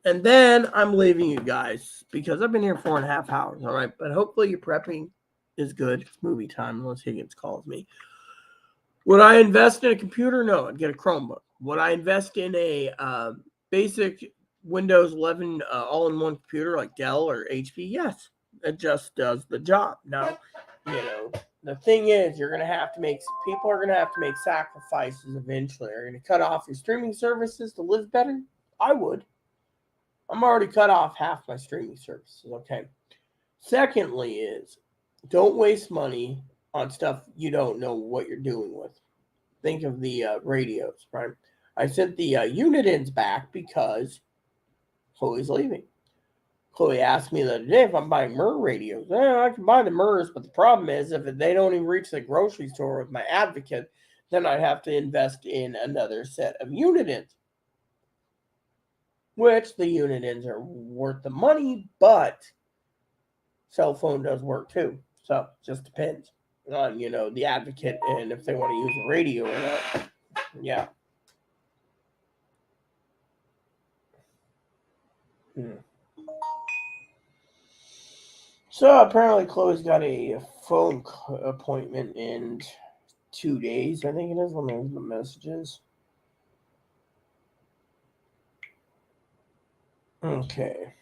And then I'm leaving you guys because I've been here 4.5 hours, all right? But hopefully your prepping is good. It's movie time unless Higgins calls me. Would I invest in a computer? No, I'd get a Chromebook. Would I invest in a basic Windows 11 all-in-one computer like Dell or HP? Yes, it just does the job. Now, the thing is, people are going to have to make sacrifices eventually. Are you going to cut off your streaming services to live better? I would. I'm already cut off half my streaming services, okay? Secondly is, don't waste money on stuff you don't know what you're doing with. Think of the radios, right? I sent the Unidens back because Chloe's leaving. Chloe asked me the other day if I'm buying Murr radios. I can buy the Murrs, but the problem is if they don't even reach the grocery store with my Advocate, then I'd have to invest in another set of unit-ins, which the unit-ins are worth the money, but cell phone does work too. So it just depends on, the advocate and if they want to use a radio or not. Yeah. So apparently Chloe's got a phone appointment in 2 days, I think it is. Let me look at the messages. Okay.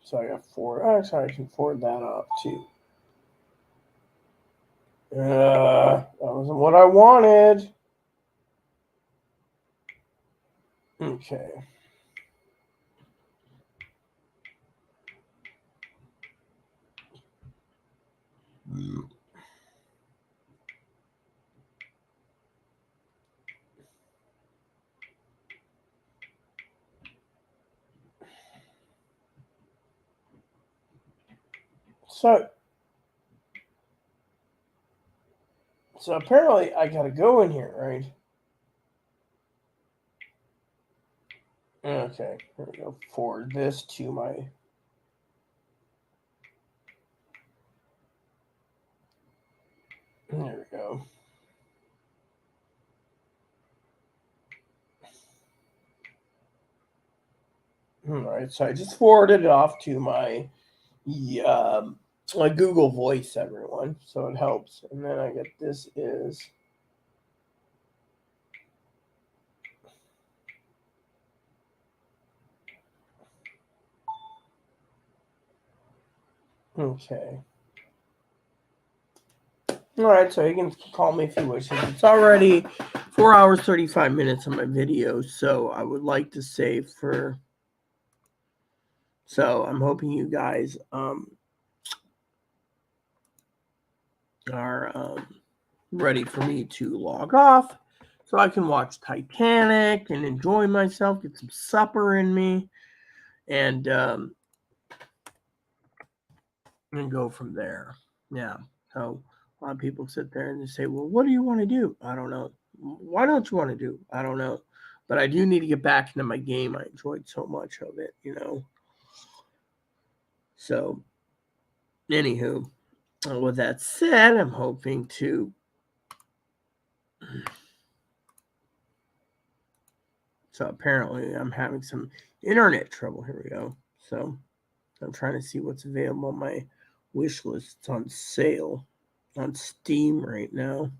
So I got 4. Actually, I can forward that up too. That wasn't what I wanted. Okay. So apparently I gotta go in here, right? Okay, here we go. Forward this to my. There we go. All right, so I just forwarded it off to my Google Voice, everyone, so it helps. And then I get this is. Okay. All right, so you can call me if you wish. It's already 4 hours, 35 minutes on my video, so I would like to say so I'm hoping you guys are ready for me to log off so I can watch Titanic and enjoy myself, get some supper in me, and go from there. Yeah. So a lot of people sit there and they say, well, what do you want to do? I don't know. Why don't you want to do? I don't know. But I do need to get back into my game. I enjoyed so much of it, So, anywho, with that said, I'm hoping to. So, apparently, I'm having some internet trouble. Here we go. So, I'm trying to see what's available on my wish list. It's on sale on Steam right now.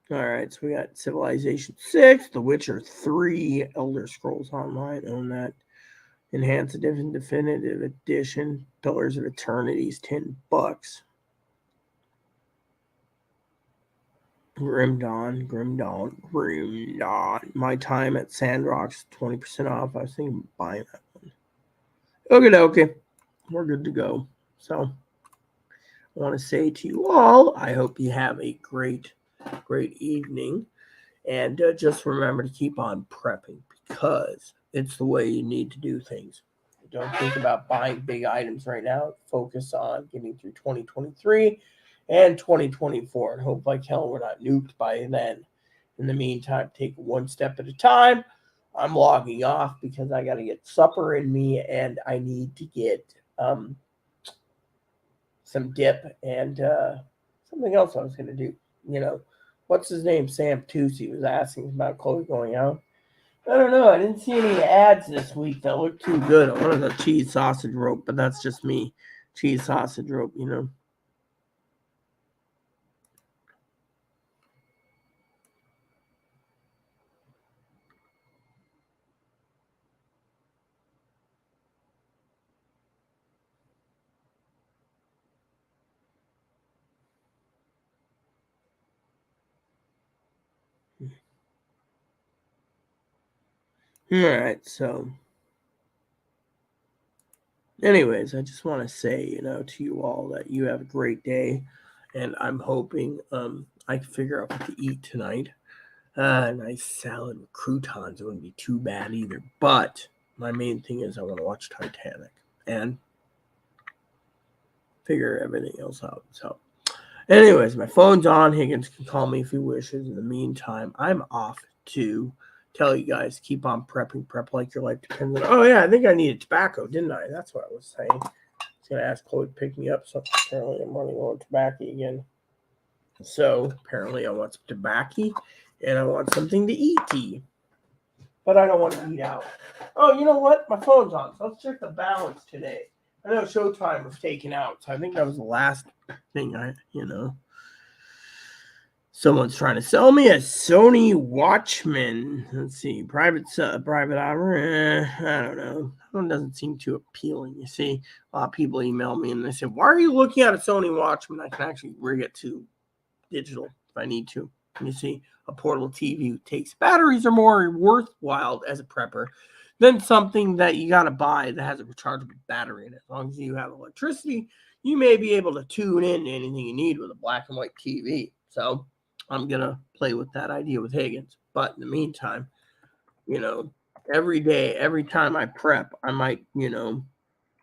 All right, so we got Civilization 6, The Witcher 3, Elder Scrolls Online, own that. Enhanced Edition, Definitive Edition, Pillars of Eternity is $10. Grim Dawn. My Time at Sandrock's 20% off. I was thinking of buying that one. Okay. We're good to go. So I want to say to you all, I hope you have a great evening. And just remember to keep on prepping because it's the way you need to do things. Don't think about buying big items right now. Focus on getting through 2023 and 2024 and hope like hell we're not nuked by then. In the meantime, take one step at a time. I'm logging off because I got to get supper in me and I need to get some dip and something else I was going to do. What's his name? Sam Tucci was asking about Chloe going out. I don't know. I didn't see any ads this week that looked too good. I wanted a cheese sausage rope, but that's just me. Cheese sausage rope, All right, so anyways, I just want to say, to you all that you have a great day, and I'm hoping I can figure out what to eat tonight. A nice salad with croutons wouldn't be too bad either, but my main thing is I want to watch Titanic and figure everything else out. So Anyways, my phone's on. Higgins can call me if he wishes. In the meantime, I'm off to tell you guys, keep on prepping. Prep like your life depends on. Oh, yeah, I think I needed tobacco, didn't I? That's what I was saying. I was going to ask Chloe to pick me up. So apparently I'm running low on tobacco again. So apparently I want some tobacco and I want something to eat. But I don't want to eat out. Oh, you know what? My phone's on. So let's check the balance today. I know Showtime was taken out. So I think that was the last thing Someone's trying to sell me a Sony Watchman. Let's see. Private hour. I don't know. That one doesn't seem too appealing. You see, a lot of people email me and they say, why are you looking at a Sony Watchman? I can actually rig it to digital if I need to. You see, a portable TV takes batteries are more worthwhile as a prepper than something that you got to buy that has a rechargeable battery in it. As long as you have electricity, you may be able to tune in to anything you need with a black and white TV. So I'm going to play with that idea with Higgins. But in the meantime, every day, every time I prep, I might, I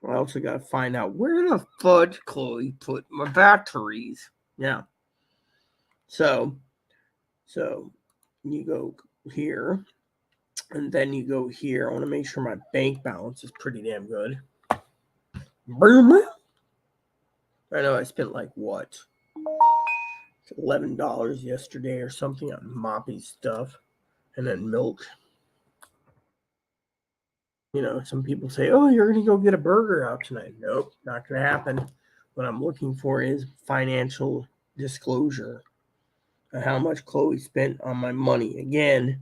also got to find out where the fudge Chloe put my batteries. Yeah. So you go here, and then you go here. I want to make sure my bank balance is pretty damn good. I know I spent like what? $11 yesterday or something on moppy stuff, and then milk. Some people say, oh, you're going to go get a burger out tonight. Nope, not going to happen. What I'm looking for is financial disclosure of how much Chloe spent on my money. Again,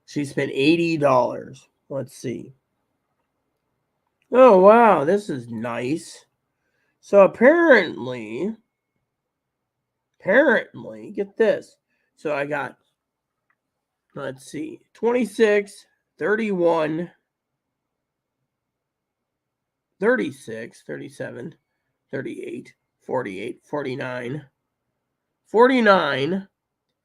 she spent $80. Let's see. Oh, wow, this is nice. So apparently, get this. So I got, let's see, 26, 31, 36, 37, 38, 48, 49, 49,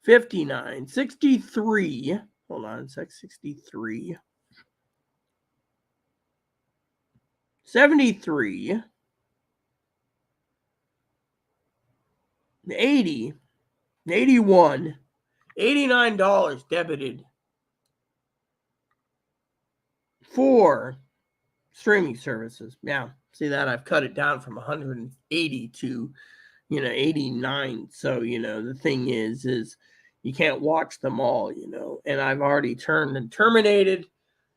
59, 63. Hold on a sec. 63, 73, 80, 81, $89 debited for streaming services. Yeah. See that? I've cut it down from 180 to 89. So, the thing is you can't watch them all, and I've already turned and terminated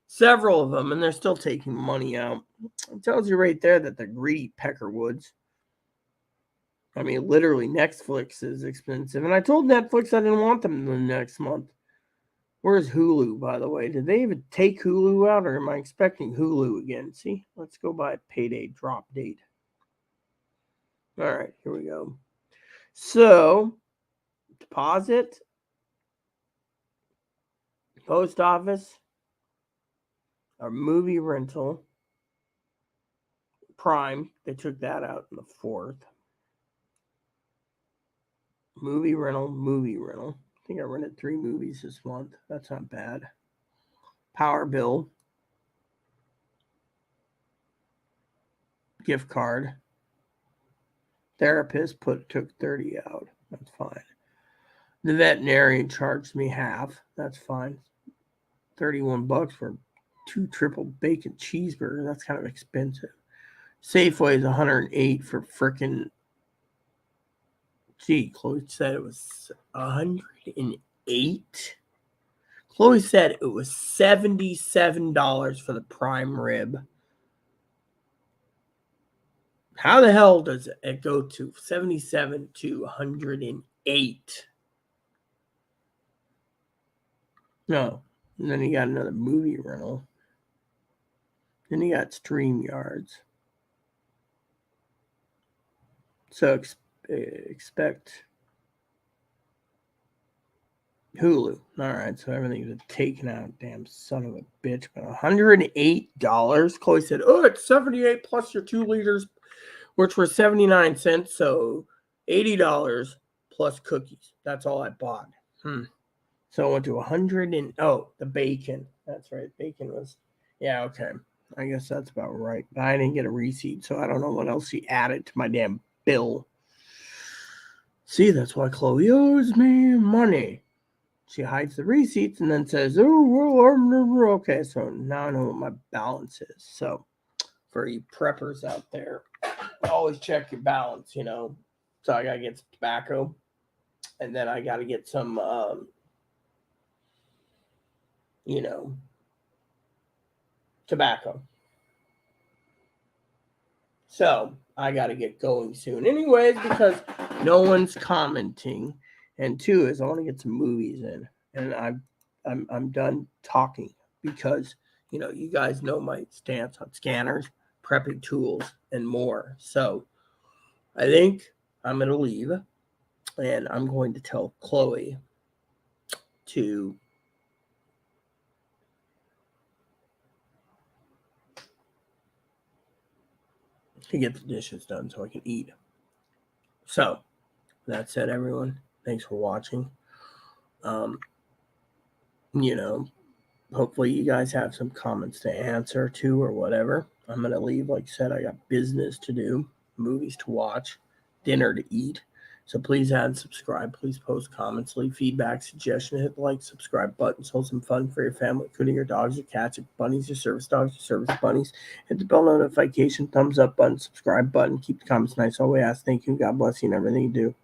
several of them, and they're still taking money out. It tells you right there that they're greedy peckerwoods. I mean, literally, Netflix is expensive, and I told Netflix I didn't want them the next month. Where's Hulu, by the way? Did they even take Hulu out, or am I expecting Hulu again? See, let's go by payday drop date. All right, here we go. So, deposit, post office, our movie rental, Prime. They took that out in the 4th. Movie rental. I think I rented 3 movies this month. That's not bad. Power bill. Gift card. Therapist took 30 out. That's fine. The veterinarian charged me half. That's fine. $31 for 2 triple bacon cheeseburgers. That's kind of expensive. Safeway is $108 for frickin'. Gee, Chloe said it was $108. Chloe said it was $77 for the prime rib. How the hell does it go to 77 to 108? No. And then you got another movie rental. Then you got StreamYards. So expect Hulu. All right, so everything's taken out. Damn son of a bitch. But $108. Chloe said, oh, it's 78 plus your 2 liters, which were 79 cents. So $80 plus cookies. That's all I bought. So I went to 100 and, the bacon. That's right. Bacon was, yeah, okay. I guess that's about right. But I didn't get a receipt, so I don't know what else she added to my damn bill. See, that's why Chloe owes me money. She hides the receipts and then says, oh, well, okay, so now I know what my balance is. So for you preppers out there, always check your balance, you know. So I got to get some tobacco, and then I got to get some, you know, tobacco. So I got to get going soon. Anyways, because no one's commenting. And two is I want to get some movies in. And I'm done talking because, you know, you guys know my stance on scanners, prepping tools, and more. So I think I'm going to leave, and I'm going to tell Chloe to get the dishes done so I can eat. So that said, everyone, thanks for watching. You know, hopefully you guys have some comments to answer to or whatever. I'm going to leave. Like I said, I got business to do, movies to watch, dinner to eat. So please add and subscribe. Please post comments, leave feedback, suggestion, hit the like, subscribe button. Hold some fun for your family, including your dogs, your cats, your bunnies, your service dogs, your service bunnies. Hit the bell notification, thumbs up button, subscribe button. Keep the comments nice. Always ask. Thank you. God bless you and everything you do.